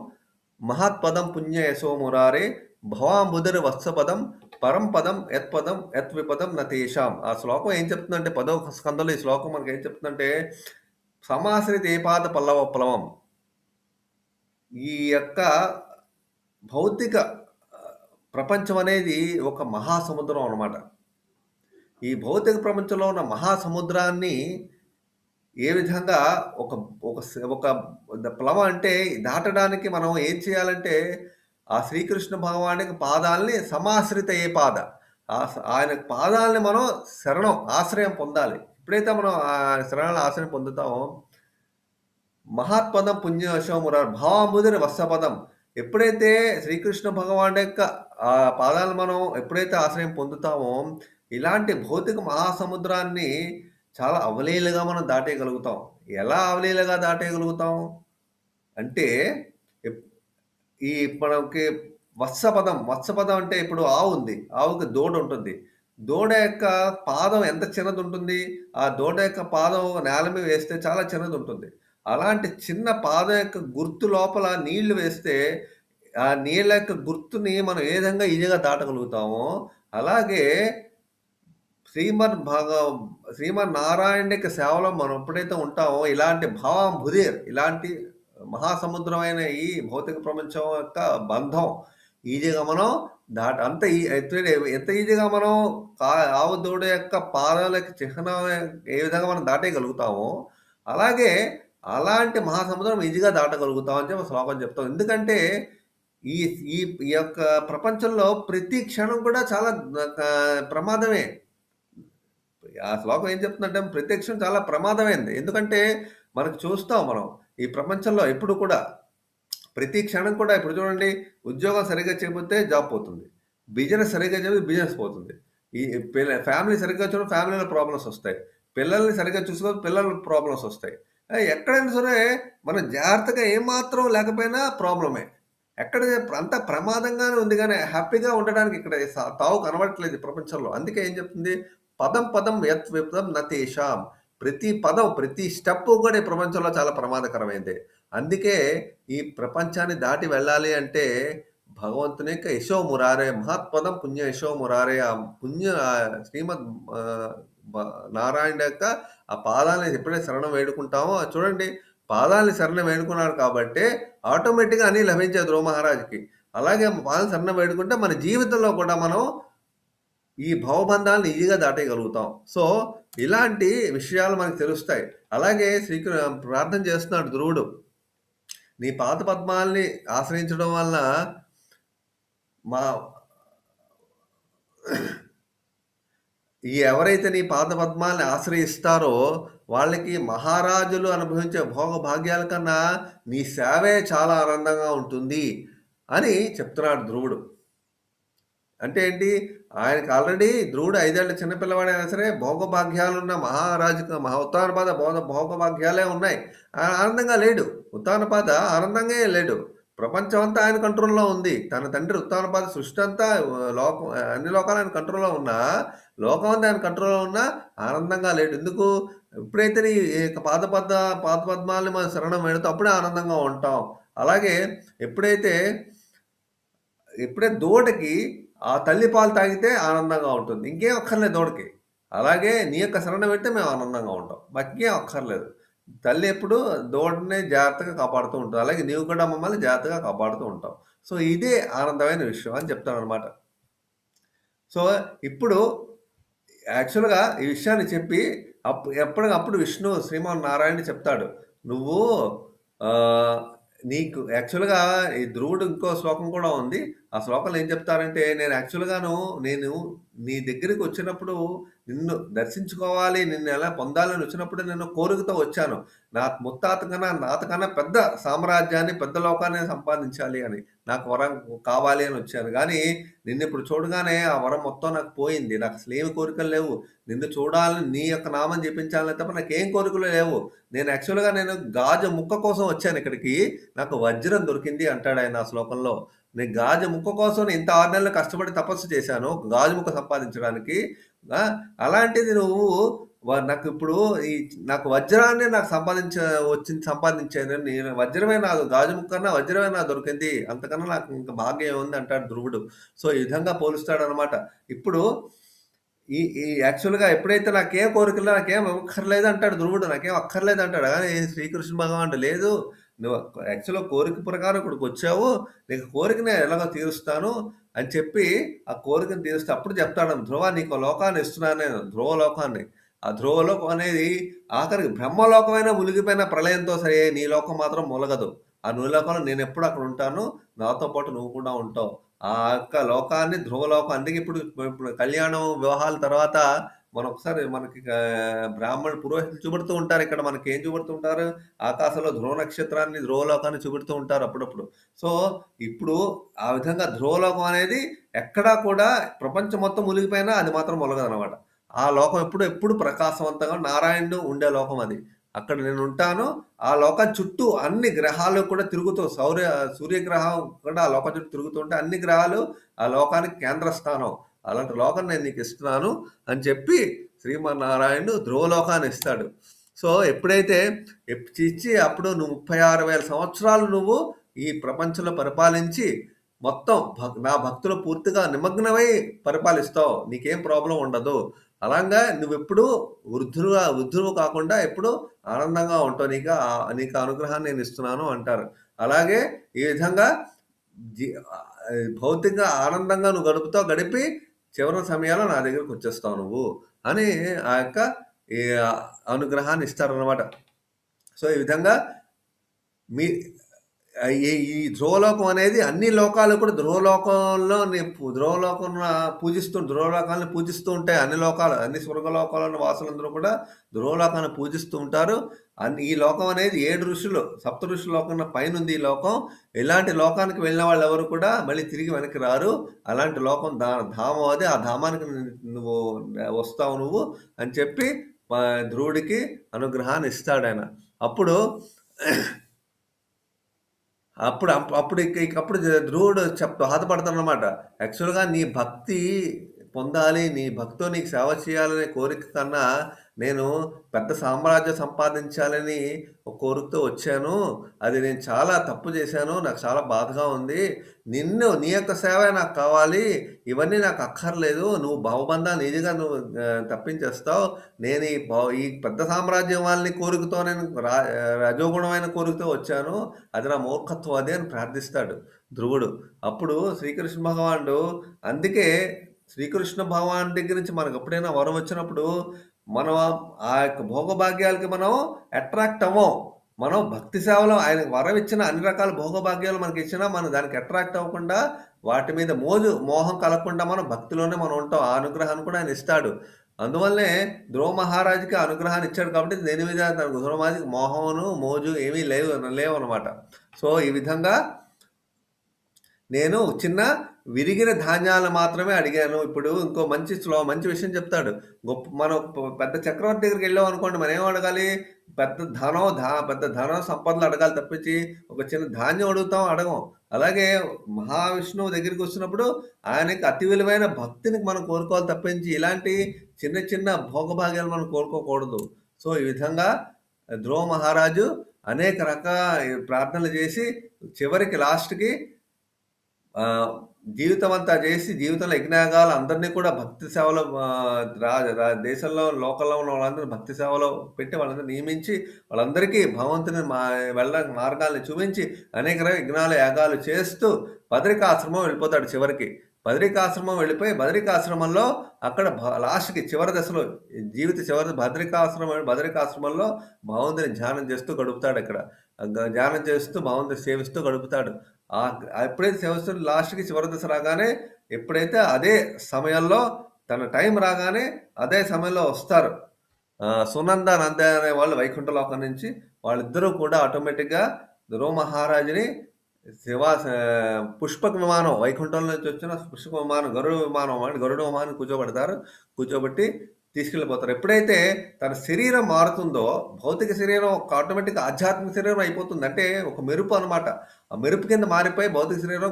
మహత్పదం పుణ్య యశో మురారే భవాంబుదరి వత్సపదం పరంపదం యత్విపదం నతేషాం. ఆ శ్లోకం ఏం చెప్తుందంటే 10వ స్కందంలో ఈ శ్లోకం మనకి ఏం చెప్తుందంటే సమాశ్రిత ఏపాద ప్లవం ఈ యొక్క భౌతిక ప్రపంచం అనేది ఒక మహాసముద్రం అనమాట. ఈ భౌతిక ప్రపంచంలో ఉన్న మహాసముద్రాన్ని ఏ విధంగా ఒక ప్లవం అంటే దాటడానికి మనం ఏం చేయాలంటే ఆ శ్రీకృష్ణ భగవానుడికి పాదాలని సమాశ్రిత ఏ పాద ఆయన పాదాలని మనం ఆశ్రయం పొందాలి. ఎప్పుడైతే మనం ఆ శరణాలను ఆశ్రయం పొందుతామో మహాత్పదం పుణ్యశోమురారు భావాంబుదిరి వత్సపదం ఎప్పుడైతే శ్రీకృష్ణ భగవానుడి యొక్క ఆ పాదాలను మనం ఎప్పుడైతే ఆశ్రయం పొందుతామో ఇలాంటి భౌతిక మహాసముద్రాన్ని చాలా అవలీలగా మనం దాటేయగలుగుతాం. ఎలా అవలీలగా దాటేయగలుగుతాం అంటే మనకి వత్సపదం అంటే ఇప్పుడు ఆవు ఉంది. ఆవుకి దూడ ఉంటుంది. దూడ యొక్క పాదం ఎంత చిన్నది ఉంటుంది? ఆ దూడ యొక్క పాదం నేల మీద వేస్తే చాలా చిన్నది ఉంటుంది. అలాంటి చిన్న పాదం యొక్క గుర్తు లోపల నీళ్లు వేస్తే ఆ నీళ్ళ యొక్క గుర్తుని మనం ఏ విధంగా ఈజీగా దాటగలుగుతామో అలాగే శ్రీమన్నారాయణ యొక్క సేవలో మనం ఎప్పుడైతే ఉంటామో ఇలాంటి ఇలాంటి మహాసముద్రమైన ఈ భౌతిక ప్రపంచం యొక్క బంధం ఈజీగా మనం ఎంత ఈజీగా మనం ఆవు దూడ యొక్క పాదాలకు చిహ్నం ఏ విధంగా మనం దాటేయగలుగుతామో అలాగే అలాంటి మహాసముద్రం ఈజీగా దాటగలుగుతాం అని చెప్పి శ్లోకం చెప్తాం. ఎందుకంటే ఈ ఈ యొక్క ప్రపంచంలో ప్రతి క్షణం కూడా చాలా ప్రమాదమే. ఆ శ్లోకం ఏం చెప్తుందంటే ప్రత్యక్షం చాలా ప్రమాదమైంది. ఎందుకంటే మనకు చూస్తాం మనం ఈ ప్రపంచంలో ఎప్పుడు కూడా ప్రతి క్షణం కూడా ఇప్పుడు చూడండి ఉద్యోగం సరిగ్గా చేయకపోతే జాబ్ పోతుంది. బిజినెస్ సరిగ్గా చేయకపోతే బిజినెస్ పోతుంది. ఈ ఫ్యామిలీ సరిగ్గా చూడడం ఫ్యామిలీలో ప్రాబ్లమ్స్ వస్తాయి. పిల్లల్ని సరిగ్గా చూసుకోకపోతే పిల్లల ప్రాబ్లమ్స్ వస్తాయి. ఎక్కడైనా సరే మనం జాగ్రత్తగా ఏమాత్రం లేకపోయినా ప్రాబ్లమే. ఎక్కడ అంతా ప్రమాదంగానే ఉంది గానీ హ్యాపీగా ఉండడానికి ఇక్కడ తావు కనబడట్లేదు ఈ ప్రపంచంలో. అందుకే ఏం చెప్తుంది? పదం పదం యత్ విపదం న తేషాం. ప్రతి పదం, ప్రతి స్టెప్పు కూడా ఈ ప్రపంచంలో చాలా ప్రమాదకరమైనదే. అందుకే ఈ ప్రపంచాన్ని దాటి వెళ్ళాలి అంటే భగవంతుని యొక్క యశో మురారే మహత్పదం పుణ్య యశో మురారే ఆ పుణ్య శ్రీమద్ బ నారాయణ యొక్క ఆ పాదాలను ఎప్పుడైతే శరణం వేడుకుంటామో చూడండి పాదాలని శరణం వేడుకున్నాడు కాబట్టే ఆటోమేటిక్‌గా అన్నీ లభించాయి ధ్రువ మహారాజుకి. అలాగే పాదాలను శరణం వేడుకుంటే మన జీవితంలో కూడా మనం ఈ భవబంధాలను ఈజీగా దాటేయగలుగుతాం. సో, ఇలాంటి విషయాలు మనకు తెలుస్తాయి. అలాగే ప్రార్థన చేస్తున్నాడు ధ్రువుడు. నీ పాద పద్మాల్ని ఆశ్రయించడం వలన మా ఎవరైతే నీ పాద పద్మాల్ని ఆశ్రయిస్తారో వాళ్ళకి మహారాజులు అనుభవించే భోగ భాగ్యాల కన్నా నీ సేవే చాలా ఆనందంగా ఉంటుంది అని చెప్తున్నాడు ధ్రువుడు. అంటే ఏంటి? ఆయనకి ఆల్రెడీ ధ్రువుడు 5 ఏళ్ల చిన్న పిల్లవాడైనా సరే భోగభాగ్యాలున్న మహారాజుకు ఉత్తానపాద భోగభాగ్యాలే ఉన్నాయి. ఆయన ఆనందంగా లేడు. ఉత్తానపాద ఆనందంగా లేడు. ప్రపంచం అంతా ఆయన కంట్రోల్‌లో ఉంది. తన తండ్రి ఉత్తానపాద సృష్టి అంతా లోకం అన్ని లోకాలు ఆయన కంట్రోల్‌లో ఉన్నా, లోకం అంతా ఆయన కంట్రోల్‌లో ఉన్నా ఆనందంగా లేడు. ఎందుకు? ఎప్పుడైతే నీ పాద పద్మాలని మనం శరణం వేడుతాం అప్పుడే ఆనందంగా ఉంటాం. అలాగే ఎప్పుడైతే దూడకి ఆ తల్లి పాలు తాగితే ఆనందంగా ఉంటుంది. ఇంకేం అక్కర్లేదు దూడకి. అలాగే నీ యొక్క శరణం పెడితే మేము ఆనందంగా ఉంటాం. మాకేం అక్కర్లేదు. తల్లి ఎప్పుడు దూడని జాగ్రత్తగా కాపాడుతూ ఉంటుంది. అలాగే నీవు కూడా మమ్మల్ని జాగ్రత్తగా కాపాడుతూ ఉంటావు. సో, ఇదే ఆనందమైన విషయం అని చెప్తాననమాట. సో, ఇప్పుడు యాక్చువల్‌గా ఈ విషయాన్ని చెప్పి ఎప్పటికప్పుడు విష్ణు శ్రీమన్నారాయణ చెప్తాడు. నువ్వు ఆహ్, నీకు యాక్చువల్‌గా ఈ ధ్రువుడు ఇంకో శ్లోకం కూడా ఉంది. ఆ శ్లోకంలో ఏం చెప్తారంటే, నేను నీ దగ్గరికి వచ్చినప్పుడు నిన్ను దర్శించుకోవాలి, నిన్ను ఎలా పొందాలని వచ్చినప్పుడు నేను కోరికతో వచ్చాను. నా ముత్తాత కన్నా, నాత కన్నా పెద్ద సామ్రాజ్యాన్ని, పెద్ద లోకాన్ని సంపాదించాలి అని. నాకు వరం కావాలి అని వచ్చాను. గానీ నిన్నిప్పుడు చూడగానే ఆ వరం మొత్తం నాకు పోయింది. నాకసలేమి కోరికలు లేవు. నిన్ను చూడాలని, నీ యొక్క నామం జపించాలని తప్ప నాకేం కోరికలు లేవు. నేను గాజు ముక్క కోసం వచ్చానిక్కడికి. నాకు వజ్రం దొరికింది అంటాడాయన ఆ శ్లోకంలో. నేను గాజు ముక్క కోసం ఇంత 6 నెలలు కష్టపడి తపస్సు చేశాను. గాజు ముక్క సంపాదించడానికి. ఆ! అలాంటిది నువ్వు నాకిప్పుడు నాకు వజ్రాన్ని నాకు సంపాదించాను. నేను వజ్రమే నాకు గాజు ముక్క కన్నా వజ్రమే నాకు దొరికింది. అంతకన్నా నాకు ఇంక భాగ్యం ఏముంది అంటాడు ధ్రువుడు. సో, ఈ విధంగా పోలుస్తాడనమాట. ఇప్పుడు ఈ ఈ యాక్చువల్‌గా ఎప్పుడైతే నాకేం కోరికలు నాకేం అక్కర్లేదు అంటాడు ధ్రువుడు. నాకేం అక్కర్లేదు అంటాడు. కానీ శ్రీకృష్ణ భగవానుడు లేదు. నువ్వు యాక్చువల్‌గా కోరిక ప్రకారం ఇక్కడికొచ్చావు. నీకు కోరిక నేను ఎలాగో తీరుస్తాను అని చెప్పి, ఆ కోరికను తీరుస్తే అప్పుడు చెప్తాడు ధ్రువ నీకో లోకాన్ని ఇస్తున్నాను నేను. ధ్రువలోకాన్ని. ఆ ధ్రువలోకం అనేది ఆఖరికి బ్రహ్మలోకమైనా మునిగిపోయిన ప్రళయంతో సరే నీ లోకం మాత్రం ములగదు. ఆ లోకంలో నేనెప్పుడు అక్కడ ఉంటాను. నాతో పాటు నువ్వు కూడా ఉంటావు. ఆ యొక్క లోకాన్ని ధ్రువలోకం అందుకే ఇప్పుడు కళ్యాణం, వివాహాల తర్వాత ఒకసారి మనకి బ్రాహ్మణులు పురోహితులు చూపెడుతూ ఉంటారు. ఇక్కడ మనకేం చూపెడుతూ ఉంటారు? ఆకాశంలో ధ్రువ నక్షత్రాన్ని, ధ్రువలోకాన్ని చూపెడుతూ ఉంటారు అప్పుడప్పుడు. సో, ఇప్పుడు ఆ విధంగా ధ్రువలోకం అనేది ఎక్కడా కూడా ప్రపంచం మొత్తం మునిగిపోయినా అది మాత్రం ములగదనమాట. ఆ లోకం ఎప్పుడు ప్రకాశవంతంగా నారాయణుడు ఉండే లోకం అది. అక్కడ నేనుంటాను. ఆ లోకం చుట్టూ అన్ని గ్రహాలు కూడా తిరుగుతూ సూర్యగ్రహం కూడా ఆ లోకం చుట్టూ తిరుగుతూ ఉంటే అన్ని గ్రహాలు ఆ లోకానికి కేంద్ర స్థానం. అలాంటి లోకం నేను నీకిస్తున్నాను అని చెప్పి శ్రీమన్నారాయణుడు ధ్రువలోకాన్ని ఇస్తాడు. సో, ఎప్పుడైతే ఇచ్చి అప్పుడు నువ్వు 36,000 సంవత్సరాలు నువ్వు ఈ ప్రపంచంలో పరిపాలించి మొత్తం నా భక్తులు పూర్తిగా నిమగ్నమై పరిపాలిస్తావు. నీకేం ప్రాబ్లమ్ ఉండదు. అలాగా నువ్వెప్పుడూ వృద్ధువు కాకుండా ఎప్పుడూ ఆనందంగా ఉంటావు. నీకు అనుగ్రహాన్ని నేను ఇస్తున్నాను అంటారు. అలాగే ఈ విధంగా జీ భౌతికంగా ఆనందంగా నువ్వు గడిపి చివరి సమయాల్లో నా దగ్గరకొచ్చేస్తావు నువ్వు అని ఆ యొక్క ఈ అనుగ్రహాన్ని ఇస్తారనమాట. సో, ఈ విధంగా మీ ఈ ఈ ధ్రువలోకం అనేది అన్ని లోకాలు కూడా ధ్రువలోకంలో ధ్రువలోకం ధ్రువలోకాలను పూజిస్తూ ఉంటాయి. అన్ని లోకాలు, అన్ని స్వర్గలోకాలను వాసులందరూ కూడా ధ్రువలోకాన్ని పూజిస్తూ ఉంటారు. ఈ లోకం అనేది 7 ఋషులు, సప్త ఋషుల లోకం పైనుంది ఈ లోకం. ఇలాంటి లోకానికి వెళ్ళిన వాళ్ళు ఎవరు కూడా మళ్ళీ తిరిగి వెనక్కి రారు. అలాంటి లోకం ధామం అది. ఆ ధామానికి నువ్వు వస్తావు నువ్వు అని చెప్పి ధ్రువుడికి అనుగ్రహాన్ని ఇస్తాడాయన. అప్పుడు అప్పుడు అప్పుడు అప్పుడు ధ్రువుడు బాధపడతాడనమాట. యాక్చువల్‌గా నీ భక్తి పొందాలి, నీ భక్తితో నీకు సేవ చేయాలనే కోరిక కన్నా, నేను పెద్ద సామ్రాజ్యం సంపాదించాలని ఒక కోరికతో వచ్చాను. అది నేను చాలా తప్పు చేశాను. నాకు చాలా బాధగా ఉంది. నీ యొక్క సేవే నాకు కావాలి. ఇవన్నీ నాకు అక్కర్లేదు. నువ్వు భవబంధాన్ని ఈజీగా నువ్వు తప్పించేస్తావు. నేను ఈ పెద్ద సామ్రాజ్యం వాళ్ళని కోరికతో నేను రజోగుణమైన కోరికతో వచ్చాను. అది నా మూర్ఖత్వం అది అని ప్రార్థిస్తాడు ధ్రువుడు. అప్పుడు శ్రీకృష్ణ భగవానుడు, అందుకే శ్రీకృష్ణ భగవాన్ దగ్గర నుంచి మనకు ఎప్పుడైనా వరం వచ్చినప్పుడు మనం ఆ యొక్క భోగభాగ్యాలకి మనం అట్రాక్ట్ అవ్వం. మనం భక్తి సేవలో ఆయన వరం ఇచ్చిన అన్ని రకాల భోగభాగ్యాలు మనకి ఇచ్చినా మనం దానికి అట్రాక్ట్ అవ్వకుండా, వాటి మీద మోహం కలగకుండా మనం భక్తిలోనే మనం ఉంటాం. ఆ అనుగ్రహాన్ని కూడా ఆయన ఇస్తాడు. అందువల్లనే ధ్రువ మహారాజుకి అనుగ్రహాన్ని ఇచ్చాడు కాబట్టి దేని మీద ధ్రువ మహారాజుకి మోహమును మోజు ఏమీ లేవనమాట. సో ఈ విధంగా నేను చిన్న విరిగిన ధాన్యాలు మాత్రమే అడిగాను. ఇప్పుడు ఇంకో మంచి విషయం చెప్తాడు. మనం పెద్ద చక్రవర్తి దగ్గరికి వెళ్ళాం అనుకోండి, మనం ఏం అడగాలి? పెద్ద ధనం సంపదలు అడగాలి తప్పించి ఒక చిన్న ధాన్యం అడగం. అలాగే మహావిష్ణువు దగ్గరికి వచ్చినప్పుడు ఆయనకి అతి విలువైన భక్తిని మనం కోరుకోవాలి తప్పించి ఇలాంటి చిన్న చిన్న భోగభాగ్యాలు మనం కోరుకోకూడదు. సో ఈ విధంగా ధ్రువ మహారాజు అనేక రకాల ప్రార్థనలు చేసి చివరికి లాస్ట్‌కి జీవితం అంతా చేసి, జీవితంలో యజ్ఞయాగాలు అందరినీ కూడా భక్తి సేవలో దేశంలో లోకల్లో ఉన్న వాళ్ళందరూ భక్తి సేవలో పెట్టి వాళ్ళందరూ నియమించి, వాళ్ళందరికీ భగవంతుని మార్గాల్ని చూపించి అనేక యజ్ఞాలు యాగాలు చేస్తూ బదరికాశ్రమం వెళ్ళిపోతాడు చివరికి. బదరికాశ్రమం వెళ్ళిపోయి బదరికాశ్రమంలో అక్కడ లాస్ట్‌కి చివరి దశలో చివరి బదరికాశ్రమంలో భగవంతుని ధ్యానం చేస్తూ గడుపుతాడు అక్కడ. ధ్యానం చేస్తూ భగవంతుని సేవిస్తూ గడుపుతాడు. ఎప్పుడైతే సేవిస్తాడో లాస్ట్‌కి చివరి దశ రాగానే ఎప్పుడైతే అదే సమయంలో తన టైం రాగానే అదే సమయంలో వస్తారు. సునంద, నంద అనే వాళ్ళు వైకుంఠ లోకం నుంచి వాళ్ళిద్దరూ కూడా ఆటోమేటిక్‌గా ధ్రువ మహారాజుని పుష్పక విమానం, వైకుంఠం నుంచి వచ్చిన పుష్పక విమానం, గరుడ విమానం కూర్చోబెట్టి తీసుకెళ్ళిపోతారు. ఎప్పుడైతే తన శరీరం మారుతుందో, భౌతిక శరీరం ఆటోమేటిక్‌గా ఆధ్యాత్మిక శరీరం అయిపోతుంది. అంటే ఒక మెరుపు అనమాట. ఆ మెరుపు కింద మారిపోయి భౌతిక శరీరం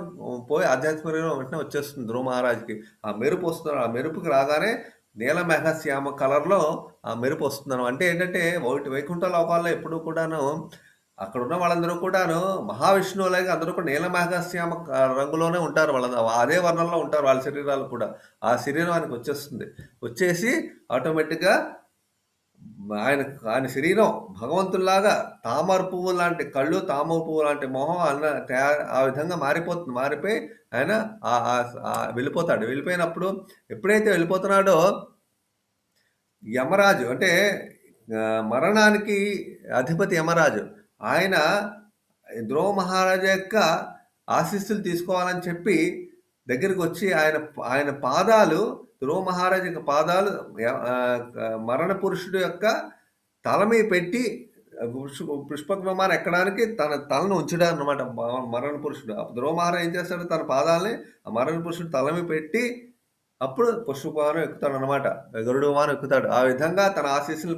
పోయి ఆధ్యాత్మిక శరీరం వెంటనే వచ్చేస్తుంది ధ్రువ మహారాజుకి. ఆ మెరుపు వస్తుంది. ఆ మెరుపుకి రాగానే నీలమేఘ శ్యామ కలర్‌లో ఆ మెరుపు వస్తుందనమాట. అంటే ఏంటంటే వైకుంఠ లోకాల్లో ఎప్పుడూ కూడాను అక్కడ ఉన్న వాళ్ళందరూ కూడాను మహావిష్ణువులాగా అందరూ కూడా నీలమేఘశ్యామ రంగులోనే ఉంటారు. అదే వర్ణంలో ఉంటారు వాళ్ళ శరీరాలు కూడా. ఆ శరీరం ఆయనకు వచ్చేస్తుంది. వచ్చేసి ఆటోమేటిక్‌గా ఆయన శరీరం భగవంతుల్లాగా తామర పువ్వు లాంటి కళ్ళు, తామర పువ్వు లాంటి మొహం ఆ విధంగా మారిపోయి ఆయన వెళ్ళిపోతాడు. వెళ్ళిపోయినప్పుడు ఎప్పుడైతే వెళ్ళిపోతున్నాడో యమరాజు, అంటే మరణానికి అధిపతి యమరాజు, ఆయన ధ్రువ మహారాజు యొక్క ఆశీస్సులు తీసుకోవాలని చెప్పి దగ్గరికి వచ్చి ఆయన పాదాలు, ధ్రువ మహారాజు యొక్క పాదాలు మరణ పురుషుడు యొక్క తల మీద పెట్టి పుష్పక విమానం ఎక్కడానికి తన తలను ఉంచడాడు అనమాట మరణ పురుషుడు. ధ్రువ మహారాజు ఏం చేస్తాడు? తన పాదాలని ఆ మరణ పురుషుడు తల మీద పెట్టి అప్పుడు పుష్పవిమానం ఎక్కుతాడు అనమాట. గరుడ విమానం ఎక్కుతాడు. ఆ విధంగా తన ఆశీస్సులు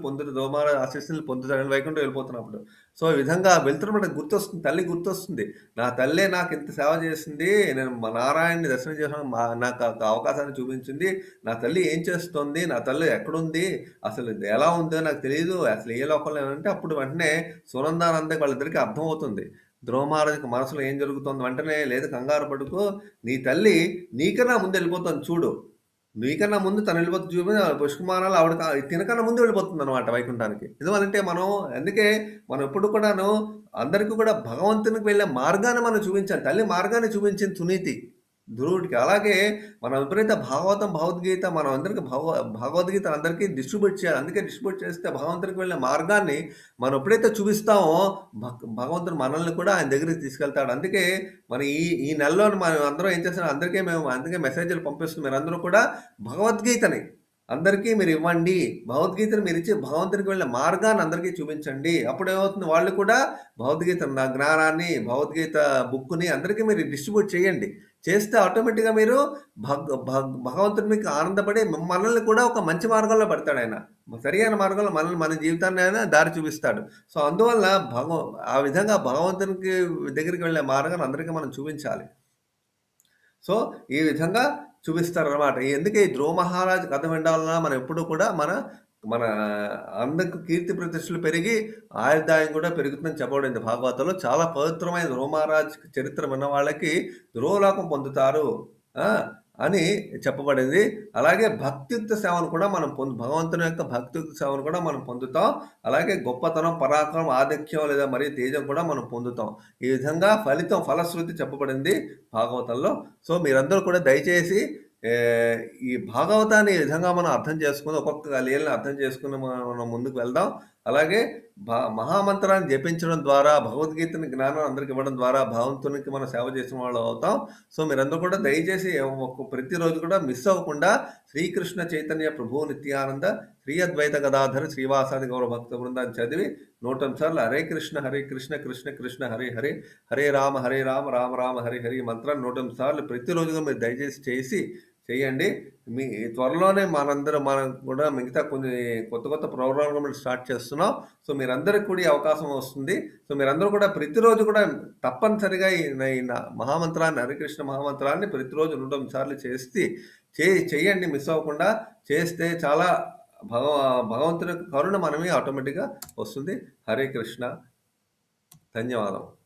పొందుతాడని వైకుంఠం వెళ్ళిపోతున్నప్పుడు. సో ఈ విధంగా వెళ్తున్నప్పుడు గుర్తొస్తుంది, తల్లి గుర్తొస్తుంది. నా తల్లే నాకు ఇంత సేవ చేసింది, నేను మా నారాయణని దర్శనం చేసాను, నాకు అవకాశాన్ని చూపించింది. నా తల్లి ఏం చేస్తుంది, నా తల్లి ఎక్కడుంది, అసలు ఎలా ఉందో నాకు తెలియదు, అసలు ఏ లోకంలో ఏమంటే అప్పుడు వెంటనే సునందానందకి వాళ్ళిద్దరికీ అర్థమవుతుంది. ధ్రువ మహారాజుకి మనసులో ఏం జరుగుతుంది వెంటనే, లేదు కంగారు పడుకో, నీ తల్లి నీకన్నా ముందు వెళ్ళిపోతుంది చూడు, నీకన్నా ముందు తను వెళ్ళిపోతుంది చూపి పుష్పమానాలు ఆవిడ తినకన్నా ముందు వెళ్ళిపోతుంది అనమాట వైకుంఠానికి. ఎందువల్లంటే అందుకే మనం ఎప్పుడు అందరికీ కూడా భగవంతునికి వెళ్ళే మార్గాన్ని మనం చూపించాలి. తల్లి మార్గాన్ని చూపించింది సునీతి. ధ్రువుడికి. అలాగే మనం ఎప్పుడైతే భాగవతం, భగవద్గీత మనం అందరికి భగవద్గీత అందరికీ డిస్ట్రిబ్యూట్ చేయాలి. అందుకే డిస్ట్రిబ్యూట్ చేస్తే భగవంతుడికి వెళ్ళే మార్గాన్ని మనం ఎప్పుడైతే చూపిస్తామో భగవంతుడు మనల్ని కూడా ఆయన దగ్గరికి తీసుకెళ్తాడు. అందుకే మన ఈ ఈ నెలలోని మనం అందరం ఏం చేస్తున్నాం అందరికీ మేము అందుకే మెసేజ్‌లు పంపిస్తున్నాం. మీరందరూ కూడా భగవద్గీతని అందరికీ మీరివ్వండి. భగవద్గీతను మీరిచ్చి భగవంతునికి వెళ్ళే మార్గాన్ని అందరికీ చూపించండి. అప్పుడేమవుతుంది వాళ్ళు కూడా భగవద్గీత జ్ఞానాన్ని, భగవద్గీత బుక్కుని అందరికీ మీరు డిస్ట్రిబ్యూట్ చేయండి. చేస్తే ఆటోమేటిక్‌గా మీరు భగవంతుడు మీకు ఆనందపడి మనల్ని కూడా ఒక మంచి మార్గంలో పెడతాడాయన. సరియైన మార్గంలో మనల్ని మన జీవితాన్ని ఆయన దారి చూపిస్తాడు. సో, అందువల్ల ఆ విధంగా భగవంతునికి దగ్గరికి వెళ్ళే మార్గాన్ని అందరికీ మనం చూపించాలి. సో, ఈ విధంగా చూపిస్తారనమాట. ఎందుకే ఈ ధ్రువ మహారాజు కథ వినడం వలన మనం ఎప్పుడూ కూడా మన మన అందరికి కీర్తి ప్రతిష్టలు పెరిగి ఆయుర్దాయం కూడా పెరుగుతుందని చెప్పబడింది భాగవతంలో. చాలా పవిత్రమైన ధ్రువ మహారాజ్ చరిత్ర విన్న వాళ్ళకి ధ్రువలోకం పొందుతారు. ఆ! అని చెప్పబడింది. అలాగే భక్తియుక్త సేవను కూడా మనం భగవంతుని యొక్క భక్తియుక్త సేవను కూడా మనం పొందుతాం. అలాగే గొప్పతనం, పరాక్రమం, ఆధిక్యం లేదా మరియు తేజం కూడా మనం పొందుతాం. ఈ విధంగా ఫలశ్రుతి చెప్పబడింది భాగవతంలో. సో, మీరందరూ కూడా దయచేసి ఈ భాగవతాన్ని ఈ విధంగా మనం అర్థం చేసుకొని ఒక్కొక్క లీలని అర్థం చేసుకొని మనం ముందుకు వెళ్దాం. అలాగే మహామంత్రాన్ని జపించడం ద్వారా భగవద్గీతని జ్ఞానం అందరికి ఇవ్వడం ద్వారా భగవంతునికి మనం సేవ చేసిన వాళ్ళం అవుతాం. సో, మీరందరూ కూడా దయచేసి ప్రతిరోజు కూడా మిస్ అవ్వకుండా శ్రీకృష్ణ చైతన్య ప్రభువు నిత్యానంద శ్రీ అద్వైత గదాధర శ్రీవాసాది గౌరవ భక్త బృందాన్ని చదివి 108 సార్లు హరే కృష్ణ కృష్ణ కృష్ణ హరే హరే హరే రామ రామ రామ హరే హరి మంత్రాన్ని 108 సార్లు ప్రతిరోజుగా మీరు దయచేసి చేయండి. త్వరలోనే మనం కూడా మిగతా కొన్ని కొత్త ప్రోగ్రామ్‌లు స్టార్ట్ చేస్తున్నాం. సో, మీరందరికి కూడా ఈ అవకాశం వస్తుంది. సో, మీరందరూ కూడా ప్రతిరోజు కూడా తప్పనిసరిగా ఈ మహామంత్రాన్ని హరికృష్ణ మహామంత్రాన్ని ప్రతిరోజు 108 సార్లు చేయండి మిస్ అవ్వకుండా. చేస్తే చాలా భగవంతుని యొక్క కరుణ మనమే ఆటోమేటిక్‌గా వస్తుంది. హరే కృష్ణ. ధన్యవాదం.